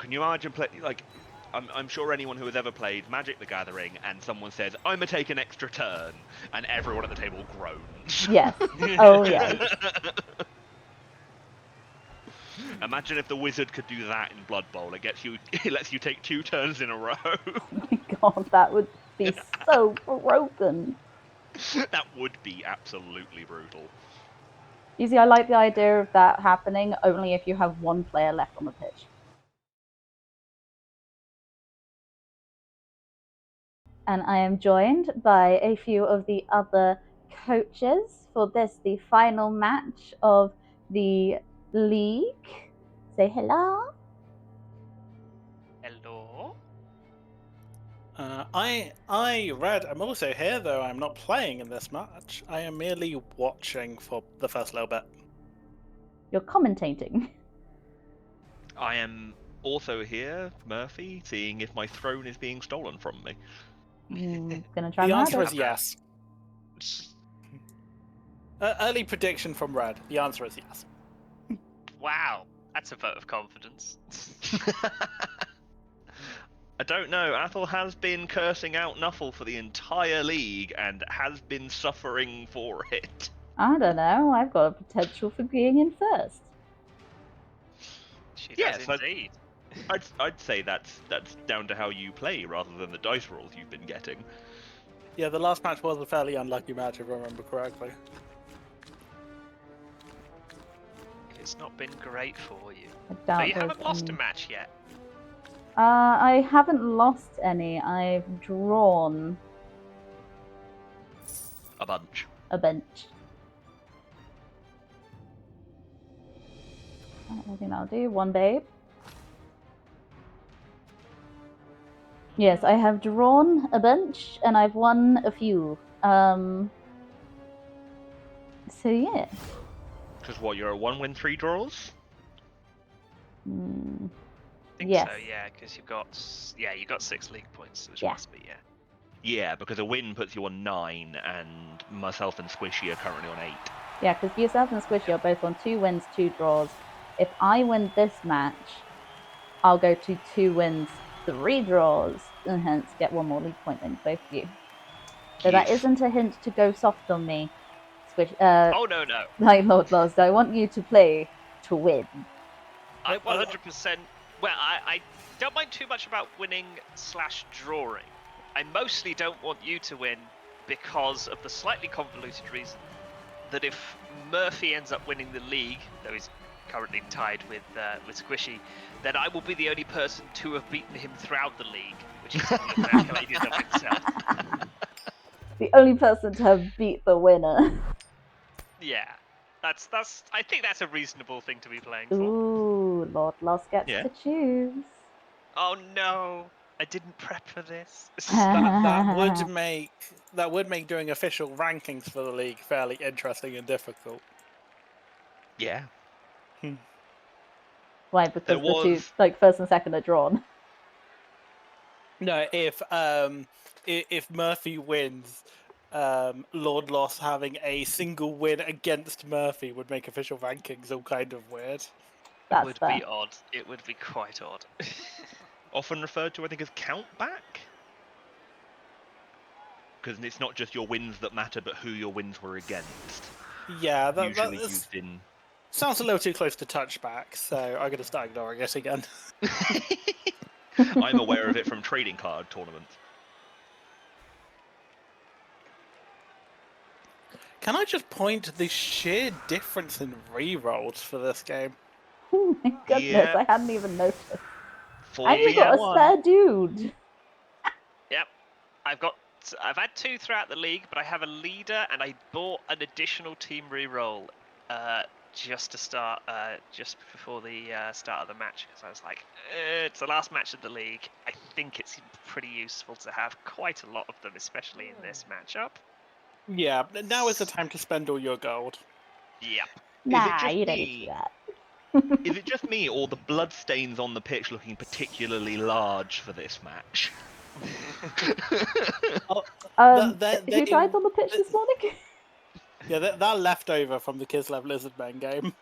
Can you imagine I'm sure anyone who has ever played Magic the Gathering and someone says, I'm gonna take an extra turn, and everyone at the table groans. Yes. Oh, yes. Imagine if the wizard could do that in Blood Bowl. It lets you take 2 turns in a row. Oh my god, that would be so broken. That would be absolutely brutal. You see, I like the idea of that happening only if you have one player left on the pitch. And I am joined by a few of the other coaches for this, the final match of the league. Say hello. Hello. Red, I'm also here, though I'm not playing in this match. I am merely watching for the first little bit. You're commentating. I am also here, Murphy, seeing if my throne is being stolen from me. Gonna try The my answer hardest. is yes. Early prediction from Red. The answer is yes. Wow, that's a vote of confidence. I don't know. Athel has been cursing out Nuffle for the entire league and has been suffering for it. I don't know. I've got a potential for being in first. She Yes, does indeed. I'd say that's down to how you play rather than the dice rolls you've been getting. Yeah, the last match was a fairly unlucky match, if I remember correctly. It's not been great for you. I doubt But you there's haven't lost any- a match yet. I haven't lost any. I've drawn A bunch. a bench. I think that'll do. One babe. Yes, I have drawn a bunch and I've won a few. So yeah. Because what, you're a 1-win 3 draws? Mm, I think Yes. so, yeah, because you got 6 league points, which Yeah. must be, yeah. Yeah, because a win puts you on 9, and myself and Squishy are currently on 8. yeah, because yourself and Squishy are both on 2 wins, 2 draws. If I win this match, I'll go to 2 wins, 3 draws, and hence get 1 more league point than both of you. So that Yes. isn't a hint to go soft on me, Squish. Oh, no. Like Lord Lost, I want you to play to win. I 100%. Well, I don't mind too much about winning/drawing. I mostly don't want you to win because of the slightly convoluted reason that if Murphy ends up winning the league, though he's currently tied with Squishy, then I will be the only person to have beaten him throughout the league, which is calculated of itself. The only person to have beat the winner. Yeah, that's. I think that's a reasonable thing to be playing for. Ooh, Lord Lost gets Yeah. to choose. Oh no, I didn't prep for this. That would make doing official rankings for the league fairly interesting and difficult. Yeah. Why? Because There the two, was- like first and second, are drawn. No, if Murphy wins, Lord Loss having a single win against Murphy would make official rankings all kind of weird. That's It would fair. be odd. It would be quite odd. Often referred to, I think, as countback. Because it's not just your wins that matter, but who your wins were against. Yeah, Usually that used in... sounds a little too close to touchback, so I'm gonna start ignoring it again. I'm aware of it from trading card tournaments. Can I just point to the sheer difference in rerolls for this game? Oh my goodness, Yeah. I hadn't even noticed. 4 And you got a v1. spare dude. Yep, I've had 2 throughout the league, but I have a leader, and I bought an additional team reroll just to start, just before the start of the match, because I was like, it's the last match of the league. I think it's pretty useful to have quite a lot of them, especially in this matchup. Yeah, now is the time to spend all your gold. Yep. Nah, just you don't me? need to do that. Is it just me, or the bloodstains on the pitch looking particularly large for this match? Oh, Who they- died on the pitch this morning? Yeah, they're left over from the Kislev Lizardmen game.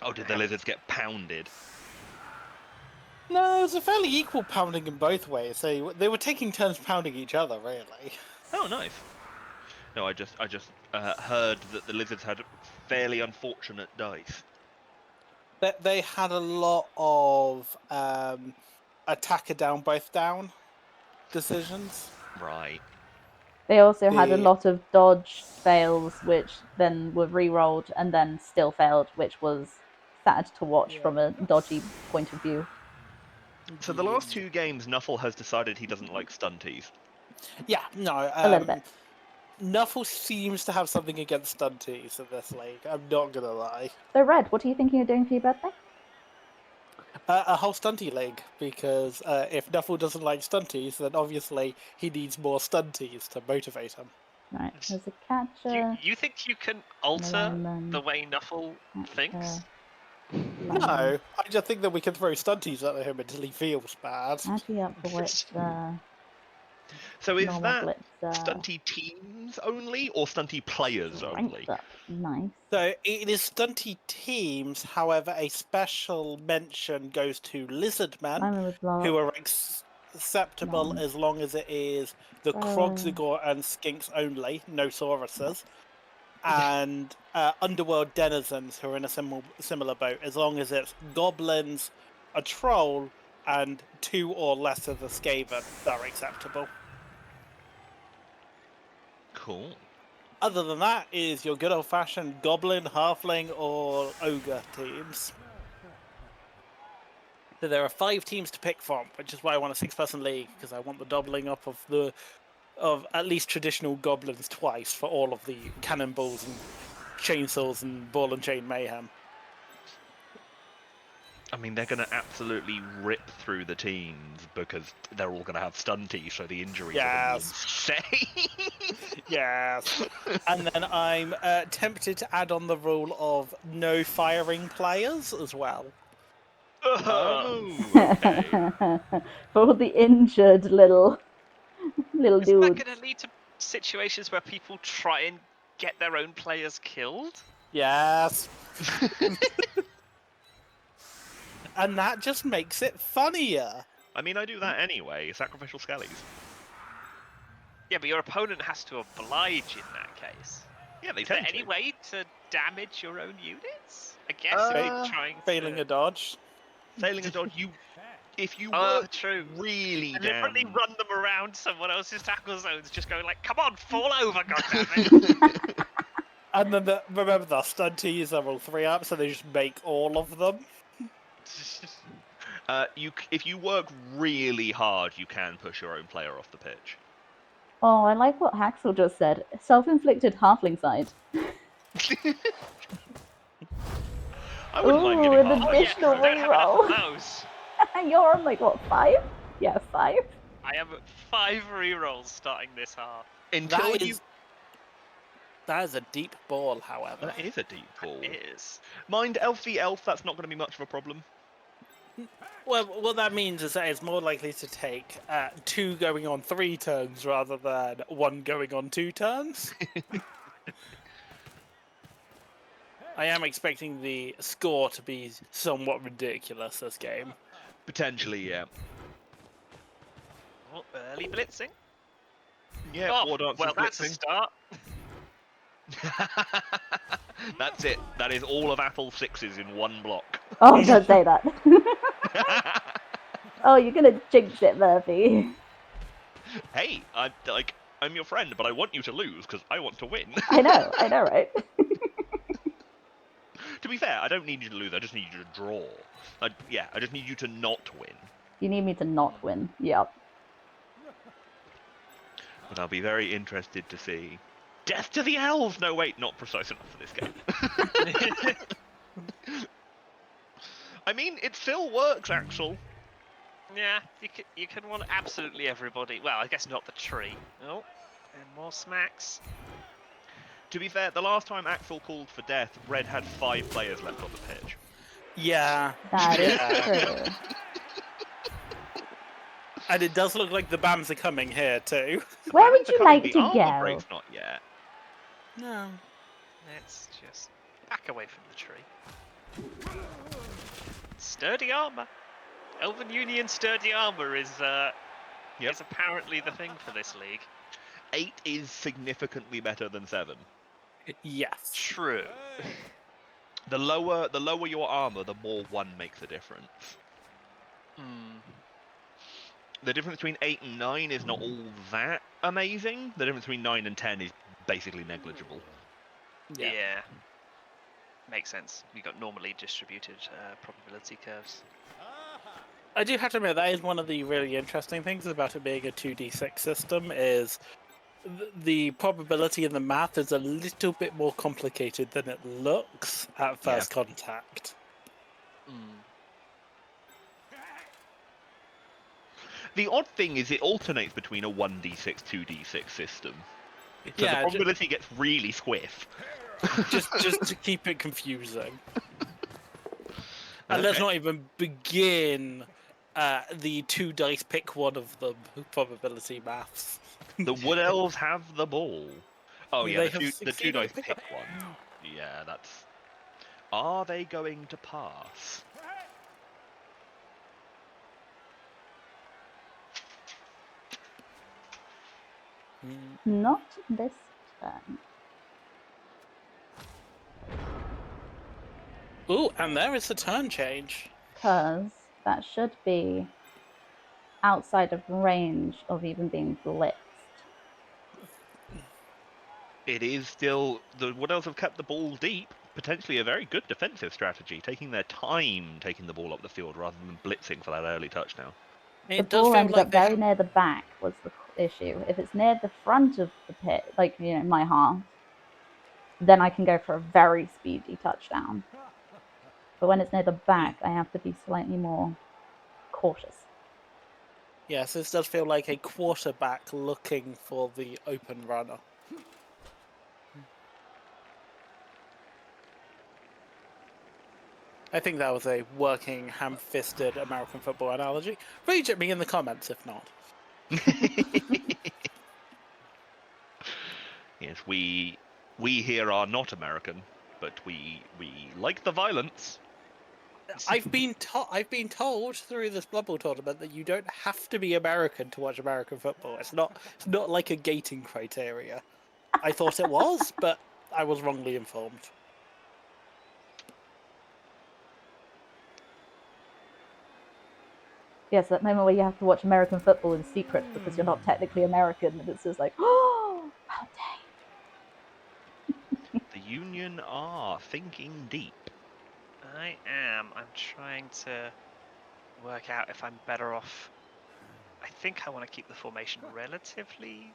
Oh, did the lizards get pounded? No, it was a fairly equal pounding in both ways. They were taking turns pounding each other, really. Oh, nice. No, I just heard that the lizards had fairly unfortunate dice. They had a lot of attacker down, both down decisions. Right. They also had a The- lot of dodge fails, which then were re-rolled and then still failed, which was sad to watch from a dodgy point of view. So the last 2 games, Nuffle has decided he doesn't like stunties. Yeah, no. A little bit. Nuffle seems to have something against stunties in this league. I'm not gonna lie. So, Red, what are you thinking of doing for your birthday? A whole stunty league, because if Nuffle doesn't like stunties, then obviously he needs more stunties to motivate him. Right, there's a catcher. You think you can alter Lemon, the way Nuffle thinks? lemon. No, I just think that we can throw stunties at him until he feels bad. Ante-up blitzer. So is Normal that blitzer. stunty teams only or stunty players only? Strength up. Nice. So it is stunty teams, however, a special mention goes to lizardmen, Lemon with block. who are acceptable Nice. as long as it is the Krogzagor and Skinks only, no Sauruses. And underworld denizens who are in a similar boat, as long as it's goblins, a troll, and 2 or less of the Skaven, they're acceptable. Cool. Other than that is your good old-fashioned goblin, halfling, or ogre teams. So there are 5 teams to pick from, which is why I want a 6-person league, because I want the doubling up of at least traditional goblins twice for all of the cannonballs and chainsaws and ball and chain mayhem. I mean, they're going to absolutely rip through the teams because they're all going to have stunties, so the injuries are insane. Yes. And then I'm tempted to add on the rule of no firing players as well. Oh, okay. For all the injured little Isn't that dudes. going to lead to situations where people try and get their own players killed? Yes. And that just makes it funnier. I mean, I do that anyway. Sacrificial skellies. Yeah, but your opponent has to oblige in that case. Yeah, they Is there tend any to. way to damage your own units? I guess Uh, if you're trying Failing a dodge. Failing a dodge, if you Oh, work true. really Deliberately damn... run them around someone else's tackle zones, just going like, "Come on, fall over, goddammit!" And then remember the stunties are all 3 up, so they just make all of them. If you work really hard, you can push your own player off the pitch. Oh, I like what Haxel just said. Self-inflicted halfling side. I wouldn't mind Ooh, getting an half. additional I don't have enough reroll. of those. You're on like what, 5? Yeah, 5. I have 5 rerolls starting this half. Until you... That is a deep ball, however. That is a deep ball. It is. Mind, elf v elf, that's not going to be much of a problem. Well, what that means is that it's more likely to take 2 going on 3 turns rather than 1 going on 2 turns. I am expecting the score to be somewhat ridiculous this game. Potentially, yeah. Oh, early blitzing. Yeah, Oh, war dancers well, that's a blitzing. start. That's it. That is all of Apple's 6s in one block. Oh, don't say that. Oh, you're gonna jinx it, Murphy. Hey, I'm your friend, but I want you to lose because I want to win. I know, right? To be fair, I don't need you to lose. I just need you to draw. I just need you to not win. You need me to not win. Yep. But I'll be very interested to see. Death to the elves! No, wait, not precise enough for this game. I mean, it still works, Axel. Yeah, you can want absolutely everybody. Well, I guess not the tree. Oh, and more smacks. To be fair, the last time Axel called for death, Red had 5 players left on the pitch. Yeah. That is Yeah. true. And it does look like the BAMs are coming here too. Where would They're you coming, like the to armor go? break's not yet. No. Let's just back away from the tree. Sturdy armor. Elven Union sturdy armor is apparently the thing for this league. 8 is significantly better than 7. Yes. True. The lower your armor, the more 1 makes a difference. The difference between 8 and 9 is not all that amazing. The difference between 9 and 10 is basically negligible. Yeah. Makes sense. We got normally distributed probability curves. I do have to admit, that is one of the really interesting things about it being a 2d6 system, is the probability in the math is a little bit more complicated than it looks at first contact. The odd thing is it alternates between a 1d6, 2d6 system. So Yeah, the probability gets really squiff. just to keep it confusing. And let's not even begin the 2 dice pick one of them probability maths. The Wood Elves have the ball. Oh yeah, They the have 2 succeeded dice at pick pick one. Yeah, that's... Are they going to pass? Not this turn. Ooh, and there is the turn change. Because that should be outside of range of even being blitzed. It is still... The Wood Elves have kept the ball deep. Potentially a very good defensive strategy, taking their time taking the ball up the field rather than blitzing for that early touchdown. The ball ended up very near the back was the issue. If it's near the front of the pit, like, you know, my half, then I can go for a very speedy touchdown. But when it's near the back, I have to be slightly more cautious. Yes, this does feel like a quarterback looking for the open runner. I think that was a working, ham-fisted American football analogy. Rage at me in the comments if not. Yes, we here are not American, but we like the violence. I've been told through this BloodBowl tournament that you don't have to be American to watch American football. It's not like a gating criteria. I thought it was, but I was wrongly informed. Yes, that moment where you have to watch American football in secret because you're not technically American, and it's just like, oh, how dare. The Union are thinking deep. I am. I'm trying to work out if I'm better off. I think I want to keep the formation relatively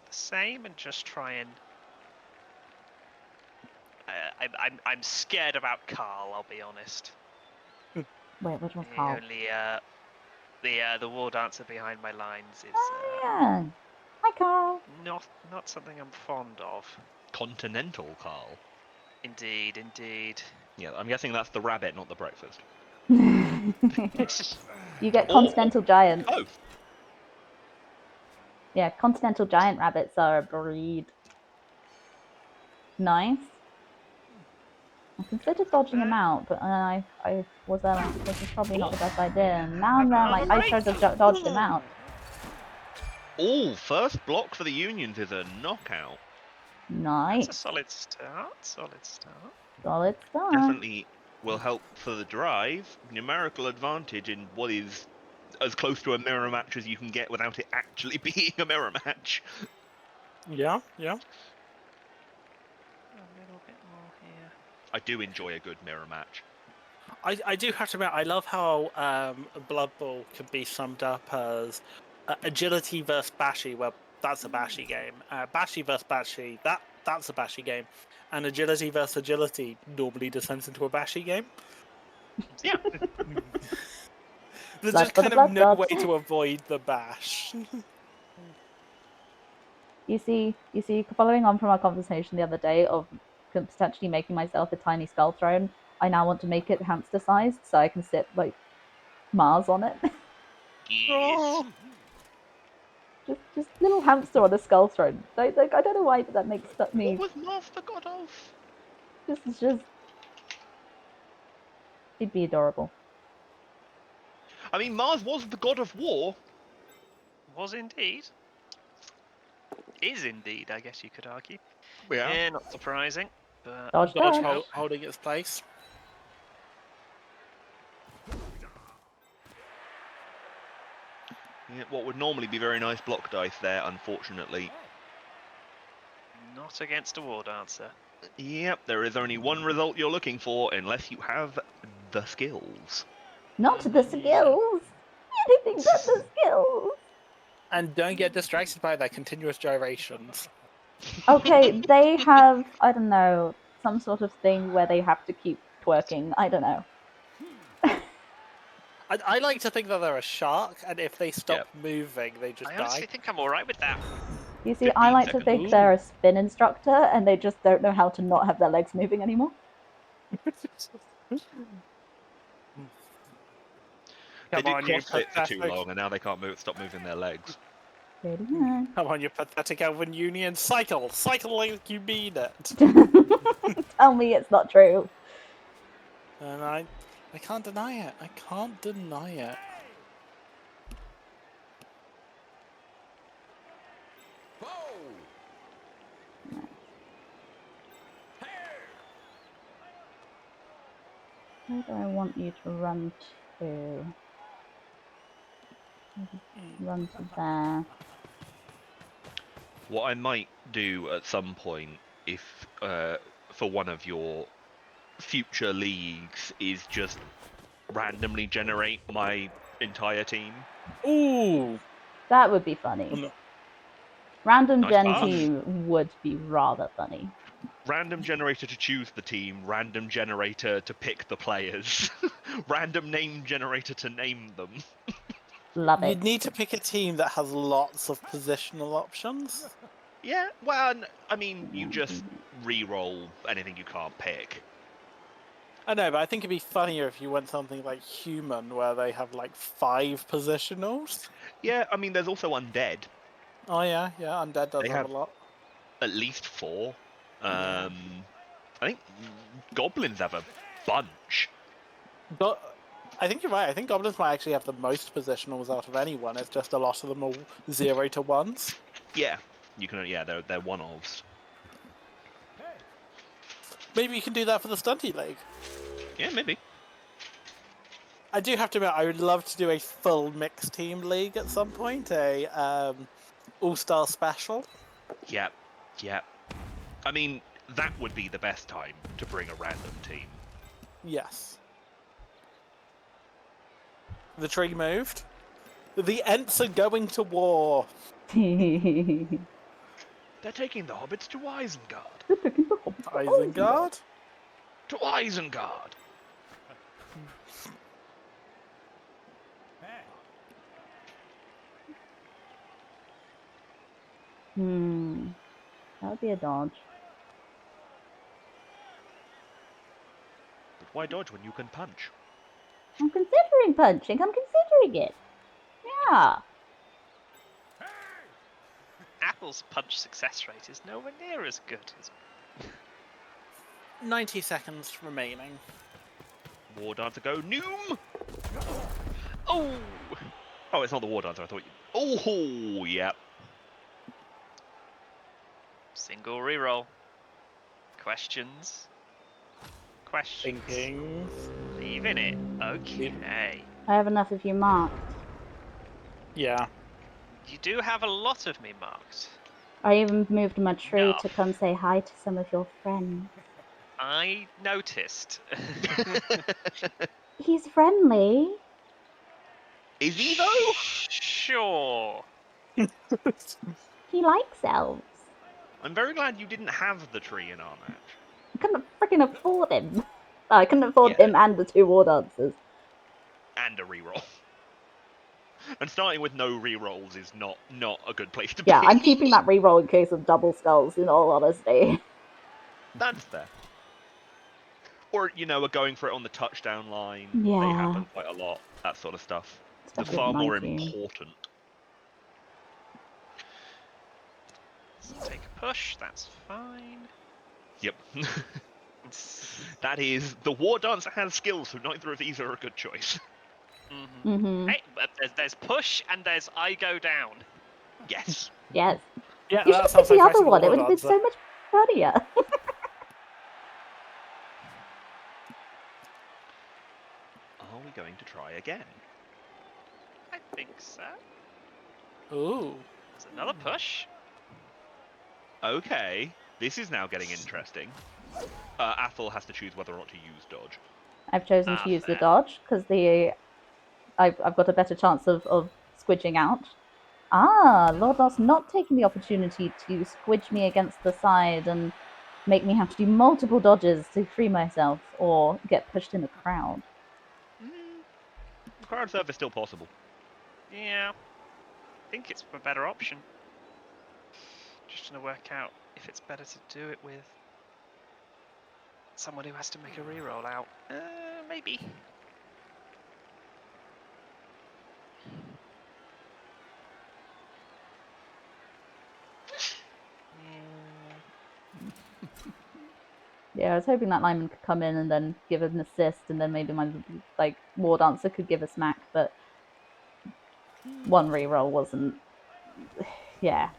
the same and just try and. I'm scared about Carl. I'll be honest. Wait, which one's Carl? Only the war dancer behind my lines is. Yeah. Hi, Carl. Not something I'm fond of. Continental Carl. Indeed. Yeah, I'm guessing that's the rabbit, not the breakfast. You get continental giants. Oh. Yeah, continental giant rabbits are a breed. Nice. I considered dodging him out, but I was this is probably not the best idea. And now I'm there, like, I should have dodged him out. Oh, first block for the Unions is a knockout. Nice. That's a solid start. Solid start. Definitely will help for the drive. Numerical advantage in what is as close to a mirror match as you can get without it actually being a mirror match. Yeah. A little bit more here. I do enjoy a good mirror match. I do have to admit, I love how BloodBowl can be summed up as agility versus bashy. Well, that's a bashy game. Bashy versus bashy, that's a bashy game. And agility versus agility normally descends into a bashy game. Yeah. There's just kind of no way to avoid the bash. You see, following on from our conversation the other day of potentially making myself a tiny skull throne, I now want to make it hamster sized so I can sit like Mars on it. Yes. Just little hamster on a skull throne. I don't know why, but that makes me. What was Mars the god of? Just He'd be adorable. I mean, Mars was the god of war. Was indeed. Is indeed, I guess you could argue. Yeah. Yeah, not surprising. But Dodge, Dodge dodge. holding its place. Yeah, what would normally be very nice block dice there, unfortunately. not against a war dancer. Yep, there is only one result you're looking for unless you have the skills. Not the skills. Anything but the skills. And don't get distracted by their continuous gyrations. Okay, they have, I don't know, some sort of thing where they have to keep twerking. I don't know. I like to think that they're a shark, and if they stop Yep. moving, they just I die. honestly think I'm alright with that. You see, I 15 like to seconds. think they're a spin instructor and they just don't know how to not have their legs moving anymore. They Come did on, you CrossFit for too pathetic. long, and now they can't stop moving their legs. Pretty much. Come on, you pathetic Elven Union. Cycle! Cycle like you mean it! Tell me it's not true. And I can't deny it. I can't deny it. Where do I want you to run to? Run to there. What I might do at some point, if for one of your future leagues, is just randomly generate my entire team. Ooh! That would be funny. Oh, no. Random Nice gen pass. team would be rather funny. Random generator to choose the team, random generator to pick the players, random name generator to name them. Love it. You'd need to pick a team that has lots of positional options. Yeah, well, I mean, you just re-roll anything you can't pick. I know, but I think it'd be funnier if you went something like human, where they have like 5 positionals. Yeah, I mean, there's also undead. Oh yeah, undead does They have have- a lot. At least 4. Yeah. I think goblins have a bunch. But I think you're right. I think goblins might actually have the most positionals out of anyone. It's just a lot of them are 0 to 1s. Yeah, you can. Yeah, they're one-offs. Maybe you can do that for the Stunty League. Yeah, maybe. I do have to admit, I would love to do a full mixed team league at some point, a all-star special. Yeah. I mean, that would be the best time to bring a random team. Yes. The tree moved. The Ents are going to war. They're taking the hobbits to Isengard. Isengard? To Isengard. That would be a dodge. But why dodge when you can punch? I'm considering punching. I'm considering it. Yeah. Apple's punch success rate is nowhere near as good as 90 seconds remaining. War Dancer go, Noom! Oh! Oh, it's not the War Dancer, I thought you... Oh, yep. single reroll. Questions? Thinking. Leaving it. Okay. I have enough of you marked. Yeah. You do have a lot of me marked. I even moved my tree Enough. to come say hi to some of your friends. I noticed. He's friendly. Is he, though? Sure. He likes elves. I'm very glad you didn't have the tree in our match. I couldn't freaking afford him. I couldn't afford Yeah. him and the 2 war dancers. And a reroll. And starting with no rerolls is not a good place to Yeah, be. I'm keeping that reroll in case of double skulls, in all honesty. That's fair. Or, are going for it on the touchdown line. Yeah. They happen quite a lot. That sort of stuff. They're Especially far with more 19. important. Take a push, that's fine. Yep. That is, the War Dancer has skills, so neither of these are a good choice. Mm-hmm. Hey, but there's push and there's I go down. Yes. Yes. Yeah, You should that pick sounds the like other Festival one. It War would have been Dancer. so much funnier. Are we going to try again? I think so. Ooh. There's another push. Okay, this is now getting interesting. Athel has to choose whether or not to use dodge. I've chosen to use the Fair. dodge because I've got a better chance of squidging out. Ah, Lordloss not taking the opportunity to squidge me against the side and make me have to do multiple dodges to free myself or get pushed in the crowd. The crowd surf is still possible. Yeah. I think it's a better option. Just trying to work out if it's better to do it with someone who has to make a reroll out. Maybe. Yeah, I was hoping that lineman could come in and then give an assist, and then maybe my war dancer could give a smack, but one reroll wasn't. Yeah,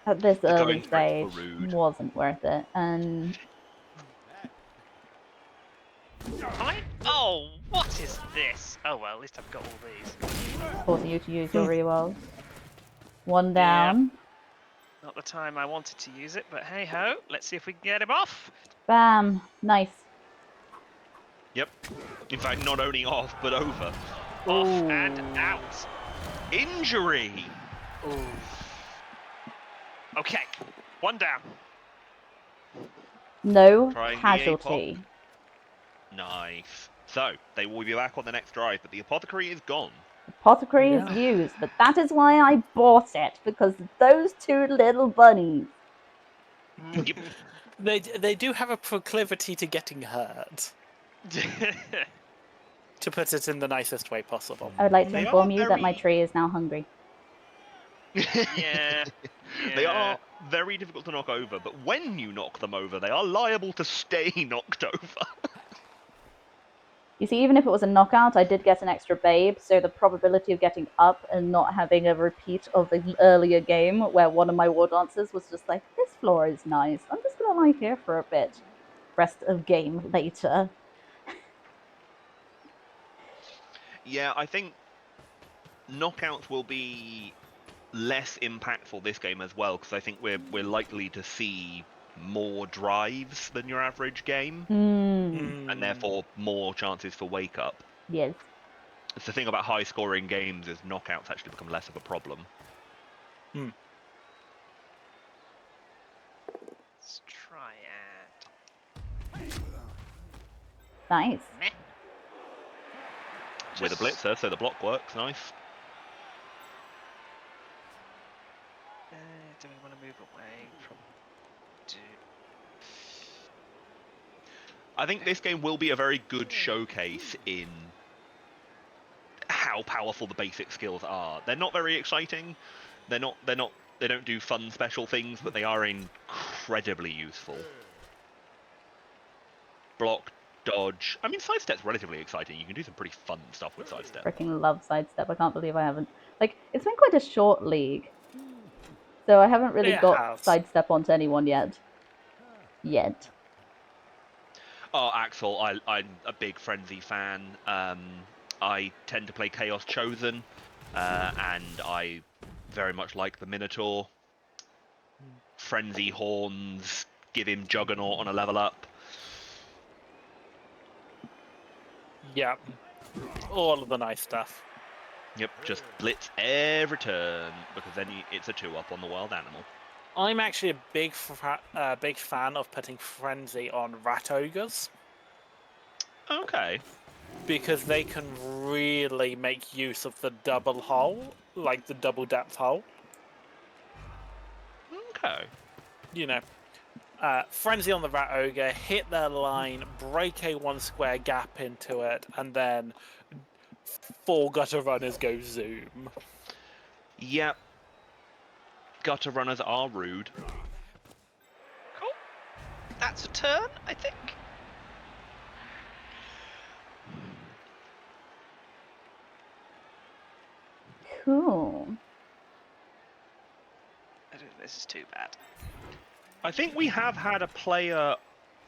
at this The early going for it's stage rude. wasn't worth it. And Oh, what is this? Oh well, at least I've got all these. forcing you to use your reroll. One Yeah. down. Not the time I wanted to use it, but hey ho, let's see if we can get him off. Bam. Nice. Yep. In fact, not only off, but over. Off and Ooh. out. Injury! Ooh. Okay, one down. No Trying the casualty. Nice. So, they will be back on the next drive, but the apothecary is gone. Apothecary Yeah. is used, but that is why I bought it, because those two little bunnies. Yep. They do have a proclivity to getting hurt, to put it in the nicest way possible. I would like to They inform are you that my very... tree is now hungry. Yeah. They Yeah. are very difficult to knock over, but when you knock them over, they are liable to stay knocked over. You see, even if it was a knockout, I did get an extra babe, so the probability of getting up and not having a repeat of the earlier game where one of my war dancers was just like, this floor is nice, I'm just gonna lie here for a bit. Rest of game later. Yeah, I think knockouts will be less impactful this game as well, because I think we're likely to see more drives than your average game, and therefore more chances for wake up. Yes. It's the thing about high scoring games is knockouts actually become less of a problem. Let's try and Nice. meh. With a blitzer, so the block works, nice. Do we want to move away from? I think this game will be a very good showcase in how powerful the basic skills are. They're not very exciting. They don't do fun special things, but they are incredibly useful. Block, dodge. I mean, sidestep's relatively exciting. You can do some pretty fun stuff with sidestep. Freaking love sidestep. I can't believe I haven't. It's been quite a short league. So I haven't really It got has. sidestep onto anyone yet. Oh, Axel, I'm a big Frenzy fan. I tend to play Chaos Chosen, and I very much like the Minotaur. Frenzy Horns, give him Juggernaut on a level up. Yeah. All of the nice stuff. Yep, just blitz every turn, because then it's a 2-up on the wild animal. I'm actually a big fan of putting Frenzy on Rat Ogres, Okay. because they can really make use of the double hull, like the double depth hull. Okay. You know, Frenzy on the Rat Ogre, hit their line, break a 1 square gap into it, and then 4 gutter runners go zoom. Yep. Gutter runners are rude. Cool. That's a turn, I think. Cool. This is too bad. I think we have had a player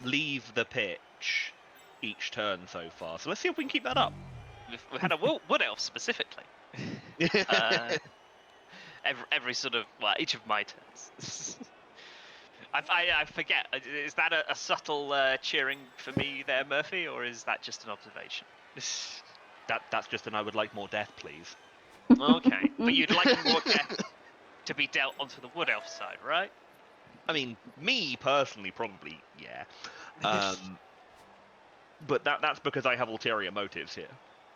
leave the pitch each turn so far, so let's see if we can keep that up. We've had a wood elf specifically. Every sort of, well, each of my turns. I forget. Is that a subtle cheering for me there, Murphy, or is that just an observation? That's just an I would like more death, please. Okay, but you'd like more death to be dealt onto the wood elf side, right? I mean, me personally, probably, yeah. But that's because I have ulterior motives here.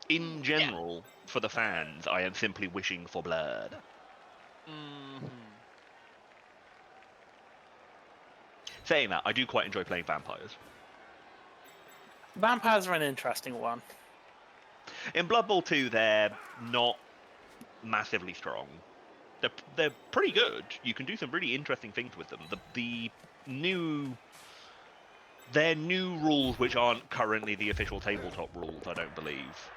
In general, for the fans, I am simply wishing for blood. Mm-hmm. Saying that, I do quite enjoy playing vampires. Vampires are an interesting one. In Blood Bowl 2, they're not massively strong. They're pretty good. You can do some really interesting things with them. They're new rules which aren't currently the official tabletop rules, I don't believe.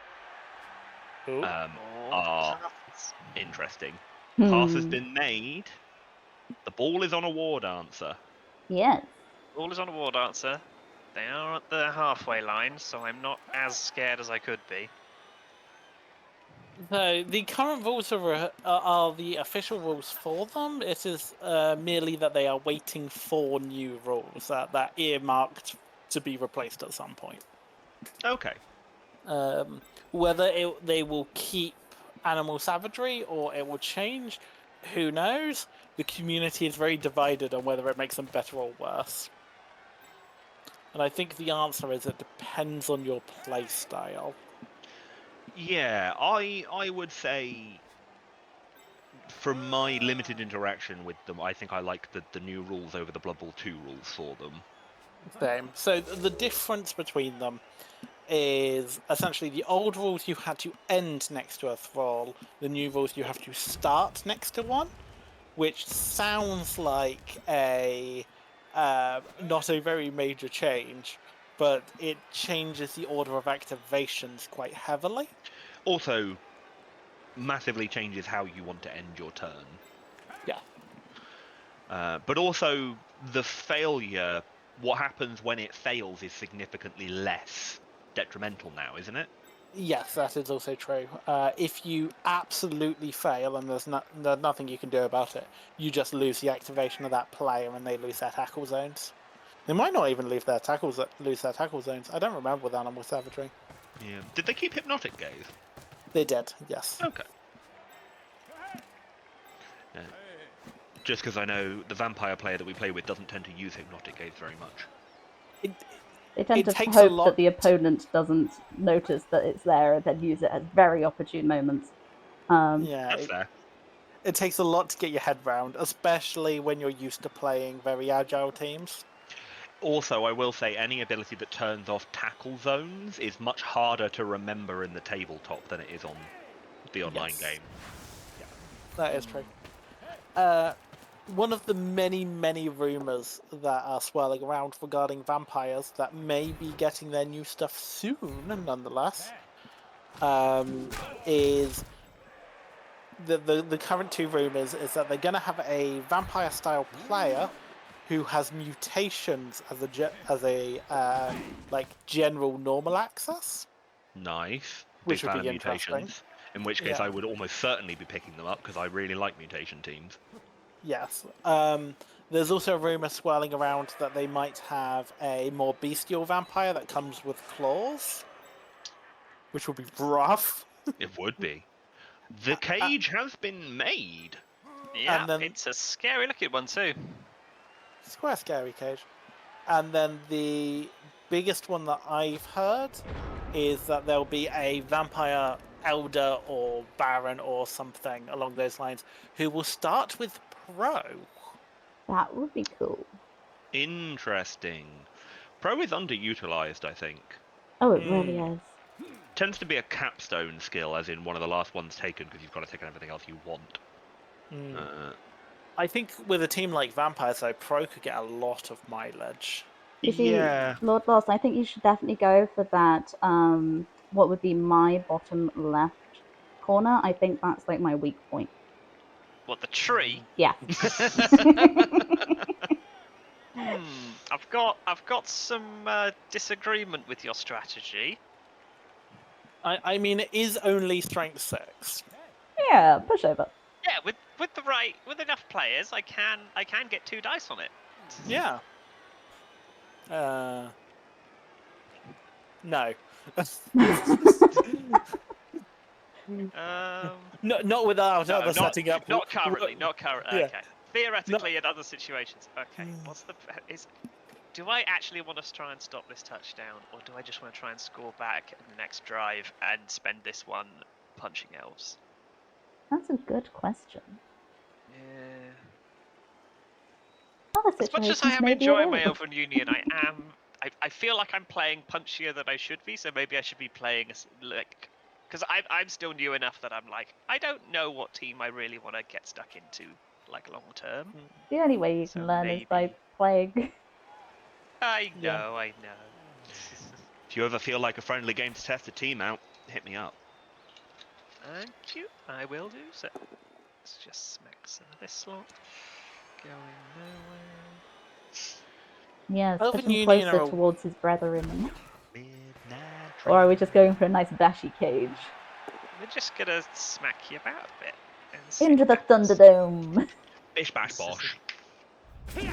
Ooh. Are interesting. Hmm. Pass has been made. The ball is on a war dancer. Yes. Ball is on a war dancer. They are at the halfway line, so I'm not as scared as I could be. So the current rules are the official rules for them. It is merely that they are waiting for new rules that earmarked to be replaced at some point. Okay. Whether they will keep animal savagery or it will change, who knows? The community is very divided on whether it makes them better or worse. And I think the answer is it depends on your play style. Yeah, I would say, from my limited interaction with them, I think I like the new rules over the Blood Bowl 2 rules for them. Same. So the difference between them is essentially the old rules you had to end next to a thrall, the new rules you have to start next to one, which sounds like a not a very major change, but it changes the order of activations quite heavily. Also, massively changes how you want to end your turn. Yeah. But also, the failure, what happens when it fails is significantly less detrimental now, isn't it? Yes, that is also true. If you absolutely fail and there's nothing you can do about it, you just lose the activation of that player and they lose their tackle zones. They might not even lose their tackle zones. I don't remember with Animal Savagery. Yeah. Did they keep Hypnotic Gaze? They did, yes. Okay. Yeah. Just because I know the vampire player that we play with doesn't tend to use Hypnotic Gaze very much. They tend It to takes a hope lot- that the opponent doesn't notice that it's there and then use it at very opportune moments. Yeah, That's fair. it takes a lot to get your head round, especially when you're used to playing very agile teams. Also, I will say any ability that turns off tackle zones is much harder to remember in the tabletop than it is on the online Yes. game. That is true. One of the many rumors that are swirling around regarding vampires that may be getting their new stuff soon, nonetheless, is the current two rumors is that they're going to have a vampire style player who has mutations as a like general normal access, Nice. which Big would fan be of interesting. mutations. In which case, Yeah. I would almost certainly be picking them up because I really like mutation teams. Yes. There's also a rumor swirling around that they might have a more bestial vampire that comes with claws, which would be rough. It would be. The cage has been made. Yeah, And then- it's a scary looking one too. It's quite a scary cage. And then the biggest one that I've heard is that there'll be a vampire elder or baron or something along those lines who will start with pro. That would be cool. Interesting. Pro is underutilized, I think. Oh, it really is. Tends to be a capstone skill, as in one of the last ones taken because you've got to take everything else you want. I think with a team like Vampires, though, pro could get a lot of mileage. You see, Yeah. Lord Lost, I think you should definitely go for that. What would be my bottom left corner? I think that's like my weak point. What, the tree? Yeah. I've got some disagreement with your strategy. I mean, it is only strength 6. Yeah, push over. Yeah, with enough players, I can get 2 dice on it. Yeah. No. Not without No, other not setting up. not currently, not currently. Yeah. Okay, theoretically in other situations. Okay, do I actually want to try and stop this touchdown, or do I just want to try and score back in the next drive and spend this one punching elves? That's a good question. Yeah. Other As much as I situations am may be enjoying my available. Elven Union, I feel like I'm playing punchier than I should be. So maybe I should be playing like, because I'm still new enough that I'm like, I don't know what team I really want to get stuck into like long term. The only way you So can learn is by maybe. playing. I Yeah. know. If you ever feel like a friendly game to test a team out, hit me up. Thank you. I will do so. Let's just smack some of this slot. Going nowhere. Yes, Elven push him Union closer are a- towards his brethren. Midnight Or are we train. just going for a nice bashy cage? We're just gonna smack you about a bit. And see Into the what happens. Thunderdome! Bish bash bosh. Going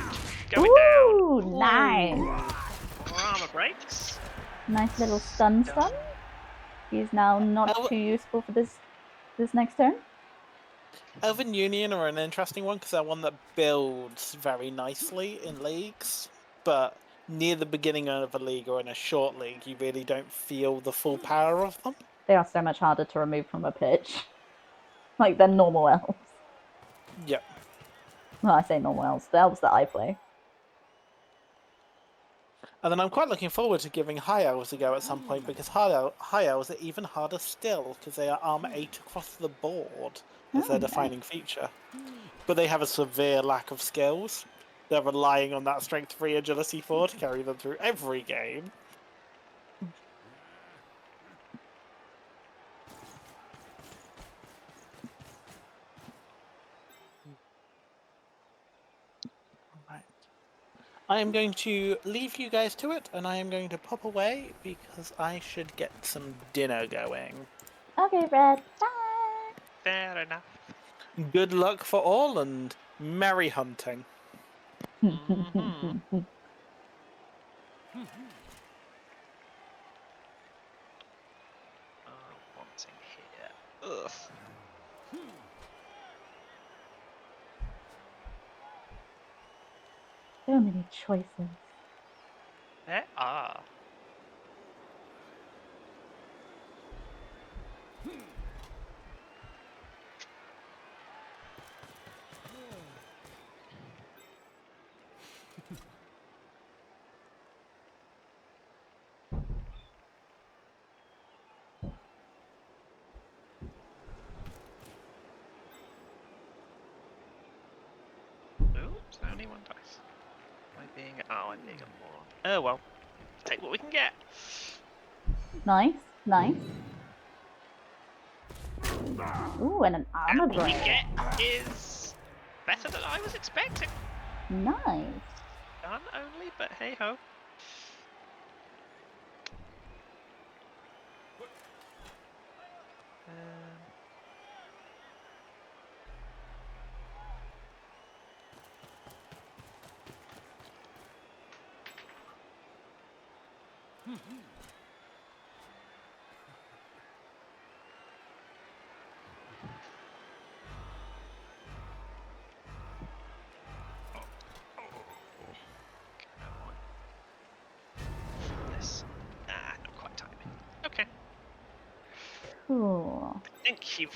down. Ooh, nice! More armor breaks. Nice little stun. He's now not El- too useful for this next turn. Elven Union are an interesting one because they're one that builds very nicely in leagues, but near the beginning of a league or in a short league, you really don't feel the full power of them. They are so much harder to remove from a pitch. Like, than normal elves. Yep. Well, I say normal elves, the elves that I play. And then I'm quite looking forward to giving High Elves a go at some point because High Elves are even harder still because they are armor 8 across the board as their Oh, defining feature. But they have a severe lack of skills. They're relying on that strength 3 agility 4 to carry them through every game. Right. I am going to leave you guys to it, and I am going to pop away because I should get some dinner going. Okay, Red. Bye! Fair enough. Good luck for all, and merry hunting. Mm-hmm. Wanting here. Ugh. So many choices. There are. Oops, only 1 dice. I'm being a moron. Oh well. Take what we can get. Nice, nice. Ooh, and an armor And what we break. get is better than I was expecting. Nice. Done only, but hey ho. This. Not quite timing. Okay. Cool. I think you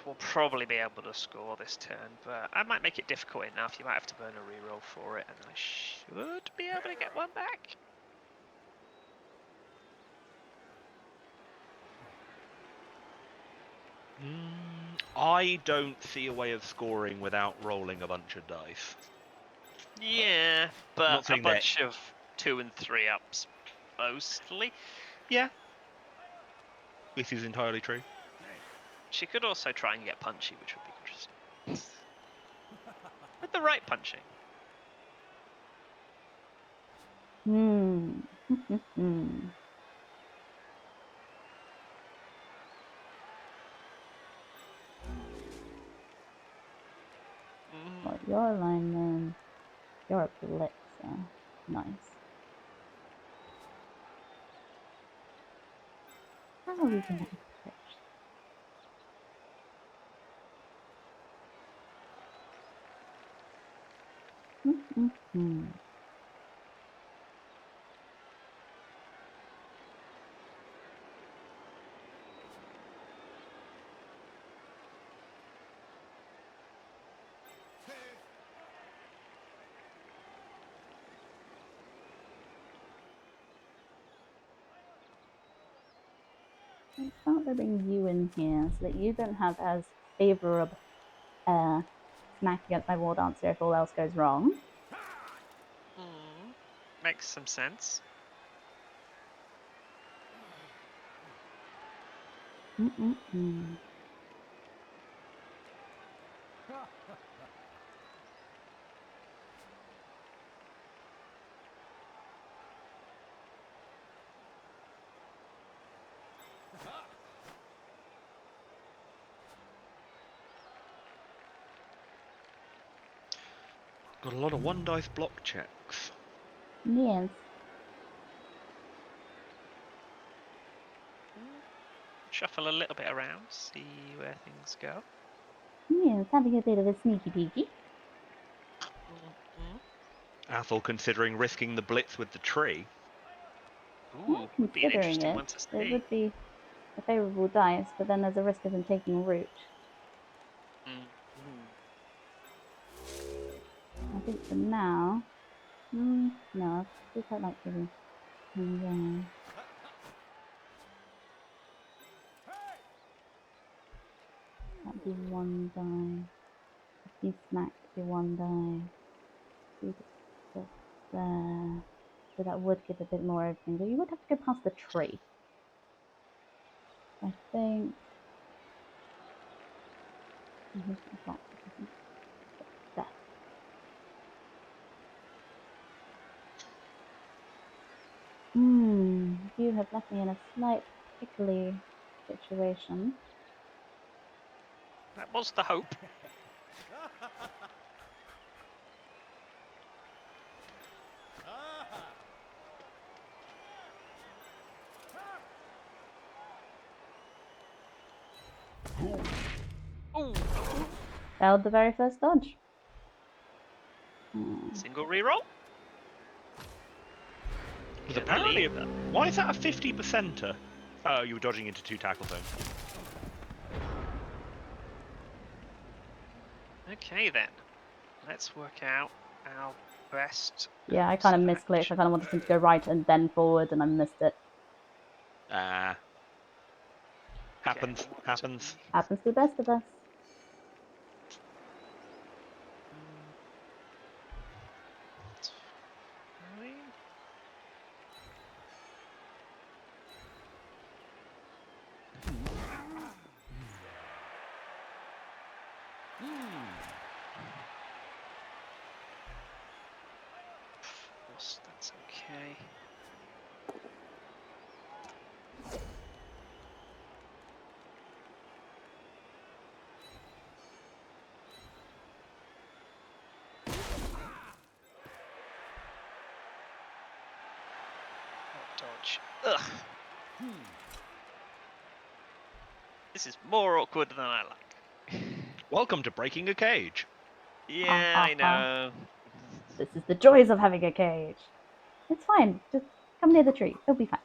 will probably be able to score this turn, but I might make it difficult enough. You might have to burn a reroll for it, and I should be able to get one back. I don't see a way of scoring without rolling a bunch of dice. Yeah, but Not a saying that bunch of 2 and 3 ups mostly. Yeah. This is entirely true. She could also try and get punchy, which would be interesting. With the right punching. Hmm. Well, your alignment. You're a blitzer. Nice. How are we gonna approach? I start by bringing you in here so that you don't have as favorable smack against my war dancer if all else goes wrong. Makes some sense. Got a lot of one dice block checks. Yes. Shuffle a little bit around, see where things go. Yes, having a bit of a sneaky peeky. Athel considering risking the blitz with the tree. Ooh, would be an Considering interesting it, one to it see. would be a favourable dice, but then there's a risk of him taking root. I think for now, no, I do quite like giving him there. That'd be one die. If he smacked, be one die. Two to there. So that would give a bit more opening, but you would have to go past the tree. I think. There. You have left me in a slight pickly situation. That was the hope. Ooh. Failed the very first dodge. Single reroll. There's apparently why is that a 50%er? Oh, you were dodging into 2 tackle zones. Okay then, let's work out our best. Yeah, I kind of misclicked. I kind of wanted him to go right and then forward, and I missed it. Happens. Happens. Happens to the best of us. That's okay. Dodge. Ugh. This is more awkward than I like. Welcome to breaking a cage. Yeah, I know. This is the joys of having a cage. It's fine. Just come near the tree. It'll be fine.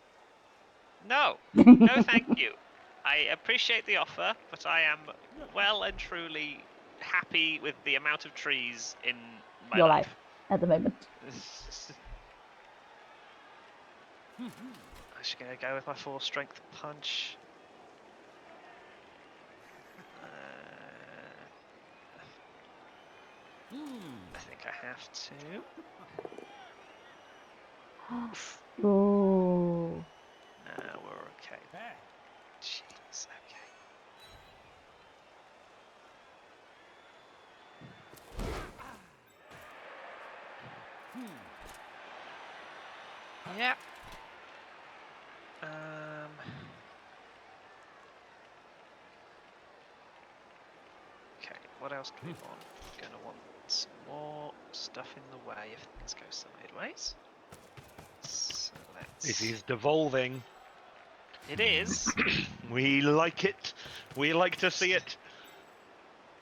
No. No, thank you. I appreciate the offer, but I am well and truly happy with the amount of trees in my Your life. life at the moment. I'm just going to go with my 4 strength punch. I think I have to. Ooh. We're okay. Jeez, okay. Yeah. Okay, what else do we want? We're gonna want some more stuff in the way if things go sideways. So let's... This is devolving. It is. We like it. We like to see it.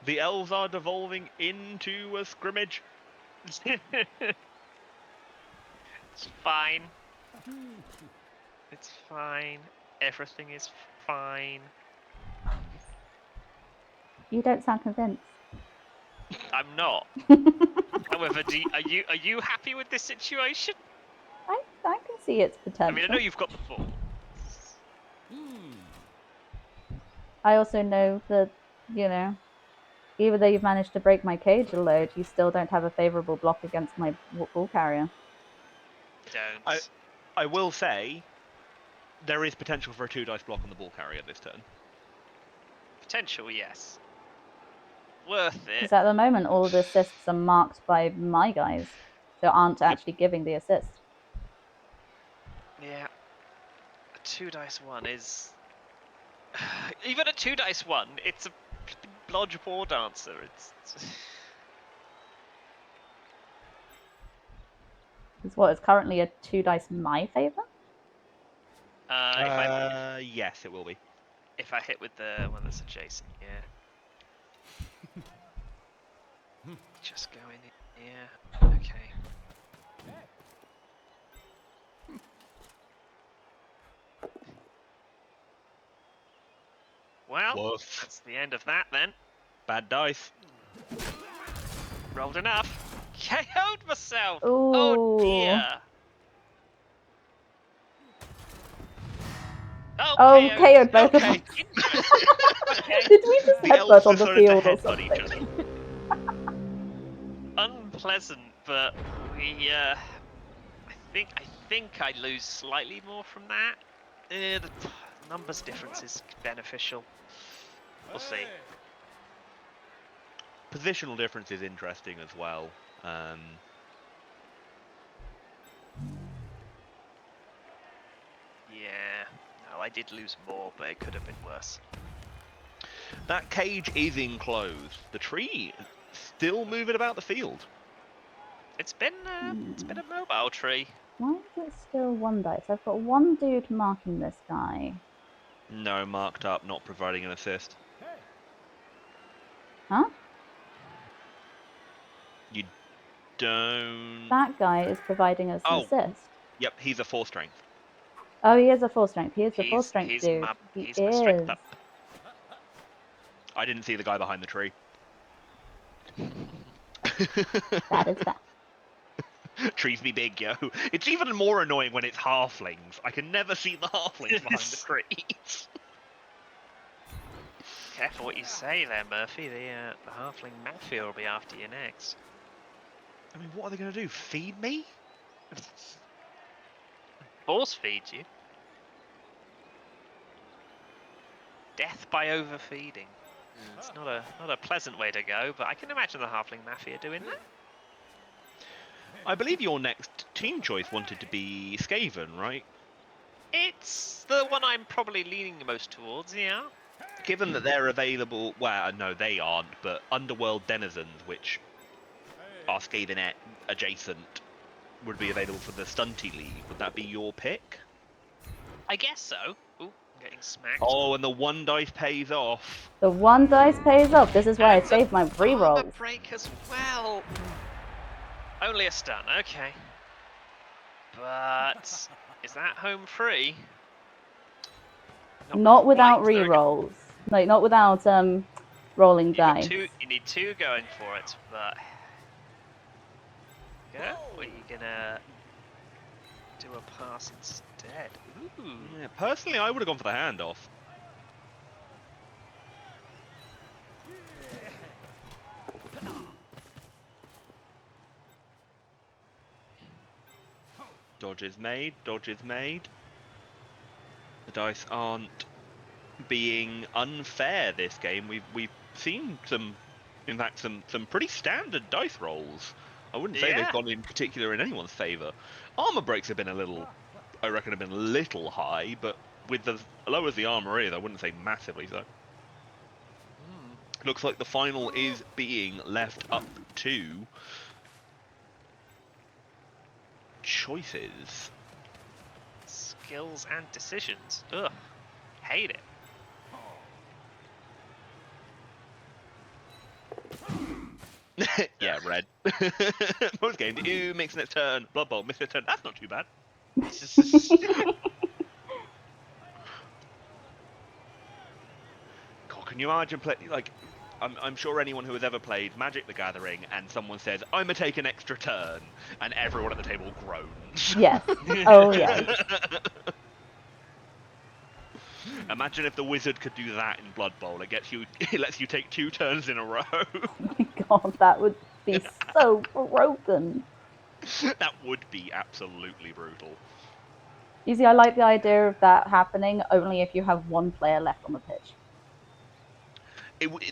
The elves are devolving into a scrimmage. It's fine. It's fine. Everything is fine. You don't sound convinced. I'm not. However, are you happy with this situation? I can see its I potential. mean, I know you've got the ball. I also know that, you know, even though you've managed to break my cage a load, you still don't have a favourable block against my ball carrier. Don't. I will say, there is potential for a 2-dice block on the ball carrier this turn. Potential, yes. Worth it. Because at the moment, all of the assists are marked by my guys, so aren't actually giving the assist. Yeah. A 2-dice one is... Even a 2-dice one, it's a blodge ball dancer. It's... It's what is currently a 2-dice my favour? Yes, it will be. If I hit with the one that's adjacent, yeah. Just go in here. Okay. Well, Woof. that's the end of that then. Bad dice. Rolled enough. KO'd myself. Ooh. Oh dear. Oh, KO'd both of Okay. us. Interesting. Okay. Did we just The elves headbutt on the decided to field or headbutt each something? other. Unpleasant, but we I think I lose slightly more from that. The numbers difference is beneficial. We'll see. Positional difference is interesting as well. Yeah. No, I did lose more, but it could have been worse. That cage is enclosed. The tree still moving about the field. It's been a mobile tree. Why is it still 1 dice? I've got one dude marking this guy. No, marked up, not providing an assist. Huh? You don't... That guy is providing us an Oh. assist. Yep, he's a 4 strength. Oh, he is a 4 strength. He is the 4 strength He's dude. my He strength is. up. I didn't see the guy behind the tree. That is fact. Trees be big, yo. It's even more annoying when it's halflings. I can never see the halflings behind the trees. Careful what you say there, Murphy. The halfling mafia will be after you next. I mean, what are they going to do? Feed me? Force feed you. Death by overfeeding. It's not a pleasant way to go, but I can imagine the halfling mafia doing that. I believe your next team choice wanted to be Skaven, right? It's the one I'm probably leaning most towards, yeah. Given that they're available, well, no, they aren't, but Underworld Denizens, which are Skaven adjacent, would be available for the Stunty League. Would that be your pick? I guess so. Ooh, I'm getting smacked. Oh, and the 1 dice pays off. The 1 dice pays off. This is why I And saved my armor rerolls. break as well. Only a stun, okay. But is that home free? Not without quite. rerolls. Like, not without rolling dice. You need 2 going for it, but yeah, or are you gonna do a pass instead? Ooh. Yeah, personally, I would have gone for the handoff. Dodge is made. Dodge is made. The dice aren't being unfair this game. We've seen some, in fact, some pretty standard dice rolls. I wouldn't say they've Yeah. gone in particular in anyone's favour. Armor breaks have been a little, I reckon, have been a little high, but with as low as the armor is, I wouldn't say massively so. Looks like the final is being left up to choices. Skills and decisions. Ugh. Hate it. Yeah, red. Most games, ew, makes its turn. Blood Bowl, missed its turn. That's not too bad. God, can you imagine I'm sure anyone who has ever played Magic the Gathering and someone says, I'm gonna take an extra turn, and everyone at the table groans. Yes. Oh, yes. Imagine if the wizard could do that in Blood Bowl. It lets you take 2 turns in a row. Oh my god, that would be so broken. That would be absolutely brutal. You see, I like the idea of that happening only if you have one player left on the pitch.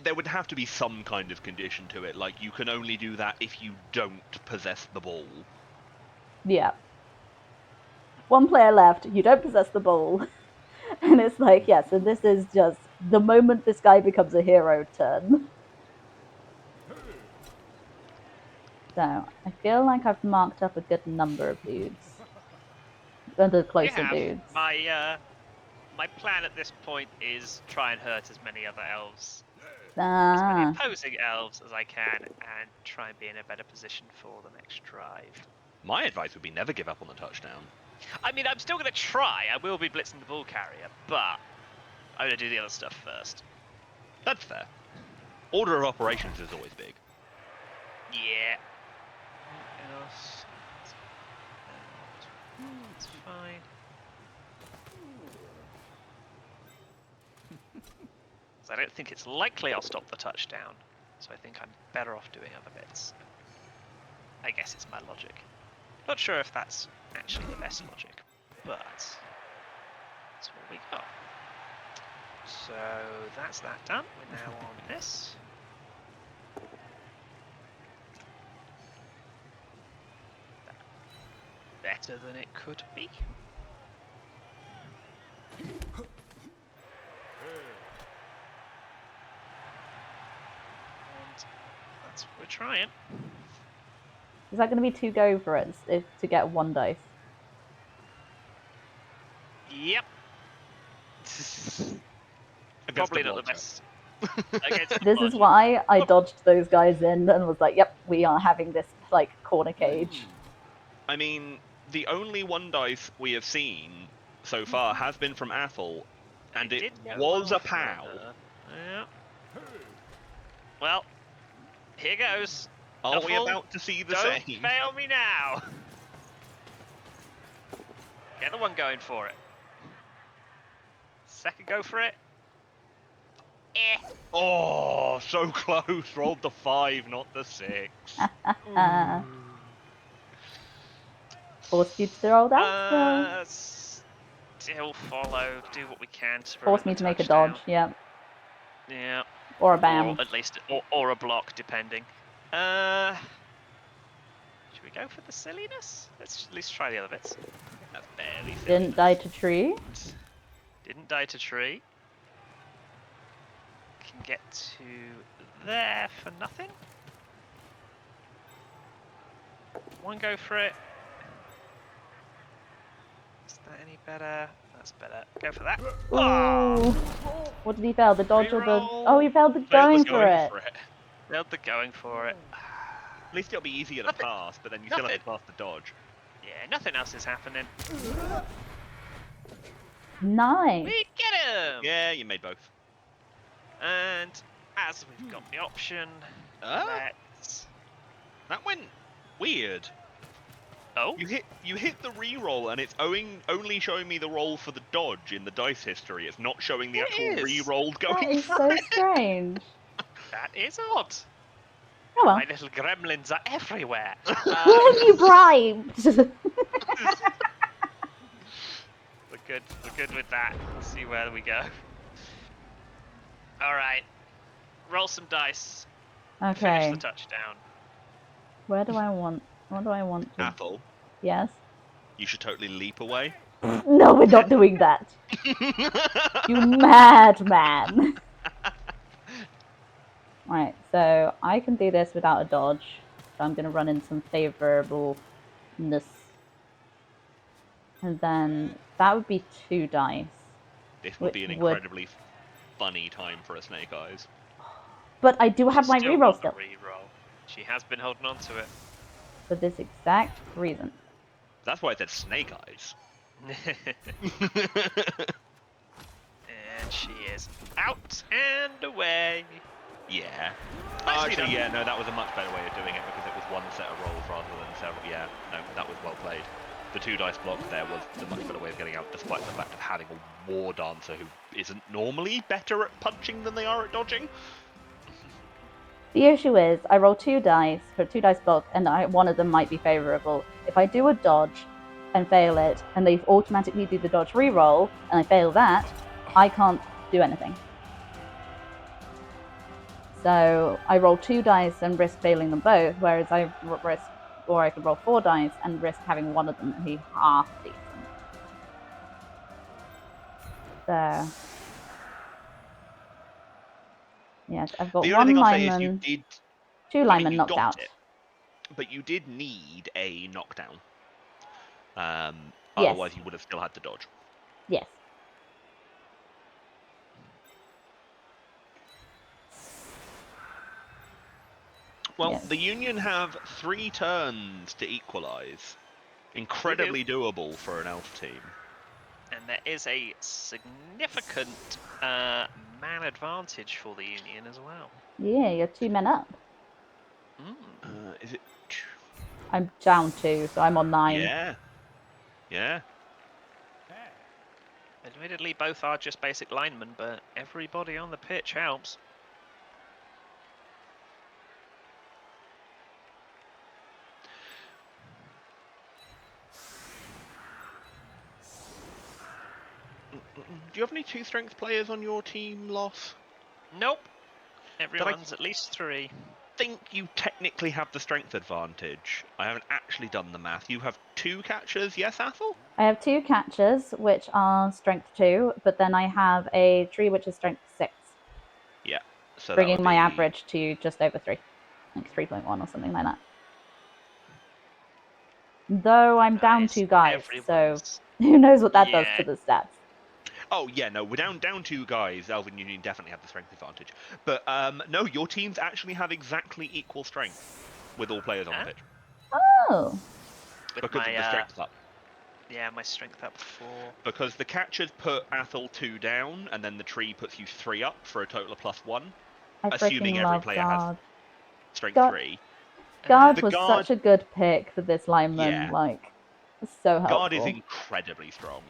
There would have to be some kind of condition to it, like you can only do that if you don't possess the ball. Yeah. One player left, you don't possess the ball. And it's like, yeah, so this is just the moment this guy becomes a hero turn. So, I feel like I've marked up a good number of dudes. The closer dudes. My plan at this point is try and hurt as many other elves, as many Ah, opposing elves as I can, and try and be in a better position for the next drive. My advice would be never give up on the touchdown. I mean, I'm still going to try. I will be blitzing the ball carrier, but I'm going to do the other stuff first. That's fair. Order of operations is always big. Yeah. What else? It's fine. I don't think it's likely I'll stop the touchdown, so I think I'm better off doing other bits. I guess it's my logic. Not sure if that's actually the best logic, but that's what we got. So that's that done. We're now on this. Better than it could be. That's what we're trying. is that going to be 2 go for it to get 1 dice? Yep. Against Probably the not the blotter. best. Against the This is bludgeon. why I dodged those guys in and was like, yep, we are having this, like, corner cage. I mean, the only 1 dice we have seen so far has been from Athel, and it did go was well a POW. for her. Yeah. Well, here goes. Are we Athel, about to see the Don't same? fail me now. Get the one going for it. Second go for it. Eh. Oh, so close. Rolled the 5, not the 6. Forced you to roll that? Still follow. Do what we can to Force prevent me the to make a touchdown. dodge, yeah. Yeah. Or a Or bam. at least, or a block, depending. Should we go for the silliness? Let's at least try the other bits. That's barely silly. Didn't die to tree. Didn't die to tree. Can get to there for nothing. One go for it. Is that any better? That's better. Go for that. Ooh. What did he fail? The dodge or the... Reroll. Oh, he failed the Failed going for it. Nailed the going for it. At least it'll be easier to pass, but then you still have to pass the dodge. Yeah, nothing else is happening. Nice. We get him! Yeah, you made both. And as we've got the option, let's... That went weird. Oh? You hit the re-roll, and it's only showing me the roll for the dodge in the dice history. It's not showing the It actual is. re-roll That going is for so it. strange. That is odd. Oh well. My little gremlins are everywhere. Who have you bribed? good. We're good with that. We'll see where we go. All right. Roll some dice. Finish Okay. the touchdown. Where do I want? What do I want to? Athel, Yes. you should totally leap away. No, we're not doing that. You madman. Right, so I can do this without a dodge. So I'm going to run in some favorableness. And then that would be 2 dice. This would be Which an would... incredibly funny time for a Snake Eyes. But I do have She's my still reroll got still. the reroll. She has been holding on to it. For this exact reason. That's why I said Snake Eyes. And she is out and away. Yeah. Nicely Actually, done. yeah, no, that was a much better way of doing it because it was one set of rolls rather than several. Yeah, no, that was well played. The 2 dice block there was the much better way of getting out, despite the fact of having a war dancer who isn't normally better at punching than they are at dodging. The issue is, I roll 2 dice for 2 dice block, and one of them might be favorable. If I do a dodge and fail it, and they automatically do the dodge reroll, and I fail that, I can't do anything. So I roll 2 dice and risk failing them both, whereas I risk, or I could roll 4 dice and risk having one of them be half decent. So yes, I've got The only 1 thing I'll say is lineman, you did. 2 I mean, linemen you knocked got out. it, but you did need a knockdown. Yes. Otherwise, you would have still had to dodge. Yes. Well, Yes. the Union have 3 turns to equalise. Incredibly doable for an elf team. And there is a significant man advantage for the Union as well. Yeah, you're 2 men up. Is it? I'm down 2, so I'm on 9. Yeah. Yeah. Admittedly, both are just basic linemen, but everybody on the pitch helps. Do you have any 2 strength players on your team, Loss? Nope. Everyone's at least 3. I think you technically have the strength advantage. I haven't actually done the math. You have 2 catchers, yes, Athel? I have 2 catchers, which are strength 2, but then I have a tree which is strength 6. Yeah. So bringing that would my be... average to just over 3. Like 3.1 or something like that. Though I'm down Nice. 2 guys, so Everyone's... who knows what that does Yeah. to the stats. Oh, yeah, no, we're down 2 guys. Elven Union definitely have the strength advantage. But, no, your teams actually have exactly equal strength with all players on the pitch. Oh. With Because my, of the strength up. Yeah, my strength up 4. Because the catchers put Athel 2 down, and then the tree puts you 3 up for a total of +1. I Assuming freaking every love player guard. has strength Guard- 3. Guard The was guard- such a good pick for this lineman. Yeah. Like, so helpful. Guard is incredibly strong.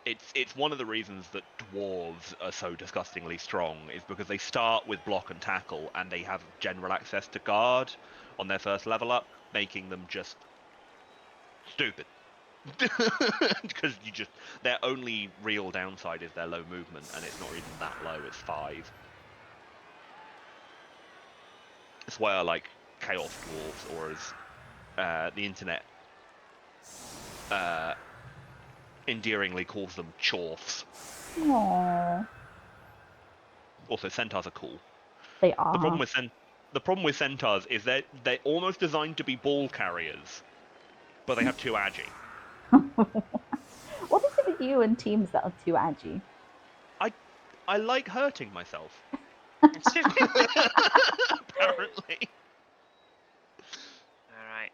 It's one of the reasons that dwarves are so disgustingly strong is because they start with block and tackle, and they have general access to guard on their first level up, making them just stupid. Because their only real downside is their low movement, and it's not even that low, it's 5. That's why I like Chaos Dwarves, or as the internet endearingly calls them, chorfs. Aww. Also, centaurs are cool. They are. The problem with centaurs is they're almost designed to be ball carriers, but they have 2 agi. What is it with you and teams that are too agi? I like hurting myself. Apparently. Alright.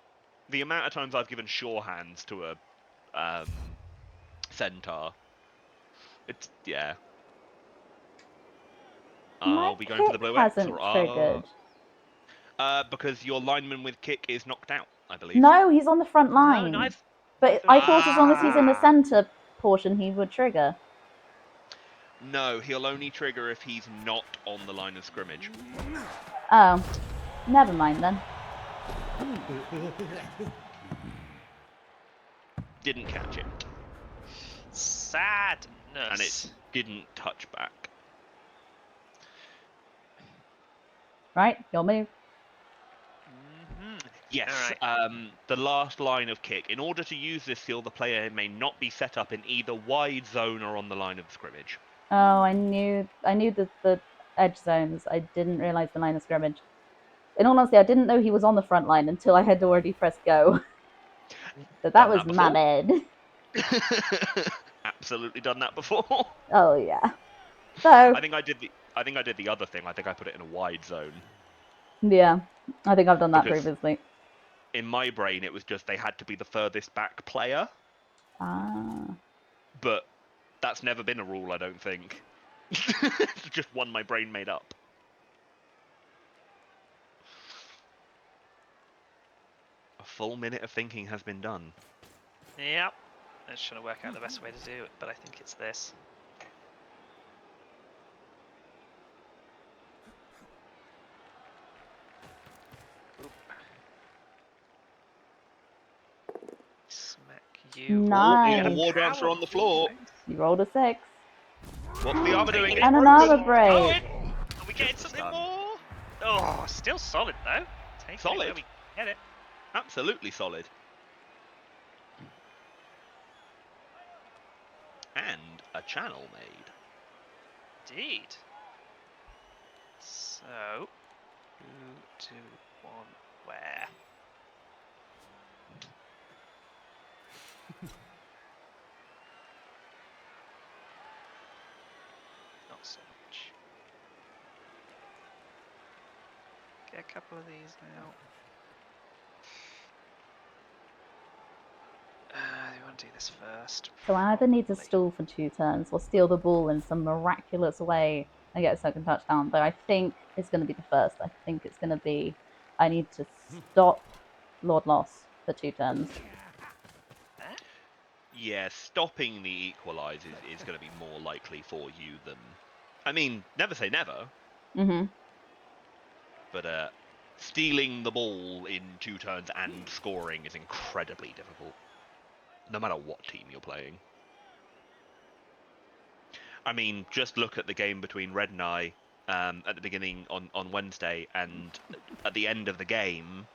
The amount of times I've given sure hands to a centaur, it's yeah. My Are we going for the kick blue X hasn't or triggered. because your lineman with kick is knocked out, I believe. No, he's on the front line. No, But I thought as long as he's in the center portion, he would trigger. No, he'll only trigger if he's not on the line of scrimmage. Oh, never mind then. Didn't catch it. Sadness. and it didn't touch back. Right, your move. Yes, Alright. the last line of kick. In order to use this skill, the player may not be set up in either wide zone or on the line of scrimmage. Oh, I knew the edge zones. I didn't realize the line of scrimmage. In all honesty, I didn't know he was on the front line until I had already pressed go. So that was my bad. Absolutely done that before. Oh yeah. So I think I did the other thing. I think I put it in a wide zone. yeah, I think I've done that Because previously. in my brain, it was just they had to be the furthest back player. Ah. But that's never been a rule, I don't think. It's just one my brain made up. A full minute of thinking has been done. Yep. I'm just trying to work out the best way to do it, but I think it's this. Oop. Smack you. Nice. Little war dancer on the floor. You rolled a 6. What's the armor doing? And It's another broken. break. Are we getting something Done. more? Oh, still solid though. Take it Solid. where we get it. Absolutely solid. And a channel made. Indeed. So, who do we want where? Not so much. Get a couple of these out. You want to do this first? So I either need to Probably. stall for 2 turns or steal the ball in some miraculous way and get a second touchdown. Though I think it's going to be the first. I think it's going to be I need to stop Lord Loss for 2 turns. Yeah, stopping the equalize is going to be more likely for you than... I mean, never say never. Mm-hmm. But stealing the ball in 2 turns and scoring is incredibly difficult. No matter what team you're playing. I mean, just look at the game between Red and I at the beginning on Wednesday, and at the end of the game,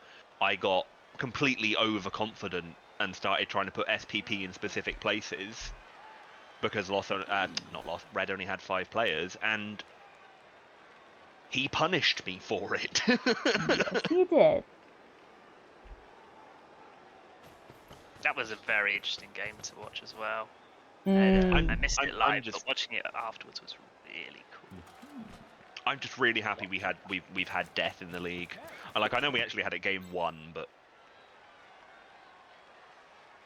I got completely overconfident and started trying to put SPP in specific places because Red only had 5 players, and he punished me for it. Yes, he did. That was a very interesting game to watch as well. Mm. I missed it I'm live, just- but watching it afterwards was really cool. I'm just really happy we've had death in the league. I know we actually had it game 1, but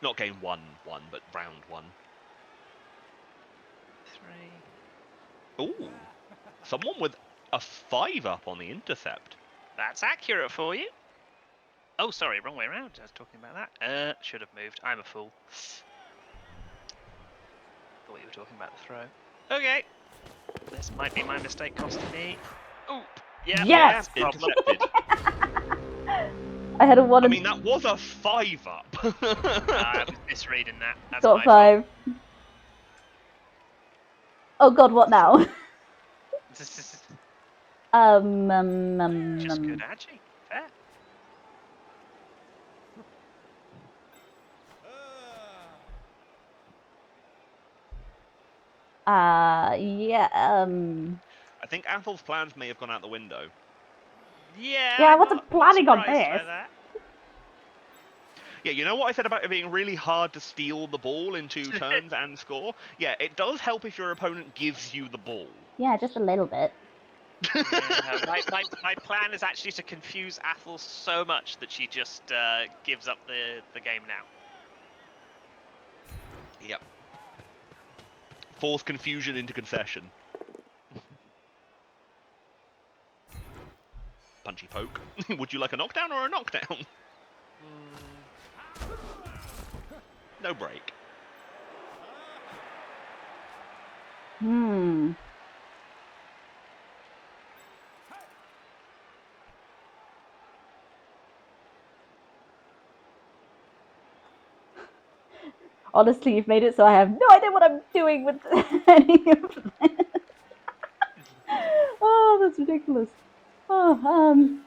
not game 1, but round 1. 3. Ooh, someone with a 5 up on the intercept. That's accurate for you. Oh, sorry, wrong way around. I was talking about that. Should have moved. I'm a fool. Thought you were talking about the throw. Okay. This might be my mistake costing me. Oh, yeah. Yes! Yeah, problem. Intercepted. I had a 1 I and mean, that was a 5 up. I was misreading that. That's got my 5. Oh god, what now? fault. Just good, actually. Fair. Yeah, I think Athel's plans may have gone out the window. Yeah, I I'm wasn't not planning on surprised by this. that. Yeah, you know what I said about it being really hard to steal the ball in 2 turns and score? Yeah, it does help if your opponent gives you the ball. yeah, just a little bit. Yeah, my plan is actually to confuse Athel so much that she just gives up the game now. Yep. Force confusion into concession. Punchy poke. Would you like a knockdown or a knockdown? No break. Honestly, you've made it so I have no idea what I'm doing with any of this. Oh, that's ridiculous. Oh,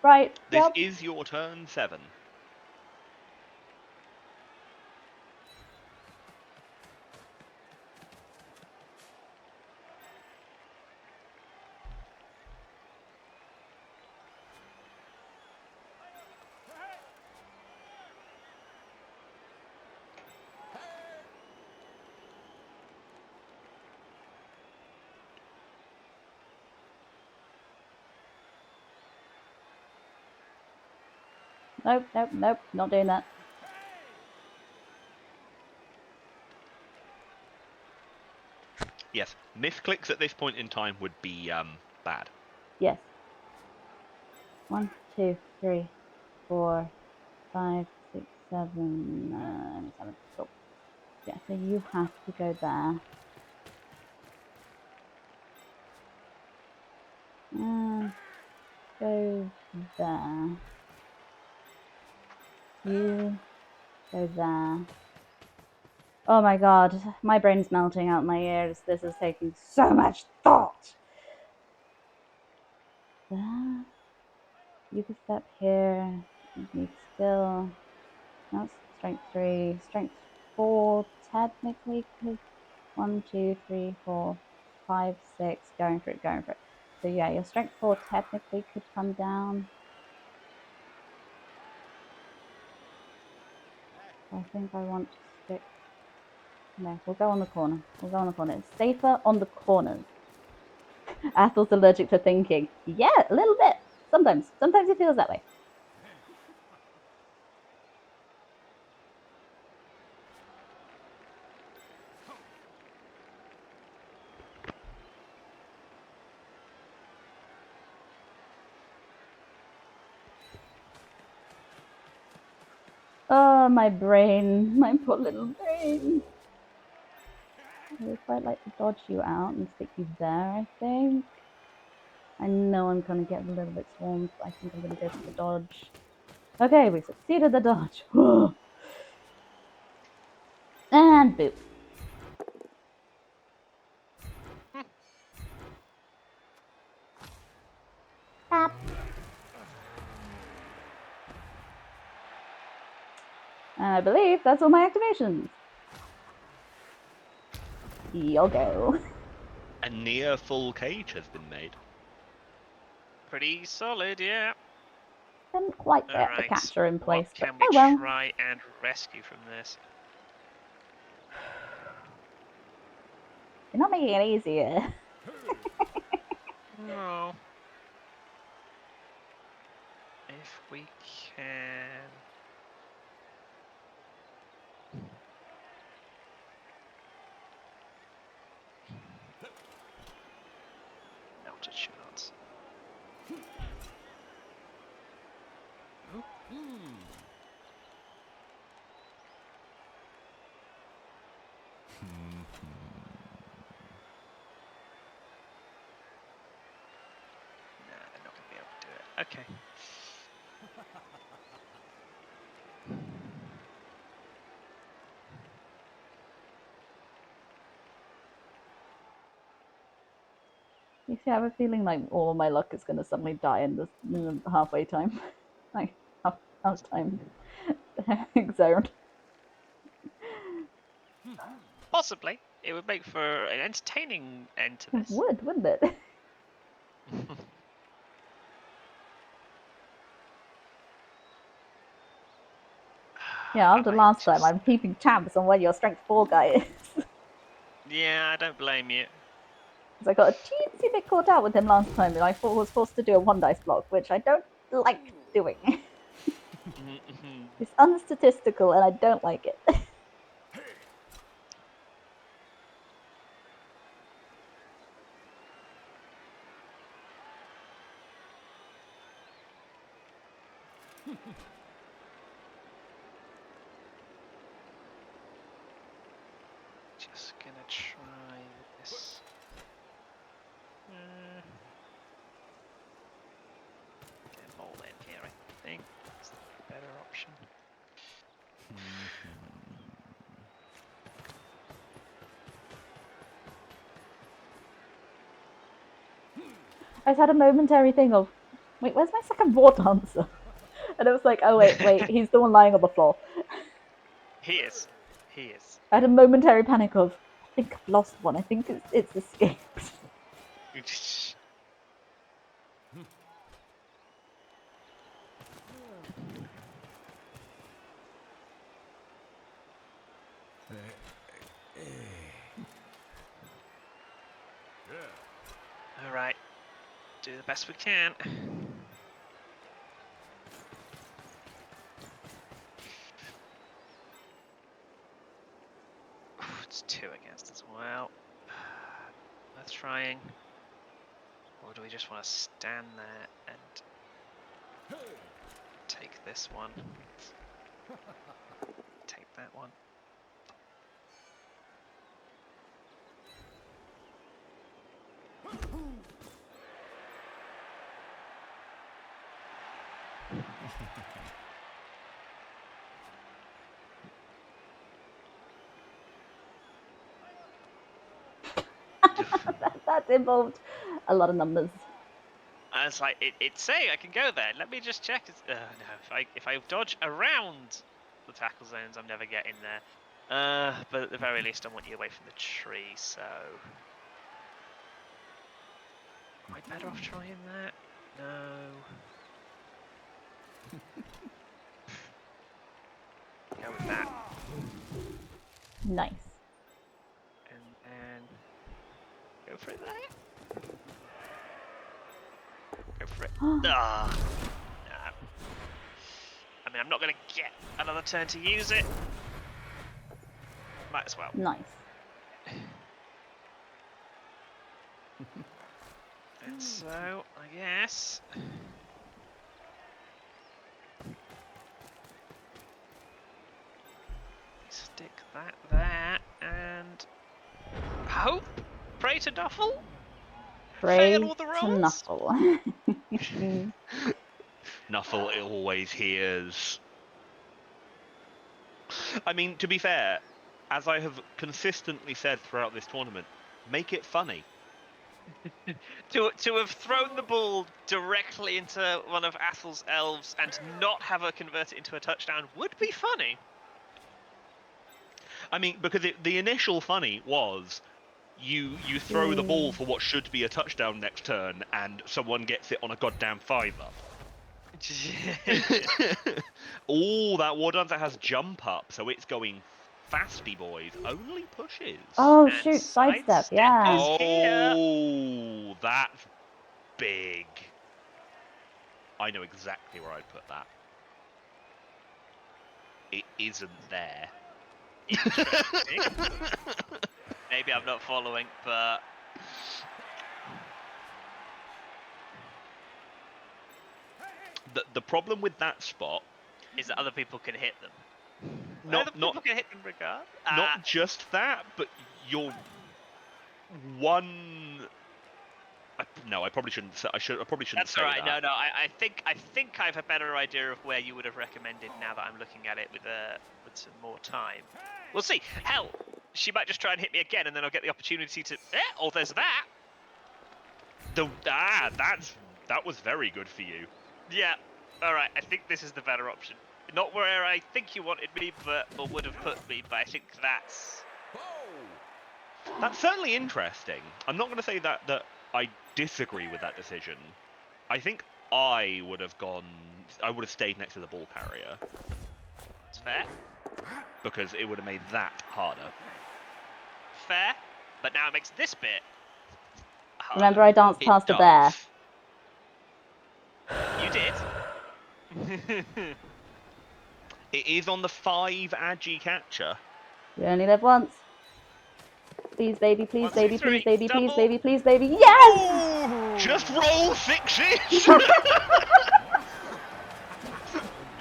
right. This Yep. is your turn 7. Nope, nope, nope. Not doing that. Yes, misclicks at this point in time would be bad. Yes. 1, 2, 3, 4, 5, 6, 7. Only 7. Cool. Yeah, so you have to go there. Go there. You go there. Oh my god, my brain's melting out my ears. This is taking so much thought. There. You can step here. You need skill. That's strength 3. Strength 4 technically could. 1, 2, 3, 4, 5, 6. Going for it, going for it. So yeah, your strength 4 technically could come down. I think I want to stick. No, we'll go on the corner. We'll go on the corner. It's safer on the corners. Athel's allergic to thinking. Yeah, a little bit. Sometimes. Sometimes it feels that way. Oh, my brain. My poor little brain. I would quite like to dodge you out and stick you there, I think. I know I'm going to get a little bit swarmed, but I think I'm going to go for the dodge. Okay, we succeeded the dodge. And boop. Tap. And I believe that's all my activations. You'll go. A near full cage has been made. Pretty solid, yeah. Didn't quite get the Alright, capture in place, what but can we oh well. try and rescue from this? You're not making it easier. No. If we can... Not a chance. Nah, they're not going to be able to do it. Okay. You see, I have a feeling like all my luck is going to suddenly die in the halfway time. Like, half time zone. Possibly. It would make for an entertaining end to It this. would, wouldn't it? Yeah, after last time, I'm keeping tabs on where your strength 4 guy is. Yeah, I don't blame you. Because I got a teensy bit caught out with him last time, and I was forced to do a 1 dice block, which I don't like doing. It's unstatistical, and I don't like it. Just gonna try this. Get a mole in here, I think. That's the better option. I just had a momentary thing of, wait, where's my second war dancer? And it was like, oh wait, he's the one lying on the floor. He is. He is. I had a momentary panic of, I think I've lost one. I think it's escaped. All right. Do the best we can. It's 2 against as well. Worth trying. Or do we just want to stand there and take this one? Take that one. That involved a lot of numbers. I was like, it's saying I can go there. Let me just check. No, if I dodge around the tackle zones, I'm never getting there. But at the very least, I want you away from the tree. So, am I better off trying that? No. Go with that. Nice. And go for it there. Go for it. Nah. I mean, I'm not going to get another turn to use it. Might as well. Nice. And so, I guess... stick that there, and... hope? Pray to Duffel? Pray Fail all the to rolls? Nuffle. Nuffle always hears. I mean, to be fair, as I have consistently said throughout this tournament, make it funny. To have thrown the ball directly into one of Athel's elves and not have her convert it into a touchdown would be funny. I mean, because the initial funny was you throw the ball for what should be a touchdown next turn, and someone gets it on a goddamn fiver. Oh, that war dancer has jump up, so it's going fasty, boys. Only pushes. Oh And shoot, sidestep, sidestep yeah. is- here. Oh, that's big. I know exactly where I'd put that. It isn't there. Interesting. Maybe I'm not following, but... The problem with that spot, is that other people can hit them. not Other people can hit them regard. not just that, but you're one. No, I probably shouldn't. I probably shouldn't That's say all right. that. No. I think I have a better idea of where you would have recommended now that I'm looking at it with some more time. We'll see. Hell, she might just try and hit me again, and then I'll get the opportunity to. Oh, there's that. That was very good for you. Yeah. All right. I think this is the better option. Not where I think you wanted me, or would have put me, but I think that's. That's certainly interesting. I'm not going to say that I disagree with that decision. I think I would have stayed next to the ball carrier. It's fair. Because it would have made that harder. Fair. But now it makes this bit harder. Remember, I danced It past a bear. You did. It is on the 5 agi catcher. You only live once. Please, baby, please, 1, 2, baby, 3, please, baby, please, double. baby, please, baby. Yes! Ooh, just roll 6s!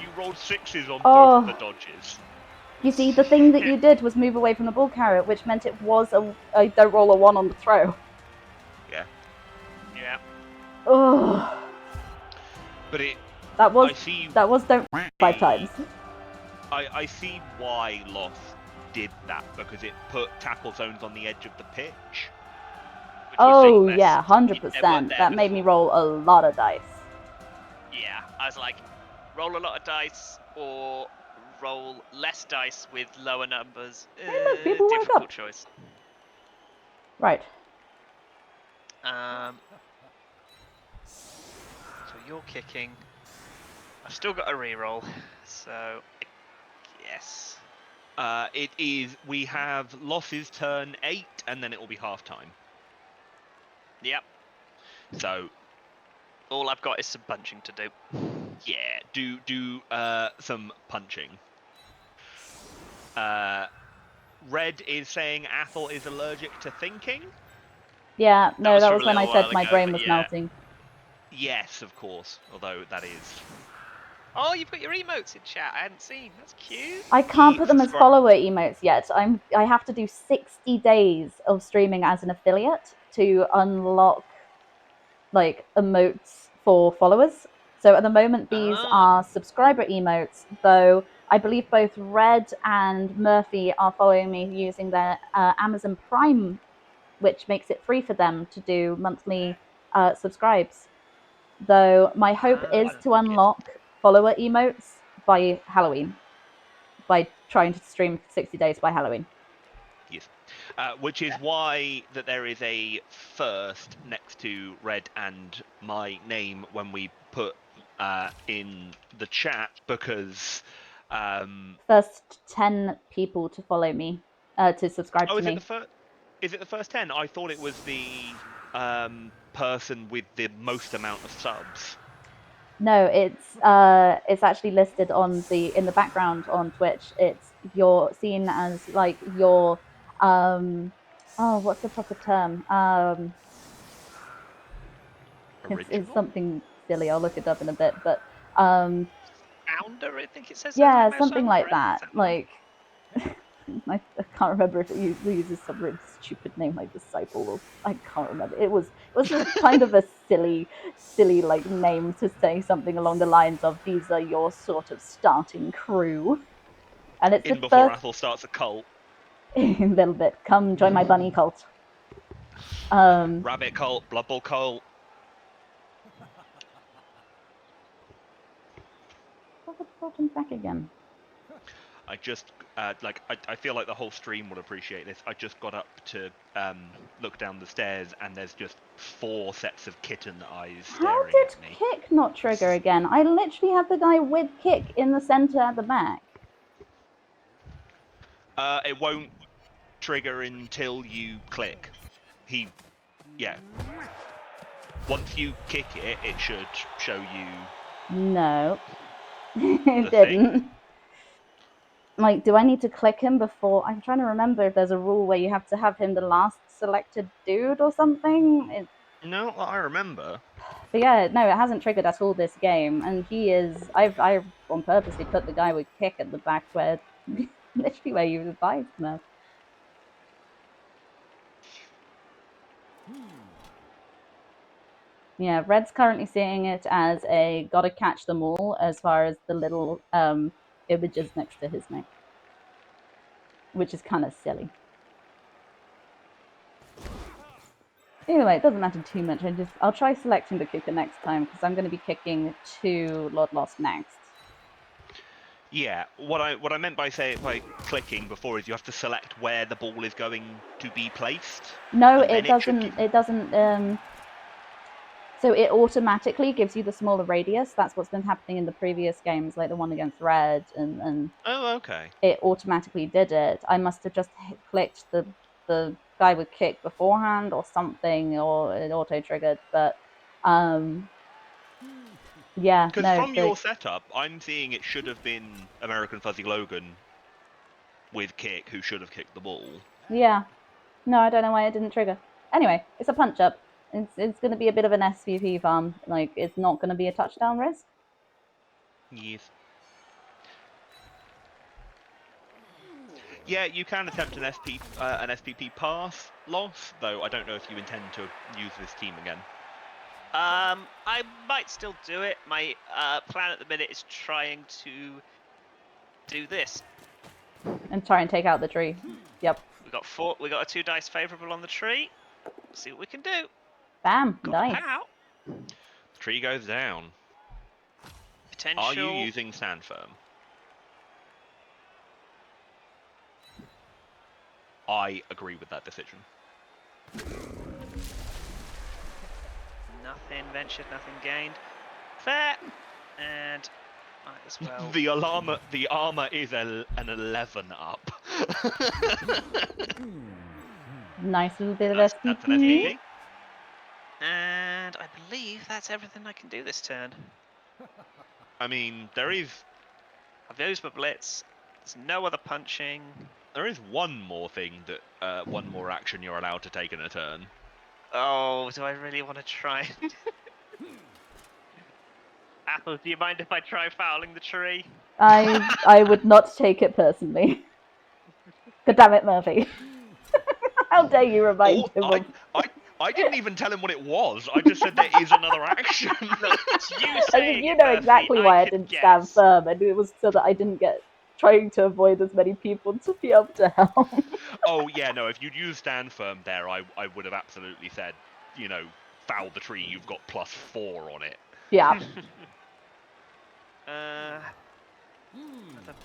You rolled 6s on both the dodges. You see, the thing that you did was move away from the ball carrier, which meant it was a don't roll a 1 on the throw. Yeah. Yeah. Oh. But That was I see, don't 5 times. I see why Loth did that, because it put tackle zones on the edge of the pitch. Which Oh was yeah, best. They 100%. weren't there That made me before. roll a lot of dice. Yeah, I was like, roll a lot of dice or roll less dice with lower numbers. Hey, look, people woke Difficult up. choice. Right. So you're kicking. I've still got a reroll, so yes. It is. We have losses turn 8, and then it will be half time. Yep. So All I've got is some punching to do. yeah, do some punching. Red is saying Athel is allergic to thinking. Yeah, no, was that from was a when I little said while my ago, brain but was yeah. melting. Yes, of course. Although that is. Oh, you've got your emotes in chat. I hadn't seen. That's cute. I can't He put them as subscri- follower emotes yet. I have to do 60 days of streaming as an affiliate to unlock like emotes for followers. So at the moment these are subscriber emotes, though I believe both Red and Murphy are following me using their Amazon Prime, which makes it free for them to do monthly subscribes. Though my hope is to unlock follower emotes by Halloween, by trying to stream for 60 days by Halloween. Yes. Which is why that there is a first next to Red and my name when we put in the chat, because First 10 people to follow me, to subscribe oh, to is it me. the first? Is it the first 10? I thought it was the person with the most amount of subs. No, it's actually listed on in the background on Twitch. You're seen as like your oh, what's the proper term? It's Original? something silly. I'll look it up in a bit, but um Founder, I think it says in my yeah, mouse something over like it. that. Is that the one? Like I can't remember if it uses some really stupid name like disciple, or I can't remember. It was a kind of a silly like name to say something along the lines of these are your sort of starting crew. And it's In the before first Athel starts a cult. little bit. Come join my bunny cult. Rabbit cult, Blood Bowl cult. What the bottom back again? I just I feel like the whole stream would appreciate this. I just got up to look down the stairs, and there's just 4 sets of kitten eyes How staring did at me. kick not trigger again? I literally had the guy with kick in the center at the back. It won't trigger until you click. Yeah. Once you kick it, it should show you No, it the thing. didn't. Like, do I need to click him before? I'm trying to remember if there's a rule where you have to have him the last selected dude or something. No, I remember. But yeah, no, it hasn't triggered at all this game, and he is. I on purposely put the guy with kick at the back where, literally where you advised me. Yeah, Red's currently seeing it as a gotta catch them all as far as the little images next to his name, which is kind of silly. Anyway, it doesn't matter too much. I'll try selecting the kicker next time because I'm going to be kicking to Lord Lost next. Yeah, what I meant by clicking before is you have to select where the ball is going to be placed. No, and it then doesn't. It doesn't. So it automatically gives you the smaller radius. That's what's been happening in the previous games, like the one against Red, and Oh, okay. it automatically did it. I must have just clicked the guy with kick beforehand or something, or it auto triggered. But yeah, Because no, from your setup, I'm seeing it should have been American Fuzzy Logan with kick, who should have kicked the ball. yeah, no, I don't know why it didn't trigger. Anyway, it's a punch up. It's going to be a bit of an SVP farm. Like, it's not going to be a touchdown risk. Yes. Yeah, you can attempt an SPP pass loss, though I don't know if you intend to use this team again. I might still do it. My plan at the minute is trying to do this. And try and take out the tree. Yep. We got a 2 dice favourable on the tree. See what we can do. Bam, Got nice. the pow. The tree goes down. Potential. Are you using stand firm? I agree with that decision. Nothing ventured, nothing gained. Fair. And might as well. The armor is an 11 up. Nice little bit of That's an SPP. SPP. And I believe that's everything I can do this turn. I mean, there is I've used my blitz. There's no other punching. one more thing that one more action you're allowed to take in a turn. Oh, do I really want to try? Apple, do you mind if I try fouling the tree? I would not take it personally. God damn it, Murphy. How dare you remind him of... I didn't even tell him what it was. I just said there is another action. Look, it's you I saying mean, you it, know Murphy, exactly why I can didn't stand guess. firm, and it was so that I didn't get trying to avoid as many people to be able to help. Oh yeah, no. If you'd used stand firm there, I would have absolutely said, you know, foul the tree. You've got +4 on it. Yeah. Another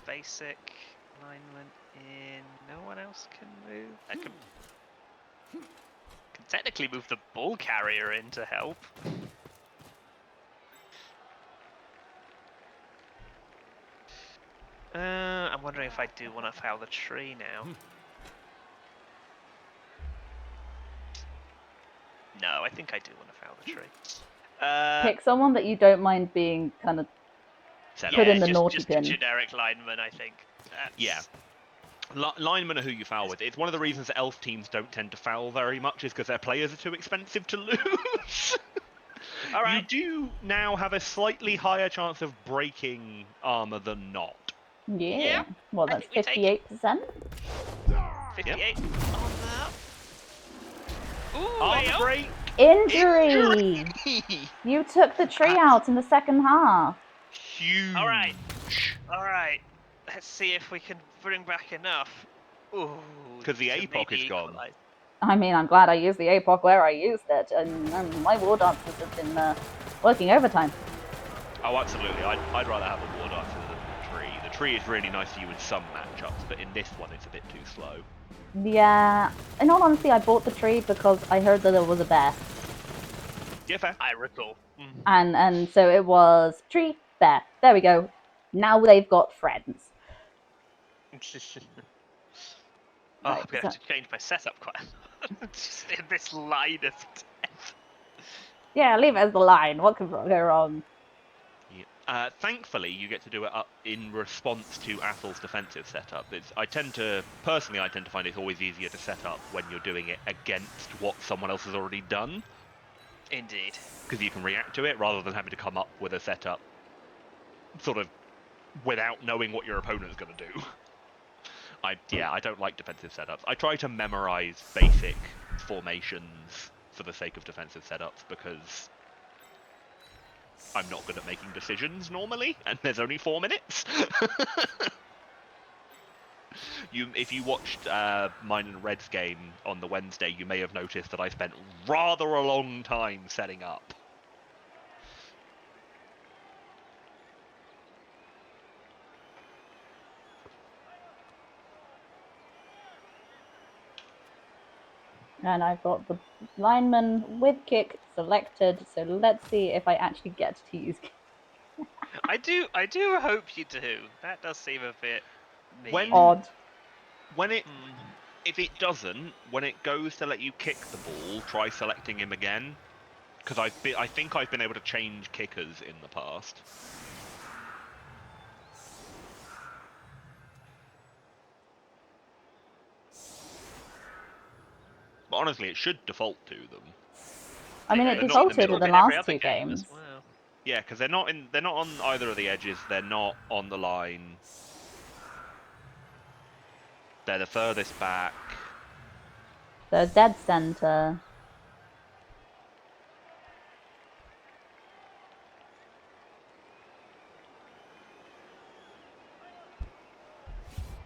basic alignment in. No one else can move. I can technically move the ball carrier in to help. I'm wondering if I do want to foul the tree now. No, I think I do want to foul the tree. Pick someone that you don't mind being kind of put in the naughty just pin. a generic lineman, I think. Yeah. Linemen are who you foul with. It's one of the reasons that elf teams don't tend to foul very much is because their players are too expensive to lose. All right. You do now have a slightly higher chance of breaking armor than not. Yeah. Yeah, Well, I that's think we take 58%. 58 on that. Ooh, Armor AO. break. Injury! You took the tree out in the second half. Huge. All right. Let's see if we can bring back enough. Ooh. Because the to APOC maybe is gone. equalise. I mean, I'm glad I used the APOC where I used it, and my war dancers have been working overtime. Oh, absolutely. I'd rather have a war dancer than the tree. The tree is really nice to you in some matchups, but in this one it's a bit too slow. Yeah, in all honesty, I bought the tree because I heard that there was a bear. Yeah, fair. I recall. And so it was tree, bear. There we go. Now they've got friends. Oh, Right, I'm going to have to change my setup quite a lot. Just in this line of death. Yeah, leave it as the line. What could go wrong? Yeah. Thankfully, you get to do it up in response to Athel's defensive setup. I tend to find it's always easier to set up when you're doing it against what someone else has already done. Indeed. Because you can react to it rather than having to come up with a setup sort of without knowing what your opponent's going to do. I don't like defensive setups. I try to memorize basic formations for the sake of defensive setups because I'm not good at making decisions normally, and there's only 4 minutes. If you watched mine and Red's game on the Wednesday, you may have noticed that I spent rather a long time setting up. And I've got the lineman with kick selected, so let's see if I actually get to use kick. I do hope you do. That does seem a bit mean. Odd. If it doesn't, when it goes to let you kick the ball, try selecting him again. Because I think I've been able to change kickers in the past. But honestly, it should default to them. I mean, it They're not in the defaulted middle. in the In every last other 2 game games. as well. Yeah, because they're not on either of the edges. They're not on the line. They're the furthest back. The dead center.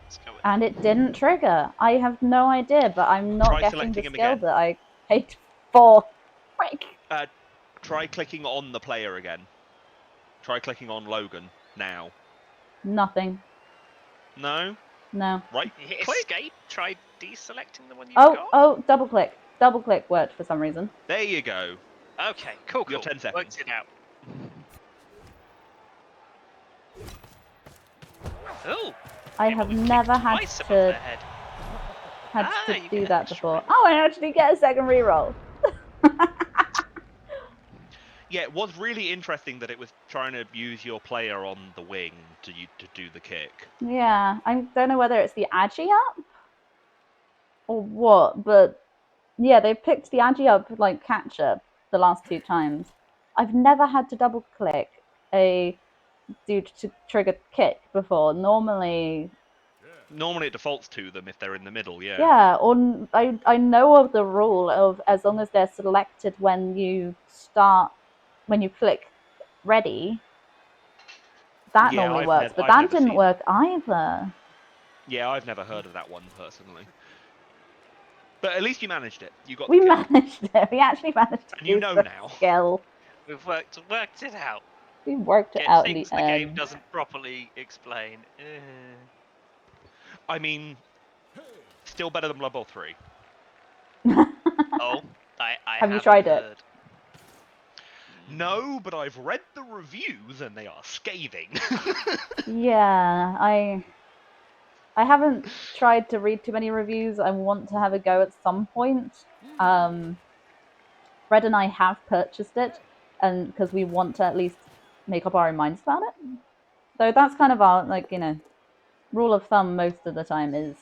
Let's go with And it didn't trigger. I have no idea, but I'm not Try getting selecting the him skill again. that I paid 4. Frick. Try clicking on the player again. Try clicking on Logan now. Nothing. No? No. Right You hit click? escape. Try deselecting the one you've Oh, got. oh, double click. Double click worked for some reason. There you go. Okay, cool, You cool. have 10 seconds. Worked it out. Oh. I have never had Twice above to their head. You do get that extra before. reroll. Oh, I actually get a second reroll. Yeah, it was really interesting that it was trying to use your player on the wing to do the kick. Yeah, I don't know whether it's the agi up or what, but yeah, they picked the agi up like catch-up the last 2 times. I've never had to double click a dude to trigger kick before. Normally it defaults to them if they're in the middle, yeah. yeah, or I know of the rule of as long as they're selected when you click ready, that Yeah, normally I've works, nev- but I've that never didn't seen- work either. Yeah, I've never heard of that one personally. But at least you managed it. You got We the kill. managed it. We actually managed to And you use know the now. skill. We've worked it out. We worked it Get out in things the the game end. doesn't properly explain. I mean, still better than Blood Bowl 3. Oh, I Have you haven't tried it? heard. No, but I've read the reviews and they are scathing. Yeah, I haven't tried to read too many reviews. I want to have a go at some point. Red and I have purchased it, and because we want to at least make up our own minds about it. So that's kind of our rule of thumb most of the time is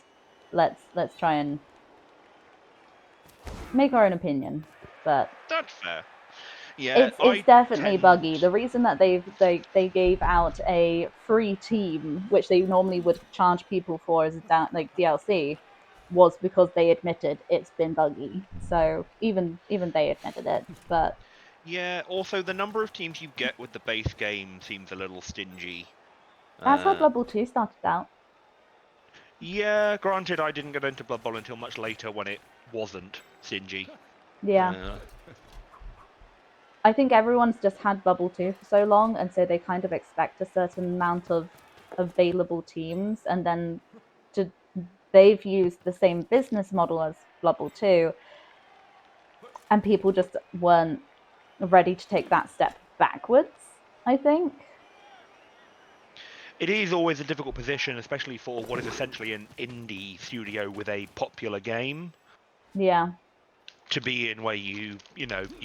let's try and make our own opinion. But That's fair. Yeah, it's definitely buggy. The reason that they gave out a free team, which they normally would charge people for as DLC, was because they admitted it's been buggy. So even they admitted it. But Yeah, also the number of teams you get with the base game seems a little stingy. that's how Blood Bowl 2 started out. Yeah, granted, I didn't get into Blood Bowl until much later when it wasn't stingy. Yeah. I think everyone's just had Bubble 2 for so long, and so they kind of expect a certain amount of available teams, and then they've used the same business model as Bubble 2, and people just weren't ready to take that step backwards, I think. It is always a difficult position, especially for what is essentially an indie studio with a popular game. Yeah. To be in where you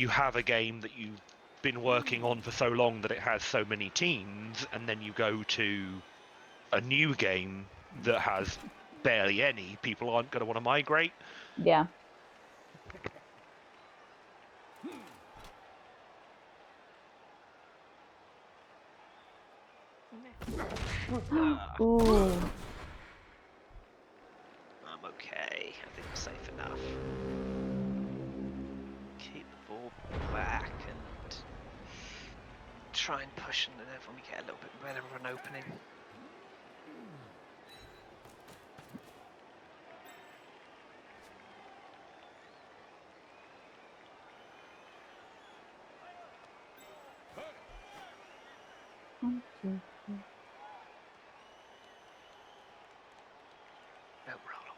have a game that you've been working on for so long that it has so many teams, and then you go to a new game that has barely any, people aren't going to want to migrate. Yeah. Ooh. I'm okay. I think we're safe enough. Keep the ball back and try and push and then when we get a little bit better of an opening. Don't roll a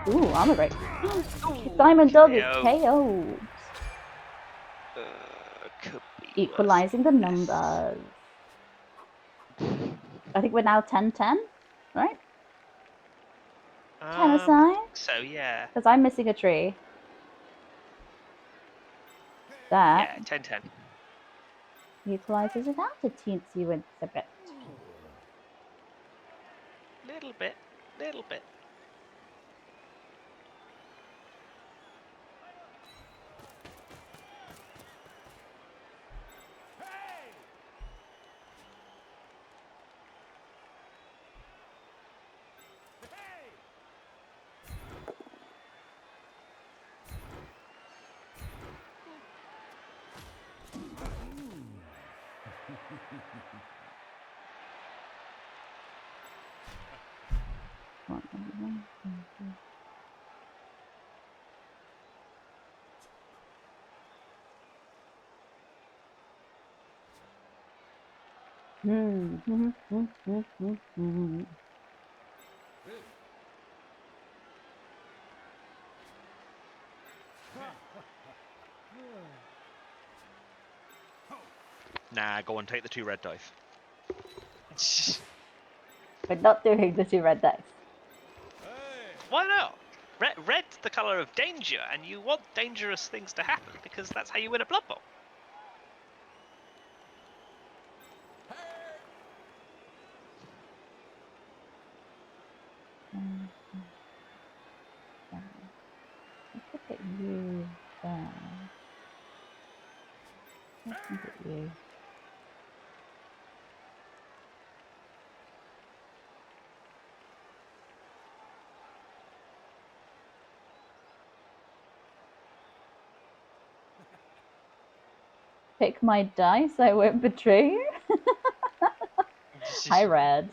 1. Ooh, armor break. Diamond Dog is KO. KO'd. Could be Equalizing the worse. numbers. I think we're now 10-10, right? 10 aside? So yeah. Because I'm missing a tree. That Yeah, 10-10. equalizes it out a teensy with a bit. Little bit. Little bit. Nah, go on, take the 2 red dice. We're not doing the 2 red dice. Why not? Red's the colour of danger, and you want dangerous things to happen because that's how you win a Blood Bowl. Let's look at you there. Let's look at you. Pick my dice, I won't betray you. Hi, Red.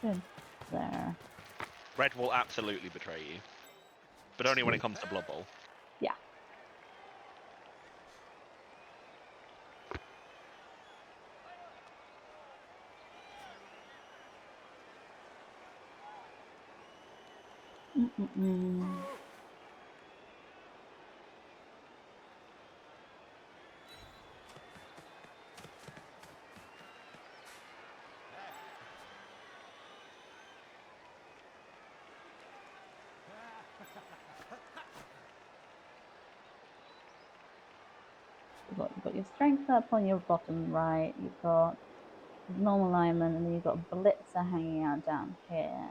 Good there. Red will absolutely betray you. But only when it comes to Blood Bowl. Yeah. You've got your strength up on your bottom right, you've got normal alignment, and then you've got a blitzer hanging out down here.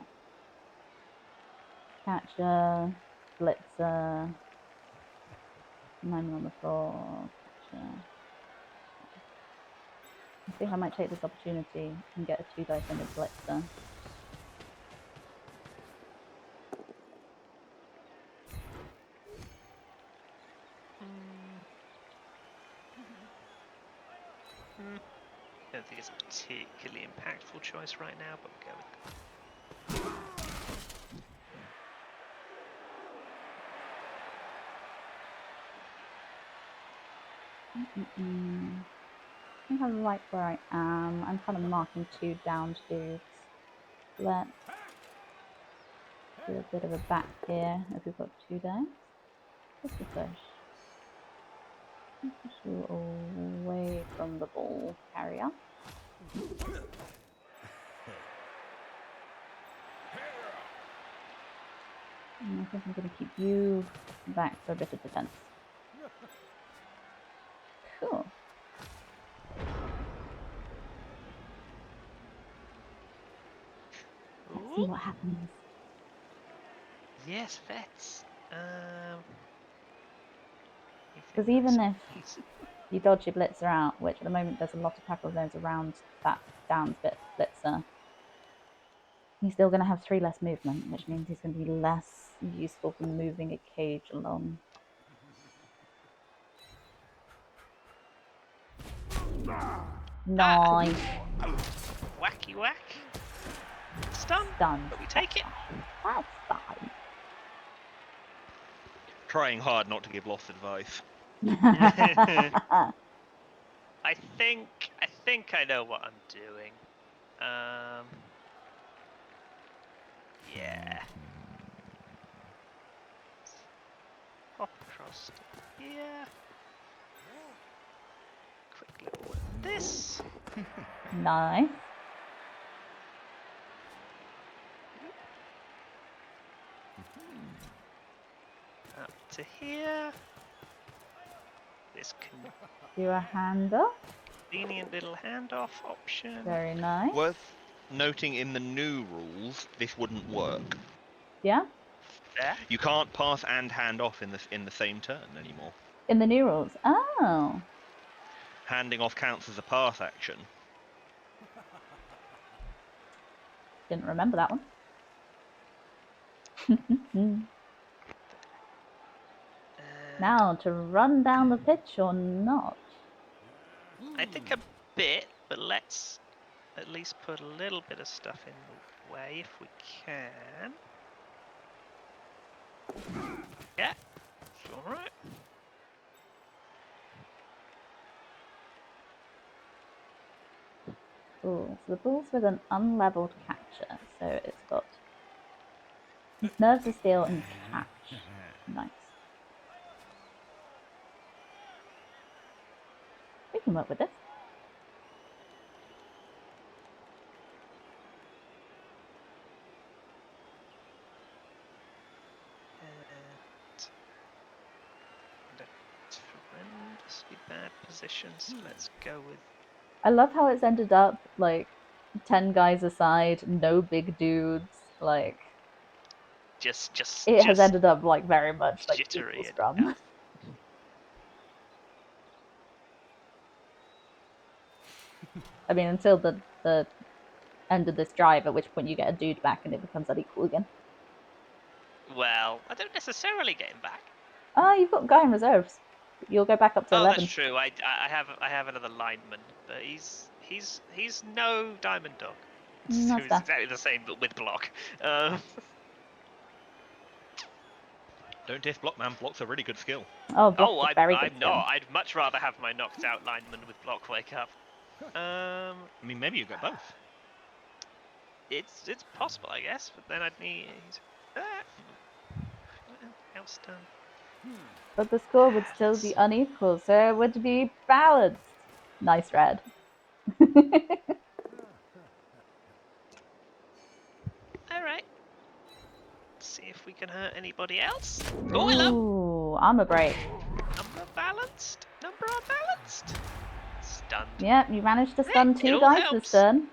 Catcher, blitzer, alignment on the floor, catcher. I think I might take this opportunity and get a 2 dice on the blitzer. I don't think it's a particularly impactful choice right now, but we'll go with I think I like where I am. I'm kind of marking 2 downed dudes. Let's do a bit of a back here if we've got 2 dice. Just a push. Push you away from the ball carrier. And I think I'm going to keep you back for a bit of defense. Cool. Let's see what happens. yes, vets. Because even if you dodge your blitzer out, which at the moment there's a lot of tackle zones around that down bit blitzer, he's still going to have 3 less movement, which means he's going to be less useful for moving a cage along. Nice. Wacky whack. Stun. Done. But we take it. That's fine. Trying hard not to give lost advice. I think I know what I'm doing. Yeah. Hop across to here. Quick little one. This. Nice. Up to here. This can Do a handoff. convenient little handoff option. Very nice. Worth noting in the new rules, this wouldn't work. Yeah. There. You can't pass and hand off in the same turn anymore. In the new rules. Oh. Handing off counts as a pass action. Didn't remember that one. Now to run down the pitch or not? I think a bit, but let's at least put a little bit of stuff in the way if we can. Yeah. All right. Ooh, so the bull's with an unleveled catcher, so it's got nerves of steel and catch. Nice. We can work with this. And a tremendously bad position, so let's go with... I love how it's ended up like 10 guys aside, no big dudes. Like Just it has ended up like very much like jittery equal and scrum. elf. I mean, until the end of this drive, at which point you get a dude back and it becomes unequal again. Well, I don't necessarily get him back. Ah, you've got a guy in reserves. You'll go back up to Oh, 11. that's true. I have another lineman, but he's no diamond dog. That's Who's fair. exactly the same but with block. Don't diss block, man. Block's a really good skill. Oh, block's Oh, a very good I'm skill. not. I'd much rather have my knocked out lineman with block wake up. I mean, maybe you get both. It's possible, I guess, but then I'd need what else done. But the score would still be unequal, so it would be balanced. Nice red. Alright. See if we can hurt anybody else. Oh, hello! Ooh, armor break. Number balanced. Number unbalanced. Stunned. Yep, you managed to stun It 2 all guys helps. this turn.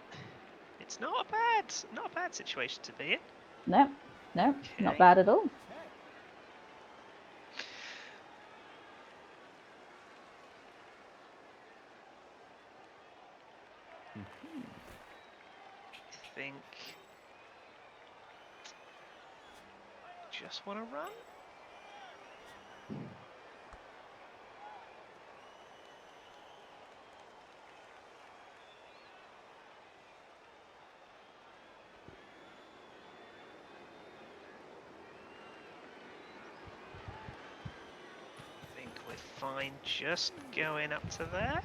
It's not a bad situation to be in. No, not Okay. bad at all. I think just want to run. I think we're fine just going up to there.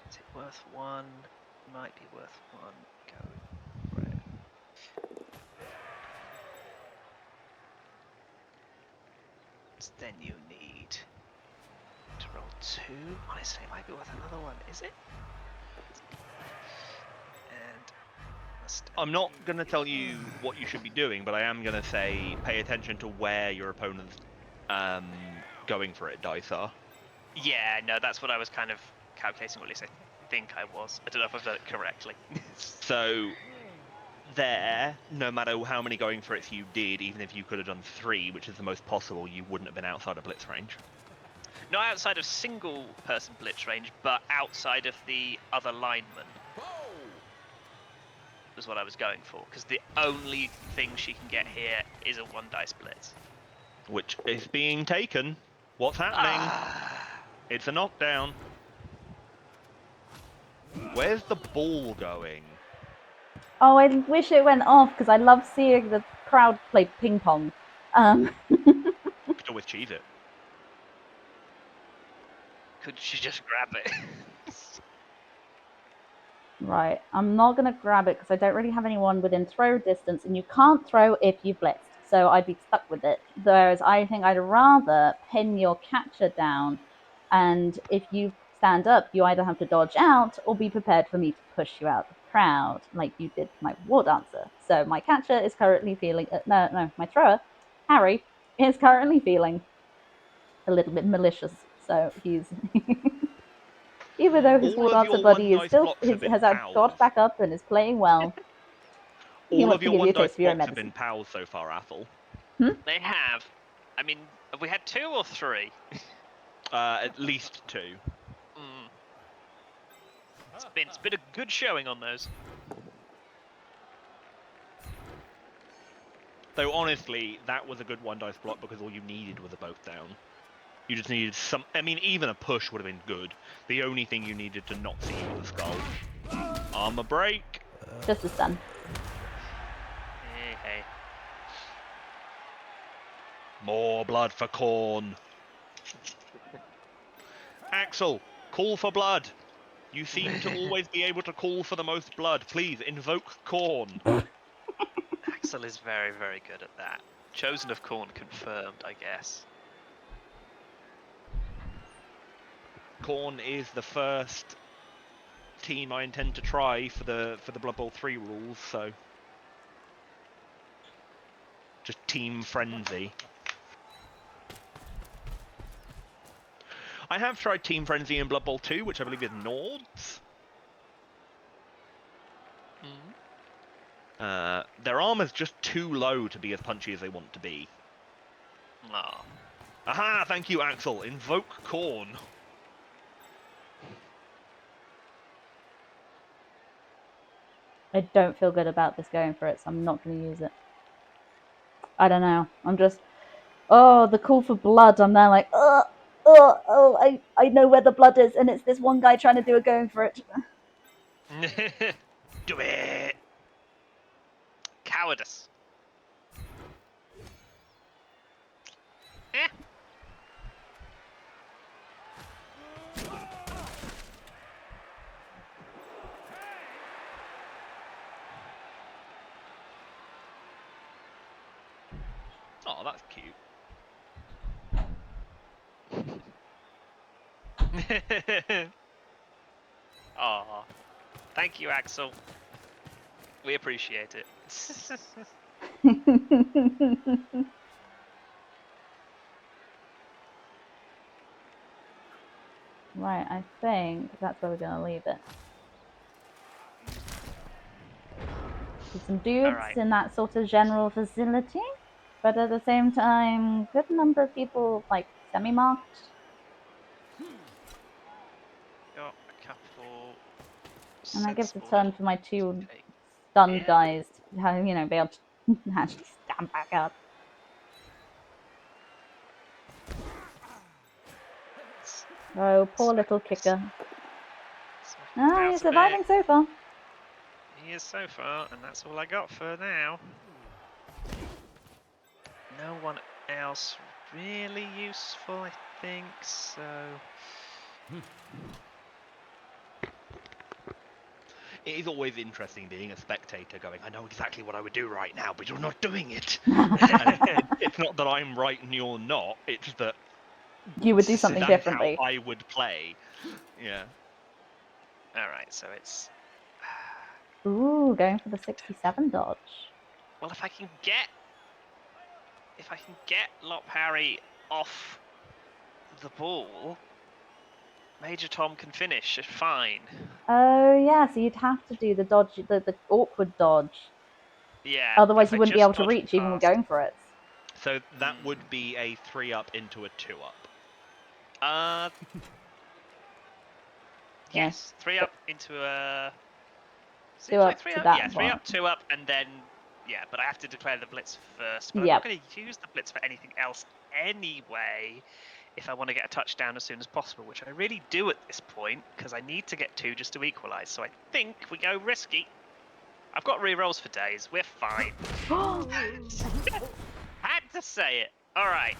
Is it worth 1? Might be worth 1. Go red. Then you need to roll 2. Honestly, it might be worth another one, is it? And I'm not going to tell you what you should be doing, but I am going to say pay attention to where your opponent's going for it dice are. yeah, no, that's what I was kind of calculating, or at least I think I was. I don't know if I've done it correctly. So there, no matter how many going for it you did, even if you could have done 3, which is the most possible, you wouldn't have been outside of blitz range. Not outside of single person blitz range, but outside of the other lineman. Was what I was going for, because the only thing she can get here is a 1 dice blitz. Which is being taken. What's happening? It's a knockdown. Where's the ball going? Oh, I wish it went off because I love seeing the crowd play ping pong. Could always cheese it. Could she just grab it? Right, I'm not going to grab it because I don't really have anyone within throw distance, and you can't throw if you've blitzed, so I'd be stuck with it. Whereas I think I'd rather pin your catcher down, and if you stand up, you either have to dodge out or be prepared for me to push you out of the crowd, like you did for my war dancer. So my catcher is currently feeling, my thrower, Harry, is currently feeling a little bit malicious, so he's... Even though his war dancer buddy is still has got back up and is playing well, he All wants of to your give you a 1 dice taste of your blocks have been medicine. pals so far, Athel. They have. I mean, have we had 2 or 3? At least 2. It's been a good showing on those. Though honestly, that was a good 1 dice block because all you needed was a both down. You just needed some. I mean, even a push would have been good. The only thing you needed to not see was the skull. Armor break. Just a stun. Hey. More blood for Corn. Axel, call for blood. You seem to always be able to call for the most blood. Please invoke Corn. Axel is very, very good at that. Chosen of Corn confirmed, I guess. Corn is the first team I intend to try for the Blood Bowl 3 rules, so just team frenzy. I have tried team frenzy in Blood Bowl 2, which I believe is Nords. Their armor's just too low to be as punchy as they want to be. Aw. Aha! Thank you, Axel. Invoke Corn. I don't feel good about this going for it, so I'm not going to use it. I don't know. I'm just... Oh, the call for blood. I'm now like, I know where the blood is, and it's this one guy trying to do a going for it. Do it! Cowardice. Eh. Oh, that's cute. Aw. Thank you, Axel. We appreciate it. Right, I think that's where we're going to leave it. There's some dudes Alright. in that sort of general vicinity, but at the same time, good number of people like semi-marked. Got a couple. And that gives a sensible turn little for my two take. stunned Yeah. guys to, you know, be able to actually stand back up. Oh, poor little kicker. Ah, you're surviving so far. He is so far, and that's all I got for now. No one else really useful, I think, so... It is always interesting being a spectator going, I know exactly what I would do right now, but you're not doing it. And it's not that I'm right and you're not, it's that You would do something that's differently. how I would play. Yeah. Alright, so it's... Ooh, going for the 67 dodge. Well, if I can get Lot Parry off the ball, Major Tom can finish fine. Oh yeah, so you'd have to do the dodge, the awkward dodge. Yeah. Otherwise, if you I wouldn't be just able to dodge reach even past- going for it. So that would be a 3-up into a 2-up. Yes, 3 up into a... Two up three to up? that Yeah, 3 one. up, 2 up, and then... Yeah, but I have to declare the blitz first. But I'm Yep. not going to use the blitz for anything else anyway if I want to get a touchdown as soon as possible, which I really do at this point, because I need to get 2 just to equalise. So I think we go risky. I've got re-rolls for days. We're fine. Had to say it. All right.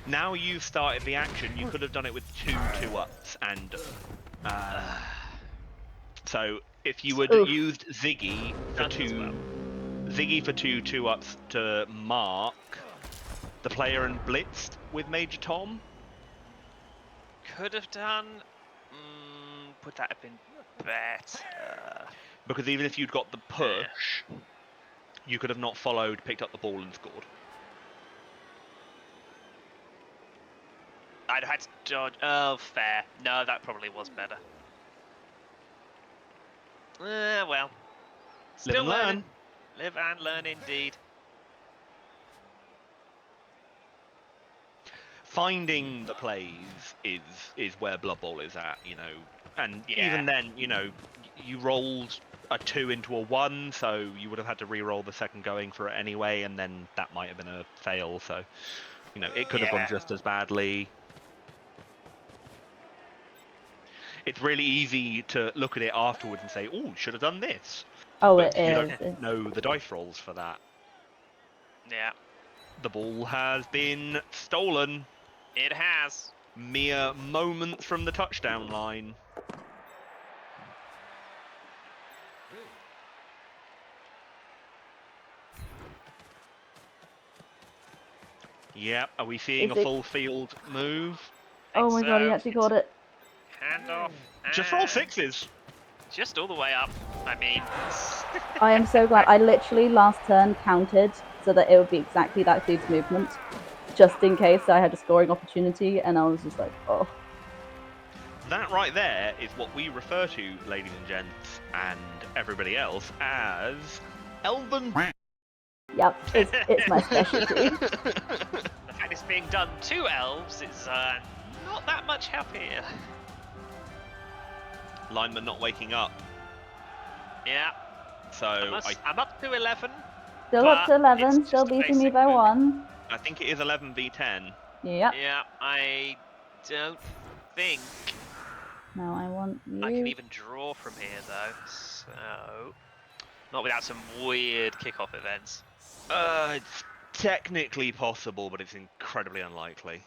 Now you've started the action, you could have done it with 2 2-ups, and so if you had used Ziggy for Done as well. Ziggy for 2 2-ups to mark the player and blitzed with Major Tom. Could have done. Would that have been better? Because even if you'd got the push, you could have not followed, picked up the ball, and scored. I'd have had to dodge. Oh, fair. No, that probably was better. Well. Still Live and learn. learning. Live and learn indeed. Finding the plays is where Blood Bowl is at, you know. And Yeah. even then, you know, you rolled a 2 into a 1, so you would have had to re-roll the second going for it anyway, and then that might have been a fail, so, you know, it could have gone just as badly. It's really easy to look at it afterwards and say, "Oh, should have done this." Oh, But it you is. don't know the dice rolls for that. Yeah, The ball has been stolen it has. mere moments from the touchdown line. Yep, are we seeing Is a it- full field move? Oh my god, he So, actually got it. Hand off. Just roll and sixes. Just all the way up. I mean, I am so glad. I literally last turn counted so that it would be exactly that dude's movement, just in case I had a scoring opportunity, and I was just like, oh. That right there is what we refer to, ladies and gents, and everybody else, as elven. Yep, it's my specialty. the fact it's being done to elves is not that much help here. Lineman not waking up. Yeah, So I'm up to 11. Still up to but 11, it's still just a beating me basic by move. 1. I think it is 11 v 10. Yep. Yeah, I don't think Now I want you. I can even draw from here though. So, not without some weird kickoff events. It's technically possible, but it's incredibly unlikely.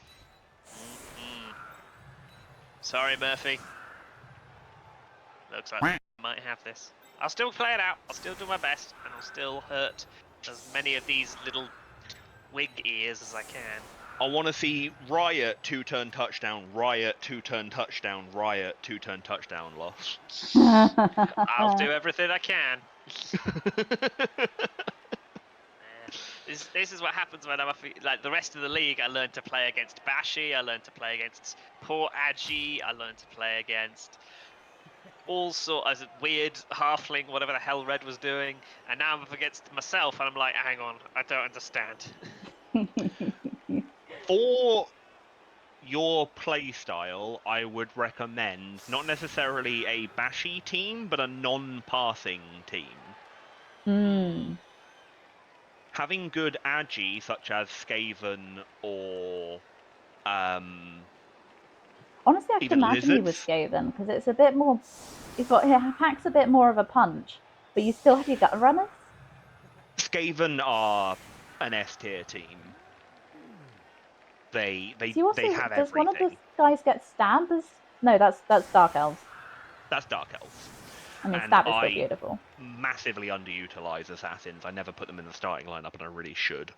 Sorry, Murphy. Looks like I might have this. I'll still play it out. I'll still do my best, and I'll still hurt as many of these little wig ears as I can. I want to see Riot 2-turn touchdown, Riot 2-turn touchdown, Riot 2-turn touchdown loss. I'll do everything I can. This is what happens when I'm up, like the rest of the league. I learned to play against Bashi. I learned to play against poor Agi. I learned to play against all sorts of weird halfling, whatever the hell Red was doing. And now I'm up against myself, and I'm like, hang on, I don't understand. For your playstyle, I would recommend not necessarily a Bashi team, but a non-passing team. Hmm. Having good agi, such as Skaven or Honestly, I could even imagine you with lizards. Skaven, because it's a bit more. It packs a bit more of a punch, but you still have your gut runners. Skaven are an S tier team. They Do you also, have does everything. one of the guys get stabbed? No, that's Dark Elves. That's Dark Elves. I mean, And stab is I still beautiful. massively underutilize assassins. I never put them in the starting lineup, and I really should.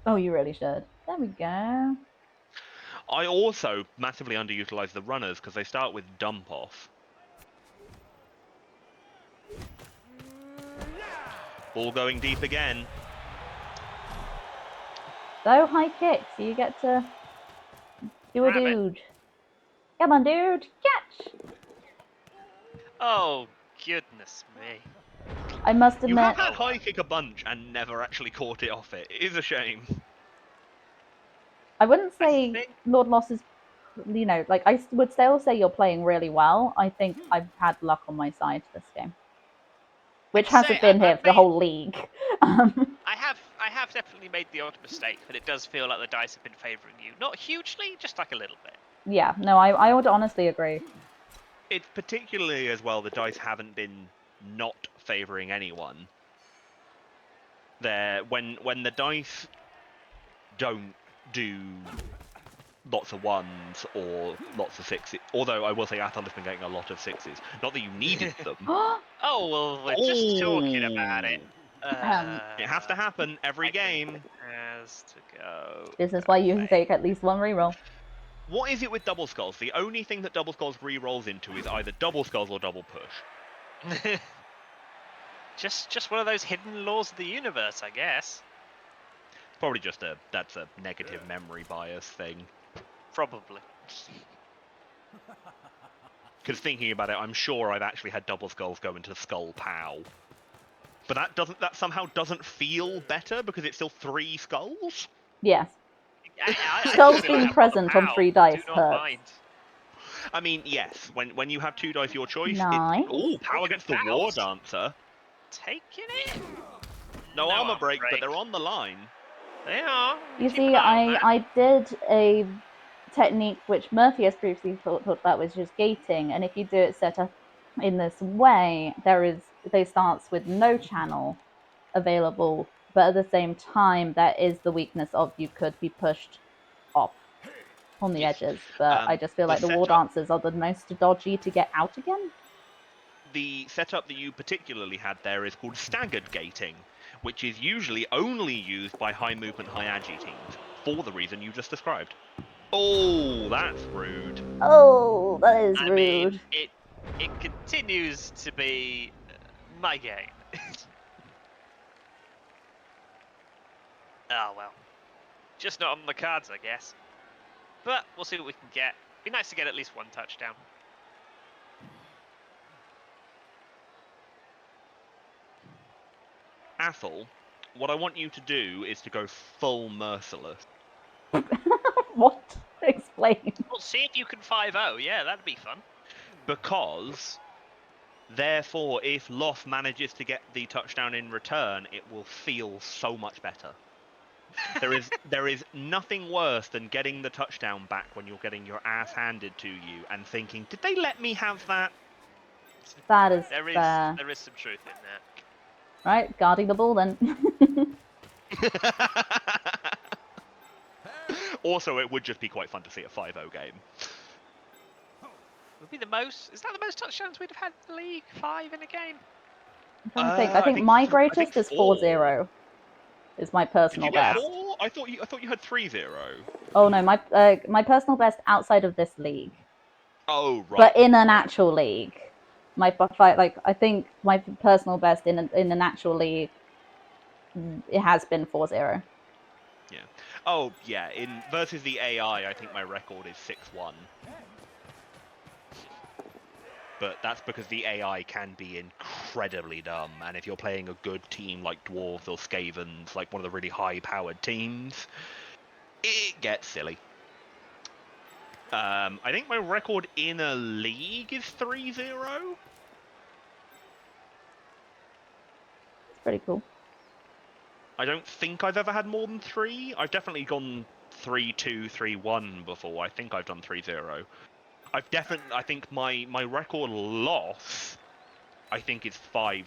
Oh, you really should. There we go. I also massively underutilize the runners because they start with dump off. Ball going deep again. So high kicks, you get to do a Grab it. dude. Come on, dude, catch! Oh, goodness me. I must You admit, have had high kick a bunch and never actually caught it off it. It is a shame. I wouldn't I say think- Lord Loss is, like I would still say you're playing really well. I think I've had luck on my side this game, which I'd hasn't say been here I've for the whole league. I have definitely made the odd mistake, but it does feel like the dice have been favouring you. Not hugely, just like a little bit. Yeah, no, I would honestly agree. It's particularly as well the dice haven't been not favouring anyone. When the dice don't do lots of ones or lots of sixes, although I will say Athol has been getting a lot of sixes. Not that you needed them. Oh, well, we're just talking about it. It has to happen every I think game. it has to go. This is why you away. take at least one reroll. What is it with double skulls? The only thing that double skulls re-rolls into is either double skulls or double push. just one of those hidden laws of the universe, I guess. Probably just that's a negative memory bias thing. Probably. Because thinking about it, I'm sure I've actually had double skulls go into skull pow. But that somehow doesn't feel better because it's still 3 skulls? Yes. I Skulls feel being like present on pow, 3 dice do not hurts. mind. I mean, yes, when you have 2 dice your choice, Nice. oh, pow against the War Bounce. Dancer. Taking it. No No armor armor break, but break. they're on the line. They are. You Keep see, an eye on that. I did a technique which Murphy has previously talked about, was just gating. And if you do it set up in this way, they starts with no channel available, but at the same time, that is the weakness of you could be pushed off on the Yes. edges. But I just feel The like the war setup- dancers are the most dodgy to get out again. The setup that you particularly had there is called staggered gating, which is usually only used by high movement, high agi teams, for the reason you just described. Oh, that's rude. Oh, that is I rude. mean, it continues to be my game. Oh well, just not on the cards, I guess. But we'll see what we can get. Be nice to get at least one touchdown. Athel, what I want you to do is to go full merciless. What? Explain. We'll see if you can 5-0. Yeah, that'd be fun. Because, therefore, if Loth manages to get the touchdown in return, it will feel so much better. There is nothing worse than getting the touchdown back when you're getting your ass handed to you and thinking, did they let me have that? That is There fair. is some truth in that. Right, guarding the ball then. Also, it would just be quite fun to see a 5-0 game. Would be the most. Is that the most touchdowns we'd have had in the league? 5 in a game. I'm trying to think. I think my greatest is 4-0. Is my Did personal you get best. 4? I thought you had 3-0. Oh no, my personal best outside of this league, Oh right. but in an actual league, my fight like I think my personal best in an actual league, it has been 4-0. Yeah. Oh yeah. In versus the AI, I think my record is 6-1. But that's because the AI can be incredibly dumb, and if you're playing a good team like Dwarves or Skavens, like one of the really high-powered teams, it gets silly. I think my record in a league is 3-0. It's pretty cool. I don't think I've ever had more than 3. I've definitely gone 3-2, 3-1 before. I think I've done 3-0. I think my record loss, I think, is 5-2.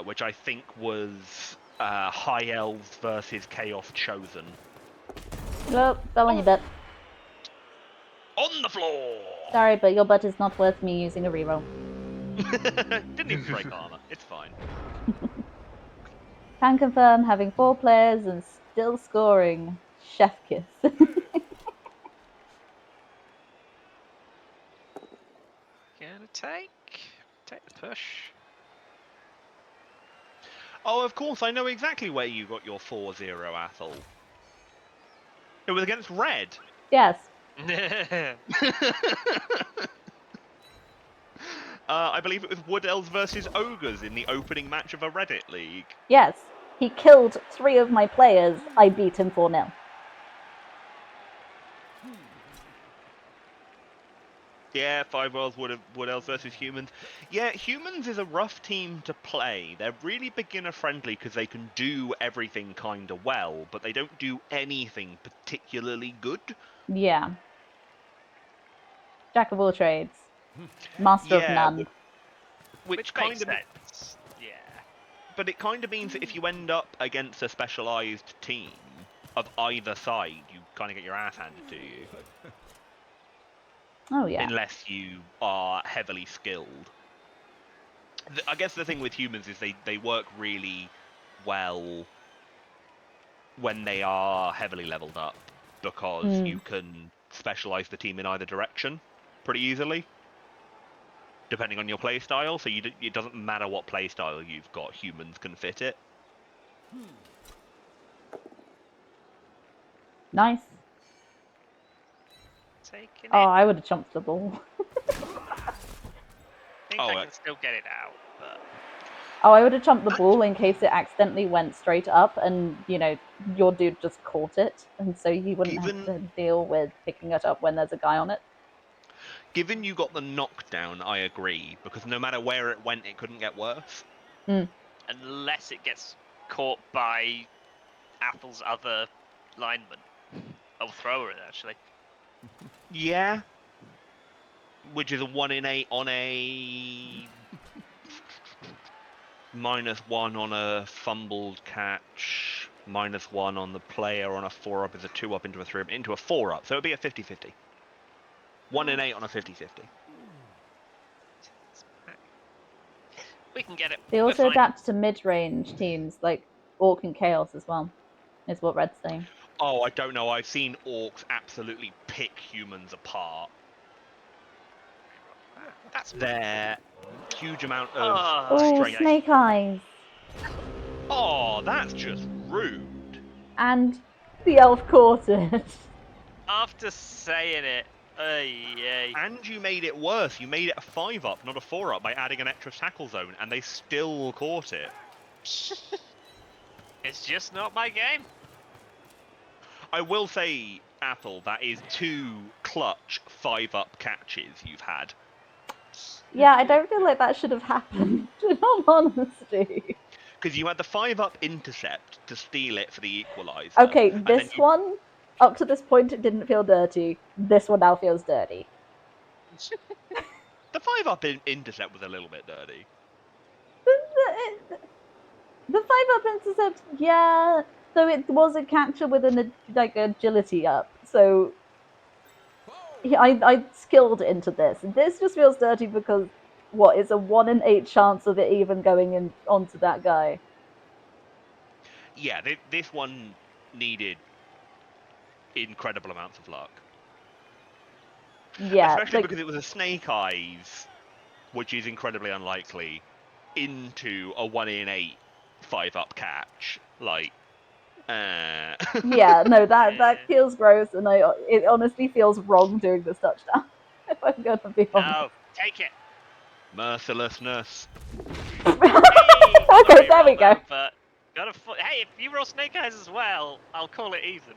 Which I think was High Elves versus Chaos Chosen. Nope, fell on your butt. On the floor! Sorry, but your butt is not worth me using a reroll. Didn't even break armor. It's fine. Can confirm having 4 players and still scoring. Chef kiss. Gonna take the push. Oh, of course, I know exactly where you got your 4-0, Athel. It was against Red. Yes. I believe it was Wood Elves versus Ogres in the opening match of a Reddit league. Yes. He killed 3 of my players. I beat him 4-0. Yeah, 5 Worlds, Wood Elves versus Humans. Yeah, Humans is a rough team to play. They're really beginner friendly because they can do everything kind of well, but they don't do anything particularly good. Yeah. Jack of all trades. Master of none. Which makes kind of sense. Yeah. But it kind of means that if you end up against a specialized team of either side, you kind of get your ass handed to you. Oh yeah. Unless you are heavily skilled. I guess the thing with Humans is they work really well when they are heavily leveled up, because you can specialize the team in either direction pretty easily, depending on your playstyle. So it doesn't matter what playstyle you've got, Humans can fit it. Nice. Taking Oh, it. I would have chumped the ball. I think I can still get it out, but Oh, I would have chumped the ball in case it accidentally went straight up and, your dude just caught it. And so you wouldn't have to deal with picking it up when there's a guy on it. Given you got the knockdown, I agree, because no matter where it went, it couldn't get worse. unless it gets caught by Athel's other lineman. Oh, thrower, actually. Yeah. Which is a 1 in 8 on a -1 on a fumbled catch, -1 on the player on a 4-up is a 2-up into a 3-up into a 4-up. So it'd be a 50-50. 1 in 8 on a 50-50. We can get it. They We're also fine. adapt to mid-range teams like Orc and Chaos as well, is what Red's saying. Oh, I don't know. I've seen orcs absolutely pick humans apart. That's Their huge amount of Oh, strength. Snake Eyes! Oh, that's just rude. And the elf caught it. After saying it, yay. And you made it worse. You made it a 5-up, not a 4-up, by adding an extra tackle zone, and they still caught it. It's just not my game. I will say, Athel, that is 2 clutch 5-up catches you've had. Yeah, I don't feel like that should have happened, in all honesty. Because you had the 5-up intercept to steal it for the equaliser. Okay, and then this one, up to this point, it didn't feel dirty. This one now feels dirty. The 5-up intercept was a little bit dirty. The 5-up intercept, yeah, though it was a catcher with an agility up, so I skilled into this. This just feels dirty because what is a 1 in 8 chance of it even going in onto that guy. Yeah, this one needed incredible amounts of luck. Yeah, Especially because it was a Snake Eyes, which is incredibly unlikely, into a 1 in 8 5-up catch. Like, yeah, no, that feels gross, and it honestly feels wrong doing this touchdown. If I'm gonna be honest. No, take it. Mercilessness. Okay, there we go. But hey, if you roll Snake Eyes as well, I'll call it even.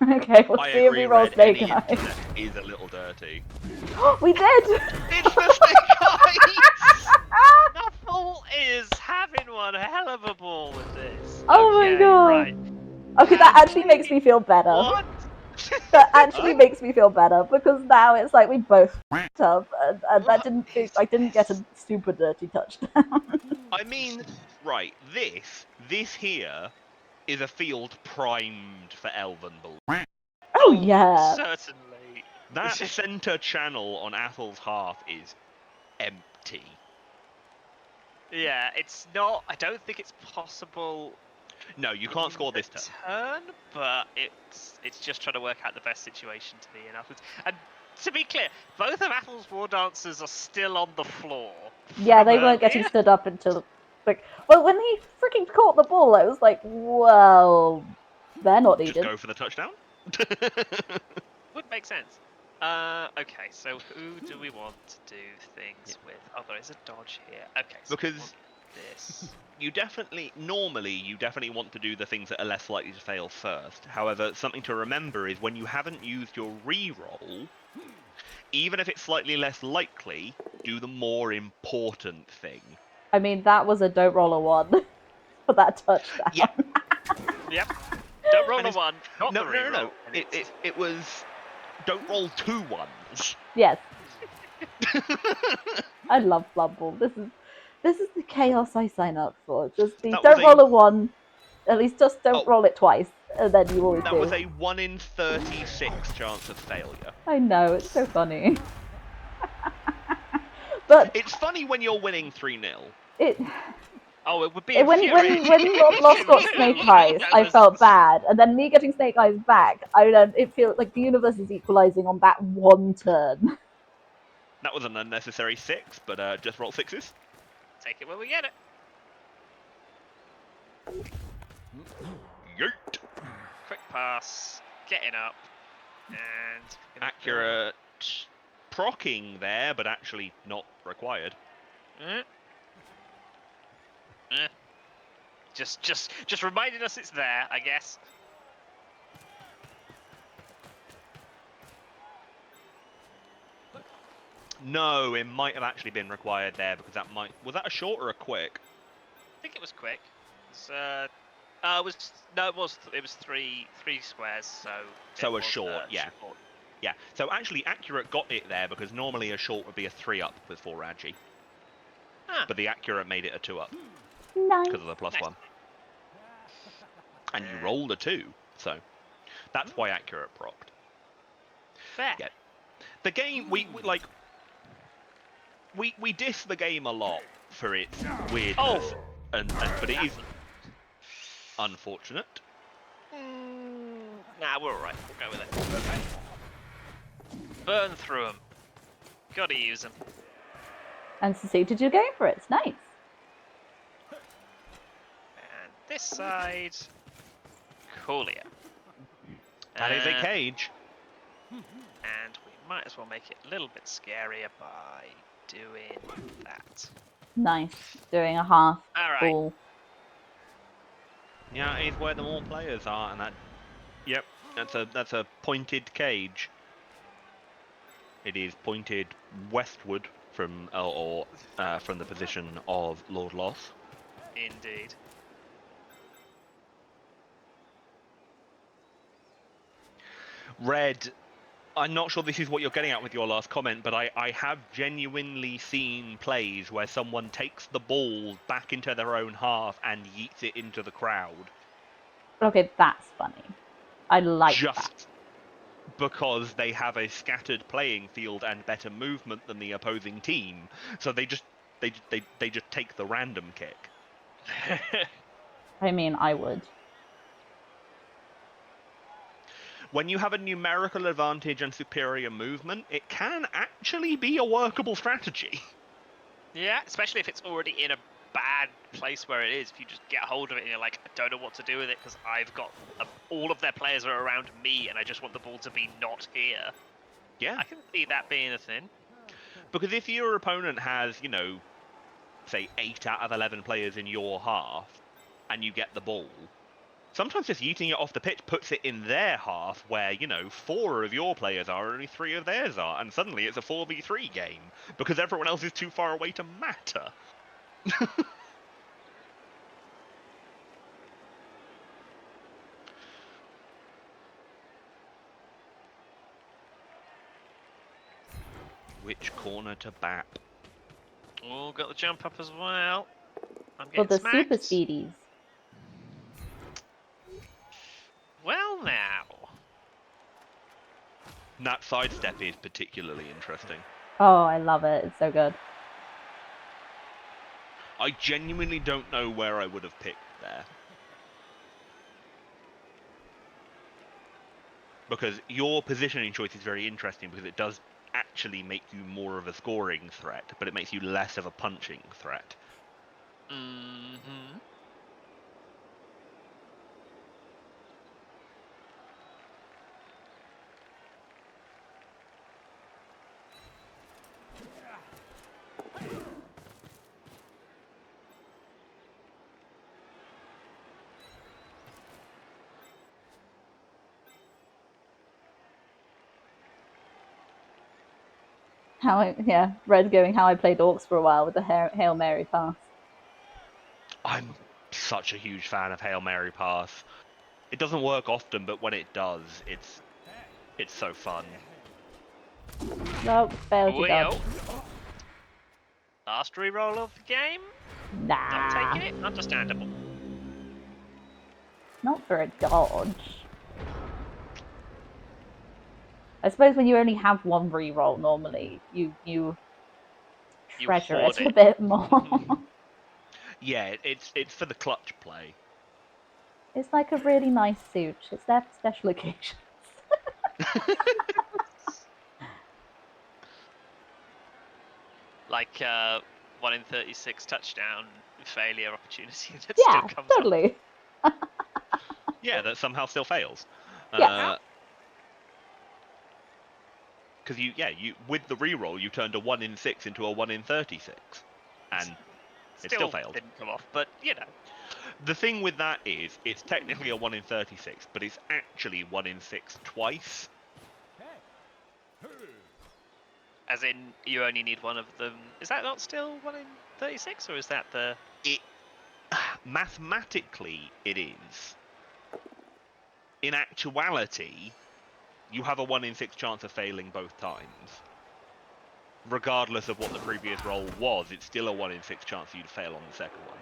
Okay, we'll I see if agree, we roll Red. Snake Any Eyes. intercept is a little dirty. We did! It's the Snake Eyes! Nuffle is having one hell of a ball with this. Oh Okay, my god! Right. Okay, that actually makes me feel better. What? That actually makes me feel better because now it's like we both f***ed up, and that didn't feel, I didn't get a super dirty touchdown. I mean, right, this here is a field primed for Elven Bull. Oh yeah. Certainly. That center channel on Athel's half is empty. Yeah, it's not. I don't think it's possible. No, you can't score this turn. But it's just trying to work out the best situation to be in. And to be clear, both of Athel's war dancers are still on the floor. Yeah, they weren't getting stood up until like. Well, when he freaking caught the ball, I was like, well, they're not needed. Just go for the touchdown. Would make sense. Okay, so who do we want to do things with? Oh, there is a dodge here. Okay, so Because this. you definitely want to do the things that are less likely to fail first. However, something to remember is when you haven't used your re-roll, even if it's slightly less likely, do the more important thing. I mean, that was a don't roll a 1 for that touchdown. Yeah. Yep. Don't roll a 1. Not No, the no, no, re-roll, no. and It was don't roll 2 ones. Yes. I love BloodBowl. This is the chaos I sign up for. Just the That don't was roll a 1. At least just don't roll it twice, and then you always That do. was a 1 in 36 chance of failure. I know, it's so funny. But it's funny when you're winning 3-0. Oh, it would be when Lord Lost got Snake Eyes, I felt bad, and then me getting Snake Eyes back, it feels like the universe is equalizing on that one turn. That was an unnecessary 6, but just roll 6s. Take it when we get it. Yeet. Quick pass, getting up, and Accurate procking there, but actually not required. Just reminding us it's there, I guess. No, it might have actually been required there because was that a short or a quick? I think it was quick. It was no, it was three squares. So So it a was, short, yeah. short. Yeah. So actually, Accurate got it there because normally a short would be a 3-up before Ragi, Ah, but the Accurate made it a 2-up Nice. because of the Nice. +1. And you rolled a 2, so that's why Accurate procced. fair. Yeah. The game, we diss the game a lot for its weirdness, but it is unfortunate. Nah, we're alright. We'll go with it. Burn through them. Gotta use them. And succeeded you going for it. It's nice. And this side, Coolio. That is a cage. And we might as well make it a little bit scarier by doing that. Nice. Doing a half Alright. ball. Yeah, it is where the more players are, and that. Yep, that's a pointed cage. It is pointed westward from from the position of Lord Loss. Indeed. Red, I'm not sure this is what you're getting at with your last comment, but I have genuinely seen plays where someone takes the ball back into their own half and yeets it into the crowd. Okay, that's funny. I like that. Just because they have a scattered playing field and better movement than the opposing team, so they just take the random kick. I mean, I would. When you have a numerical advantage and superior movement, it can actually be a workable strategy. Yeah, especially if it's already in a bad place where it is. If you just get hold of it and you're like, I don't know what to do with it because I've got all of their players are around me and I just want the ball to be not here. Yeah. I can see that being a thing. Because if your opponent has, say 8 out of 11 players in your half, and you get the ball, sometimes just yeeting it off the pitch puts it in their half where, 4 of your players are and only 3 of theirs are, and suddenly it's a 4v3 game, because everyone else is too far away to matter. Which corner to bap? Oh, got the jump up as well. I'm For getting the smacked. super speedies. Well, now. That sidestep is particularly interesting. Oh, I love it. It's so good. I genuinely don't know where I would have picked there. Because your positioning choice is very interesting because it does actually make you more of a scoring threat, but it makes you less of a punching threat. Mm-hmm. Red's going how I played Orcs for a while with the Hail Mary pass. I'm such a huge fan of Hail Mary pass. It doesn't work often, but when it does, it's so fun. No, failed to dodge. Last reroll of the game. Nah. Not taking it. Understandable. Not for a dodge. I suppose when you only have one reroll, normally you treasure it a bit more. Yeah, it's for the clutch play. It's like a really nice suit. It's there for special occasions. Like 1 in 36 touchdown failure opportunity that Yeah, still comes totally. up. Yeah, that somehow still fails. Yeah. Because you with the reroll, you turned a 1 in 6 into a 1 in 36, and it still failed. Didn't come off, but The thing with that is, it's technically a 1 in 36, but it's actually 1 in 6 twice. As in, you only need one of them. Is that not still 1 in 36, or is that the? Mathematically, it is. In actuality, you have a 1 in 6 chance of failing both times. Regardless of what the previous roll was, it's still a 1 in 6 chance for you to fail on the second one.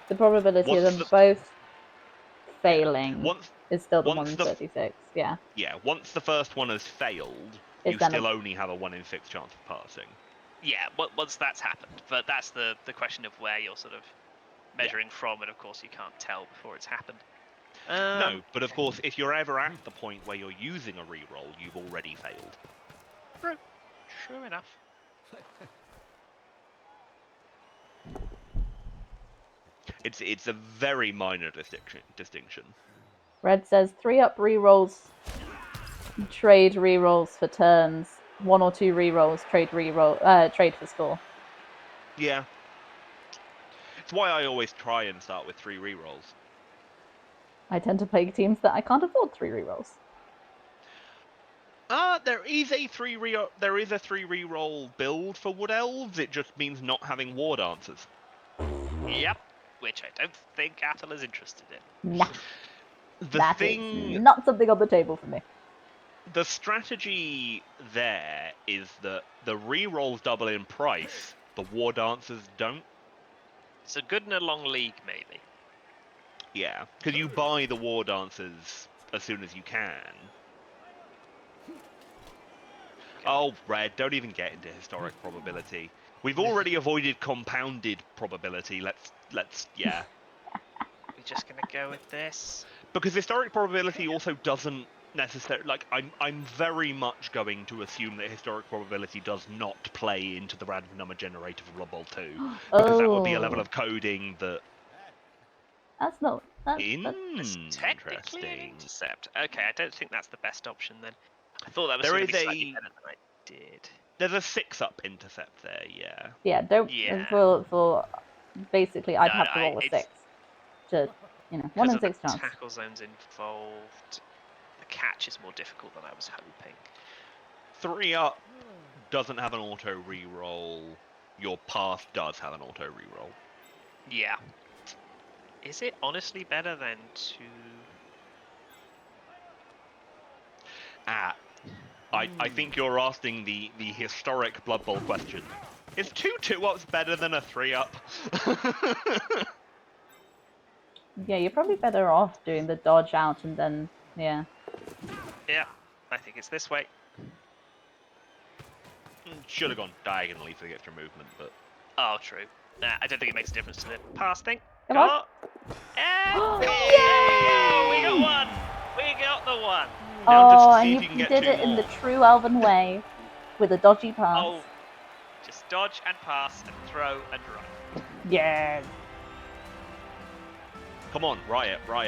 The probability of them both failing is still the 1 in 36. Yeah. Yeah, once the first one has failed, Is you then still only have a 1 in 6 chance of passing. Yeah, once that's happened. But that's the question of where you're sort of measuring from, and of course you can't tell before it's happened. No, but of course, if you're ever at the point where you're using a reroll, you've already failed. True enough. It's a very minor distinction. Red says 3-up rerolls, trade rerolls for turns. 1 or 2 rerolls, trade for score. Yeah. It's why I always try and start with 3 rerolls. I tend to play teams that I can't afford 3 rerolls. There is a 3 reroll build for Wood Elves. It just means not having War Dancers. Yep. Which I don't think Attal is interested in. Nah. That is not something on the table for me. The strategy there is that the rerolls double in price, the War Dancers don't. So good in a long league, maybe. Yeah, because you buy the War Dancers as soon as you can. Oh, Red, don't even get into historic probability. We've already avoided compounded probability. Let's yeah. We're just gonna go with this. Because historic probability also doesn't necessarily, like, I'm very much going to assume that historic probability does not play into the random number generator for Blood Bowl 2. Because that would be a level of coding that... That's not... It's technically an intercept. Okay, I don't think that's the best option then. I thought that was going to be slightly better than I did. There's a 6-up intercept there, yeah. Yeah, don't... Yeah. For basically, I'd have to roll a 6. To, 1 in 6 chance. Tackle zones involved. The catch is more difficult than I was hoping. 3-up doesn't have an auto reroll. Your path does have an auto reroll. Yeah. Is it honestly better than 2? I think you're asking the historic Blood Bowl question. Is 2 2-ups better than a 3-up? Yeah, you're probably better off doing the dodge out and then, yeah. Yeah, I think it's this way. Should have gone diagonally for the extra movement, but... Oh, true. Nah, I don't think it makes a difference to the pass thing. Come on. And Yay! we got one! We got the one! Oh, and you did it in the true elven way, with a dodgy pass. Oh, just dodge and pass and throw and run. Yes. Come on, riot. Game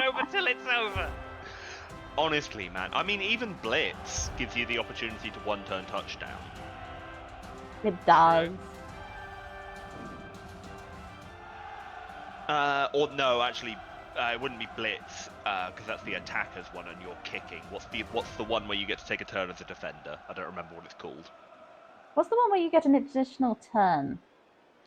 over till it's over. Honestly, man. I mean, even Blitz gives you the opportunity to one-turn touchdown. It does. Or no, actually, it wouldn't be Blitz, because that's the attacker's one and you're kicking. What's the one where you get to take a turn as a defender? I don't remember what it's called. What's the one where you get an additional turn?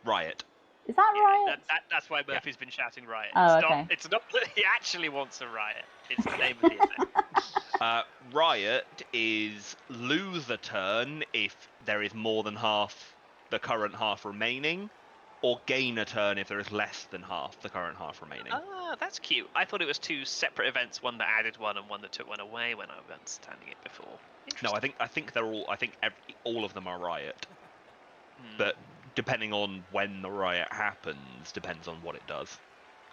Riot. Is that Riot? That's why Murphy's been shouting Riot. Oh, it's not that he actually wants a Riot. It's the name of the event. Riot is lose a turn if there is more than half the current half remaining, or gain a turn if there is less than half the current half remaining. Ah, that's cute. I thought it was 2 separate events, one that added one and one that took one away when I was understanding it before. No, I think they're all. I think all of them are Riot, but depending on when the riot happens, depends on what it does.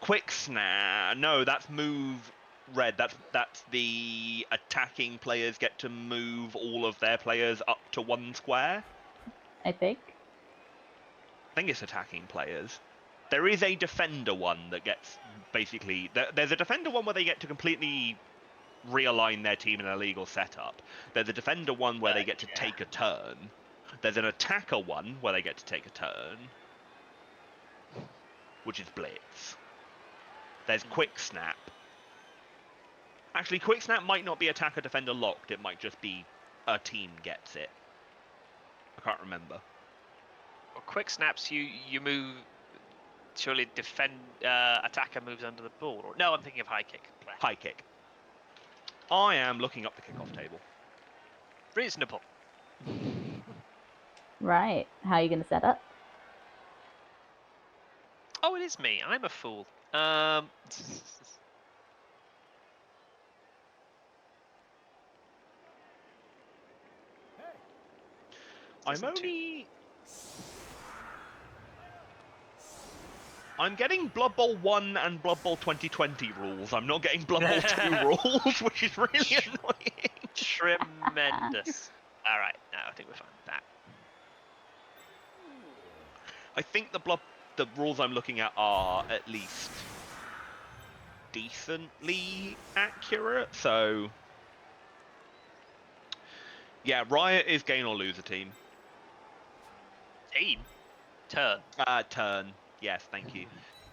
Quick snap. No, that's move. Red. That's the attacking players get to move all of their players up to 1 square. I think it's attacking players. There is a defender one that gets basically... There's a defender one where they get to completely realign their team in a legal setup. There's a defender one where they get to take a turn. There's an attacker one where they get to take a turn, which is Blitz. There's Quick Snap. Actually, Quick Snap might not be attacker-defender locked. It might just be a team gets it. I can't remember. Well, quick snaps, you move. Surely attacker moves under the ball. Or, no, I'm thinking of high kick. High kick. I am looking up the kickoff table. Reasonable. Right. How are you going to set up? Oh, it is me. I'm a fool. I'm getting Blood Bowl 1 and Blood Bowl 2020 rules. I'm not getting Blood Bowl 2 rules, which is really annoying. Tremendous. All right, now I think we're fine with that. I think the rules I'm looking at are at least decently accurate. So, yeah, Riot is gain or lose a team. Team. Turn. Turn. Yes, thank you.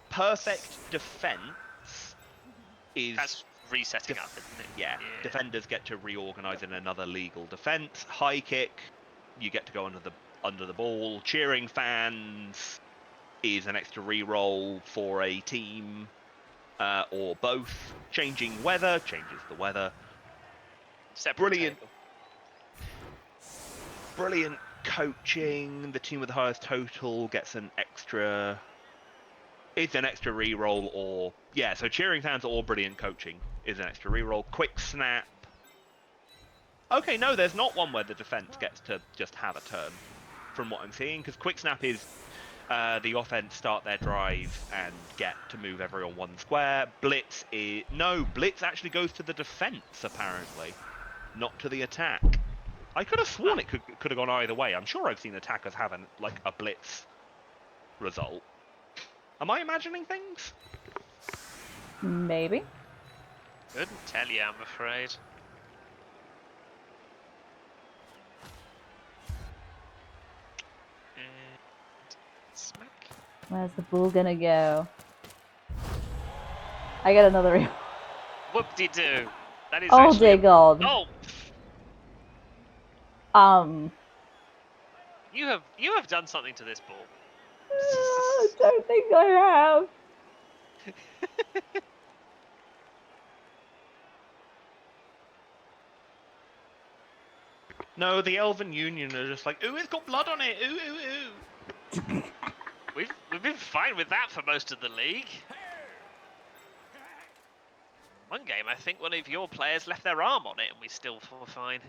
Perfect defense is That's resetting up, isn't it? yeah. Defenders get to reorganize in another legal defense. High kick, you get to go under the ball. Cheering fans is an extra reroll for a team, or both. Changing weather changes the weather. Separate Brilliant. table. Brilliant coaching. The team with the highest total gets an extra. It's an extra reroll, or yeah. So cheering fans or brilliant coaching is an extra reroll. Quick snap. Okay, no, there's not one where the defense gets to just have a turn, from what I'm seeing, because quick snap is the offense start their drive and get to move everyone one square. Blitz is Blitz actually goes to the defense apparently, not to the attack. I could have sworn it could have gone either way. I'm sure I've seen attackers have a blitz result. Am I imagining things? Maybe. Couldn't tell you, I'm afraid. And smack. Where's the ball going to go? I got another reroll. Whoop-de-doo. That is Oh, actually dear God. Oh, you have done something to this ball. I don't think I have. No, the Elven Union are just like, ooh, it's got blood on it. Ooh, ooh, ooh. We've been fine with that for most of the league. One game, I think one of your players left their arm on it, and we still were fine.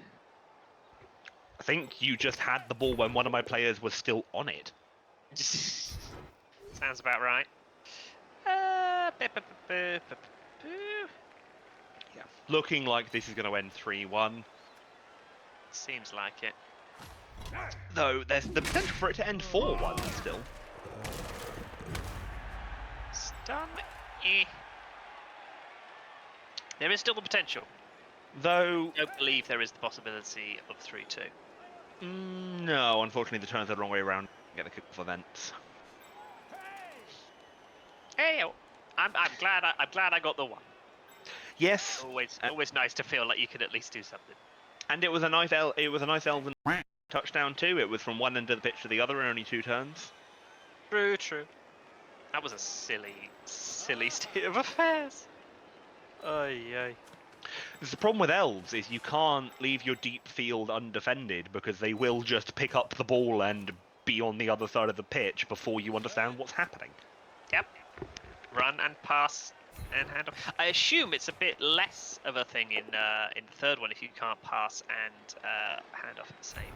I think you just had the ball when one of my players was still on it. Sounds about right. Yeah. Looking like this is going to end 3-1. Seems like it. Though there's the potential for it to end 4-1 still. Stun. There is still the potential. Though, I don't believe there is the possibility of 3-2. No, unfortunately the turn's the wrong way around. Get the kickoff events. Hey, I'm glad I got the one. Yes, Always nice to feel like you could at least do something. and it was a nice Elven touchdown too. It was from one end of the pitch to the other in only 2 turns. True. That was a silly state of affairs. Aye. The problem with elves is you can't leave your deep field undefended because they will just pick up the ball and be on the other side of the pitch before you understand what's happening. Yep. Run and pass and hand off. I assume it's a bit less of a thing in the third one if you can't pass and hand off at the same.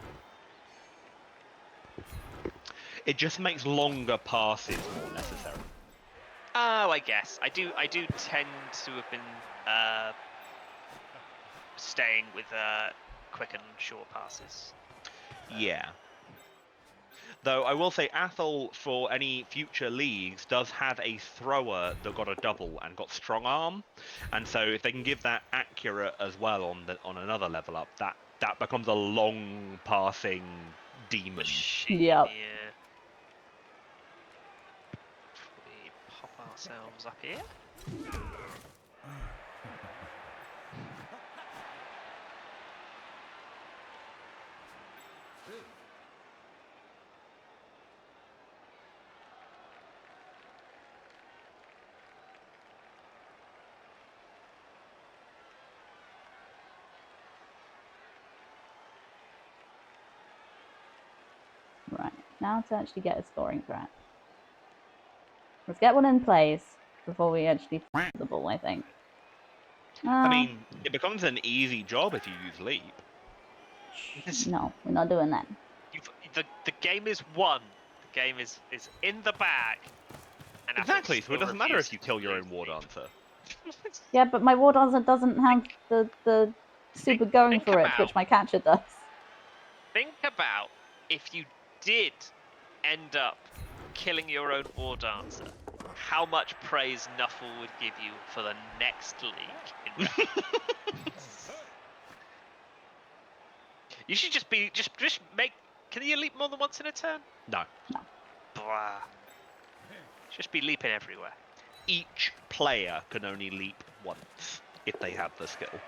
It just makes longer passes more necessary. Oh, I guess. I do tend to have been staying with quick and short passes. Yeah. Though I will say Athol, for any future leagues, does have a thrower that got a double and got strong arm, and so if they can give that accurate as well on another level up, that becomes a long passing demon. Machine, Yep. yeah. We pop ourselves up here. Now to actually get a scoring threat. Let's get one in place before we actually f the ball, I think. I mean, it becomes an easy job if you use leap. No, we're not doing that. The game is won. The game is in the bag. And Athel Exactly, so it still doesn't matter if refuses you to kill your use own war leap. dancer. Yeah, but my war dancer doesn't have the super going think for it, about- which my catcher does. Think about if you did end up killing your own war dancer, how much praise Nuffle would give you for the next league in Red. You should just make. Can you leap more than once in a turn? No. Blah. Just be leaping everywhere. Each player can only leap once if they have the skill.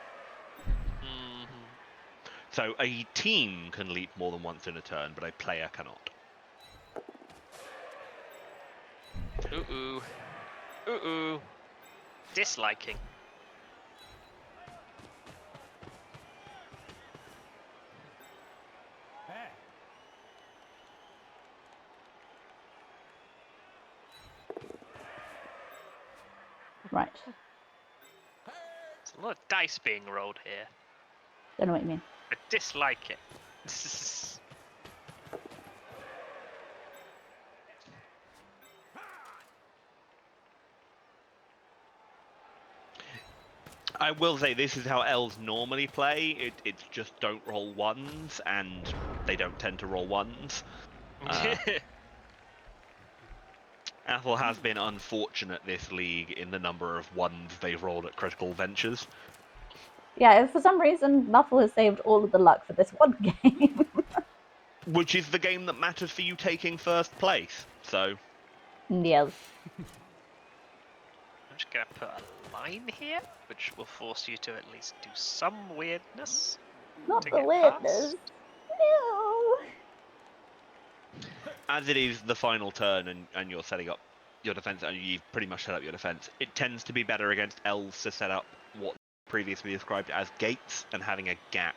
So a team can leap more than once in a turn, but a player cannot. Ooh. Ooh. Disliking. Right. There's a lot of dice being rolled here. Don't know what you mean. I dislike it. I will say this is how elves normally play. It's just don't roll ones, and they don't tend to roll ones. Athel has been unfortunate this league in the number of ones they've rolled at critical ventures. Yeah, for some reason, Nuffle has saved all of the luck for this one game. Which is the game that matters for you taking first place, so... Yes. I'm just gonna put a line here, which will force you to at least do some weirdness. Not to the get weirdness. past. No. As it is the final turn and you're setting up your defense, and you've pretty much set up your defense, it tends to be better against elves to set up what previously described as gates and having a gap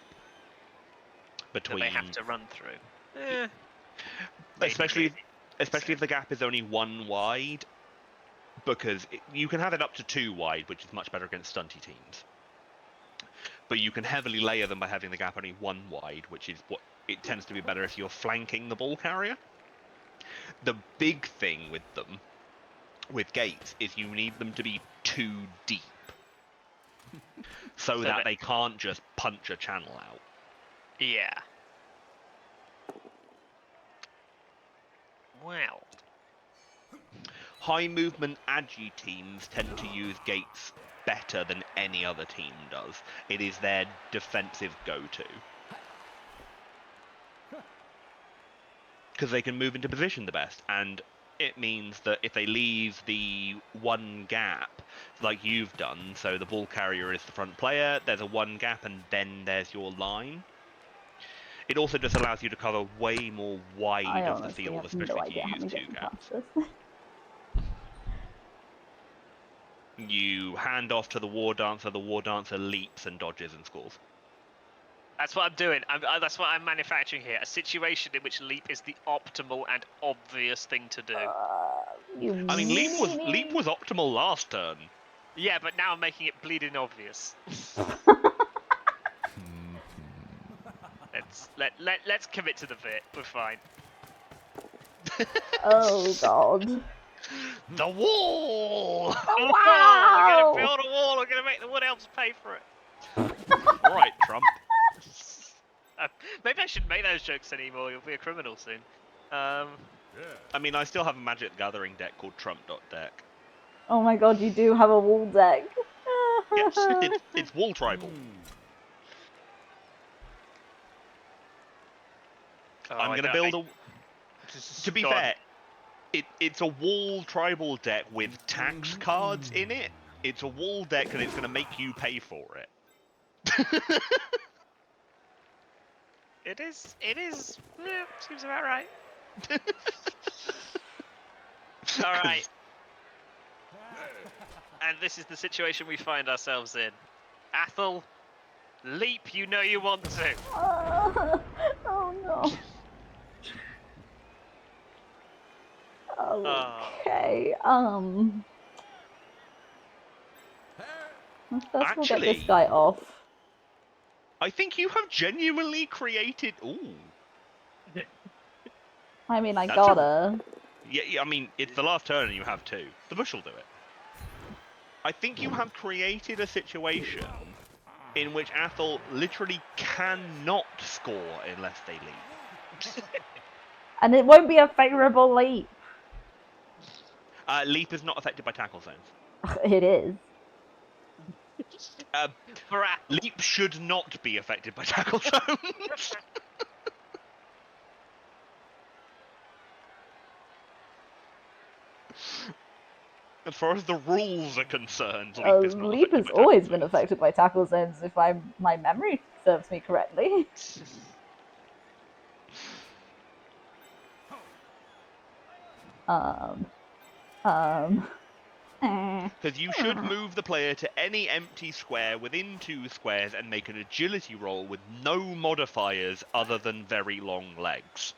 between... That they have to run through. Especially maybe. if the gap is only one wide, because you can have it up to 2 wide, which is much better against stunty teams. But you can heavily layer them by having the gap only 1 wide, which is what it tends to be better if you're flanking the ball carrier. The big thing with them, with gates, is you need them to be too deep. so that they can't just punch a channel out. Yeah. Well. High movement agi teams tend to use gates better than any other team does. It is their defensive go-to. Because they can move into position the best, and it means that if they leave the one gap, like you've done, so the ball carrier is the front player, there's a one gap, and then there's your line. It also just allows you to cover way more wide of the field, especially if you use 2 gaps. You hand off to the war dancer leaps and dodges and scores. That's what I'm doing. That's what I'm manufacturing here. A situation in which leap is the optimal and obvious thing to do. I mean, leap was optimal last turn. Yeah, but now I'm making it bleeding obvious. Let's commit to the bit. We're fine. Oh god. The wall! Oh, We're wow! gonna build a wall. We're gonna make the wood elves pay for it. All right, Trump. Maybe I shouldn't make those jokes anymore. You'll be a criminal soon. I mean, I still have a Magic the Gathering deck called Trump.deck. Oh my god, you do have a wall deck. Yes, it's wall tribal. I'm going to build a... To be fair, it's a wall tribal deck with tax cards in it. It's a wall deck and it's going to make you pay for it. It is. Yeah, seems about right. All right. And this is the situation we find ourselves in. Athel, leap. You know you want to. Oh no. Okay. Let's first of all get this Actually- guy off. I think you have genuinely created. Ooh. I mean, I That's a- gotta. Yeah, I mean, it's the last turn and you have 2. The bush will do it. I think you have created a situation in which Athel literally cannot score unless they leap. And it won't be a favourable leap. Leap is not affected by tackle zones. It is. For Athel. Leap should not be affected by tackle zones. As far as the rules are concerned, leap is not Leap affected has by tackle always been zones. affected by tackle zones, if my memory serves me correctly. Because you should move the player to any empty square within 2 squares and make an agility roll with no modifiers other than very long legs,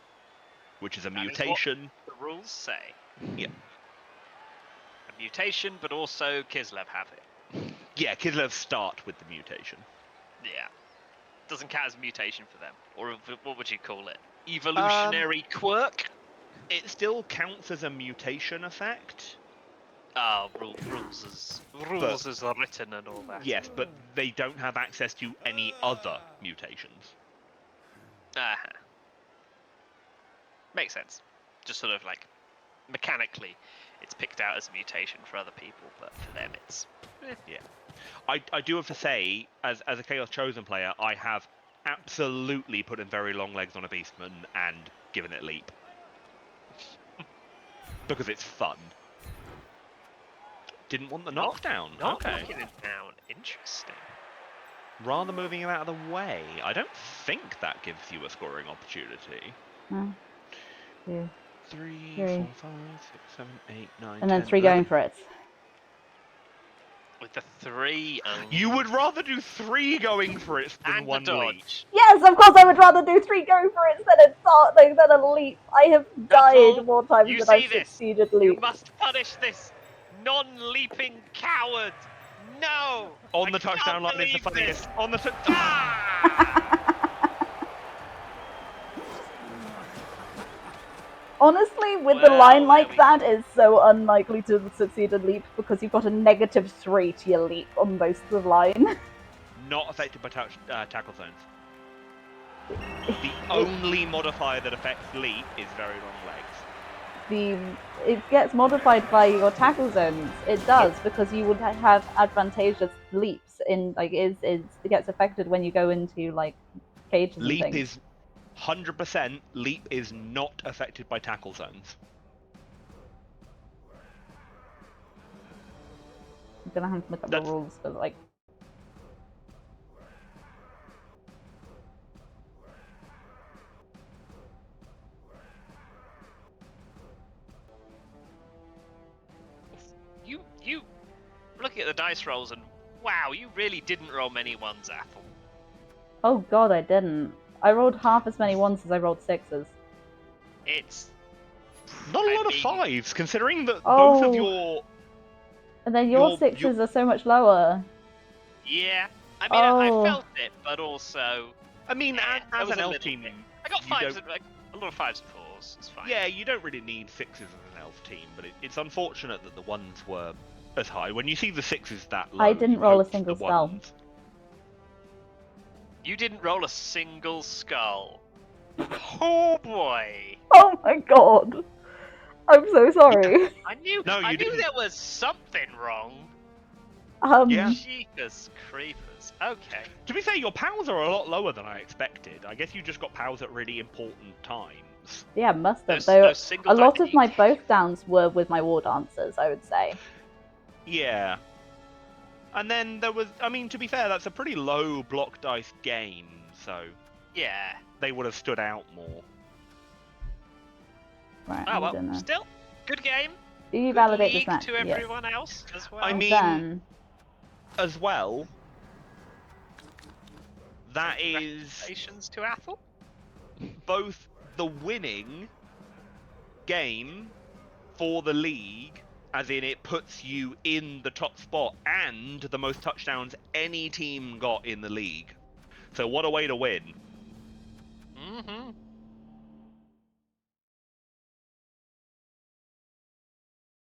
which is a That is what mutation. the rules say. Yeah. A mutation, but also Kislev have it. Yeah, Kislev start with the mutation. Yeah. Doesn't count as a mutation for them. Or what would you call it? Evolutionary quirk? It still counts as a mutation effect. Oh, rules as are written and all that. Yes, but they don't have access to any other mutations. Uh-huh. Makes sense. Just sort of like mechanically, it's picked out as a mutation for other people, but for them it's. Yeah. I do have to say, as a Chaos Chosen player, I have absolutely put in very long legs on a Beastman and given it leap. Because it's fun. Didn't want the knockdown. Not Okay. knocking it down. Interesting. Rather moving him out of the way. I don't think that gives you a scoring opportunity. 2, 3, 3. 4, 5, 6, 7, 8, 9, And then 10, 3 11. going for it. With the 3 You would rather do 3 going for it than and 1 the leap. dodge. Yes, of course I would rather do 3 going for it than a leap. I have died Athel, more times you than see I've this? succeeded You leap. must punish this non-leaping coward. No. On I the touchdown can't line is the believe funniest. this. On the Ah! Honestly, with the Well, line there like we that, it's so unlikely to succeed a leap because you've got a -3 to your leap on most of the line. Not affected by tackle zones. The only modifier that affects leap is very long legs. It gets modified by your tackle zones. It does because you would have advantageous leaps in it gets affected when you go into like cages and Leap things. is 100%. Leap is not affected by tackle zones. I'm gonna have to look up the rules for like. You looking at the dice rolls and wow, you really didn't roll many ones, Athel. Oh god, I didn't. I rolled half as many ones as I rolled 6s. It's Not a I lot of mean- 5s, considering that both of Oh. your... And then your Your- 6s are so much lower. Yeah. I mean, I Oh. felt it, but also I mean, I as was an a elf little team, bit- I got you 5s, don't- like, a lot of 5s and 4s. It's fine. yeah, you don't really need 6s as an elf team, but it's unfortunate that the 1s were as high. When you see the 6s that low, I didn't you roll a hope single the skull. 1s. You didn't roll a single skull. Oh boy! Oh my god. I'm so sorry. I knew. No, I you knew didn't. there was something wrong. Yeah. Jeepers creepers. Okay. To be fair, your pals are a lot lower than I expected. I guess you just got pals at really important times. Yeah, must have. Those Though single a lot dice of my that you- both downs were with my war dancers, I would say. Yeah. And then there was, I mean, to be fair, that's a pretty low block dice game, so Yeah. they would have stood out more. Right, Oh I'm well. gonna. Still, good game. Do you Good validate league this match? to Yes. everyone else as well. I Well mean- done. As well, that is Congratulations to Athel. both the winning game for the league, as in it puts you in the top spot and the most touchdowns any team got in the league. So what a way to win. Mm-hmm.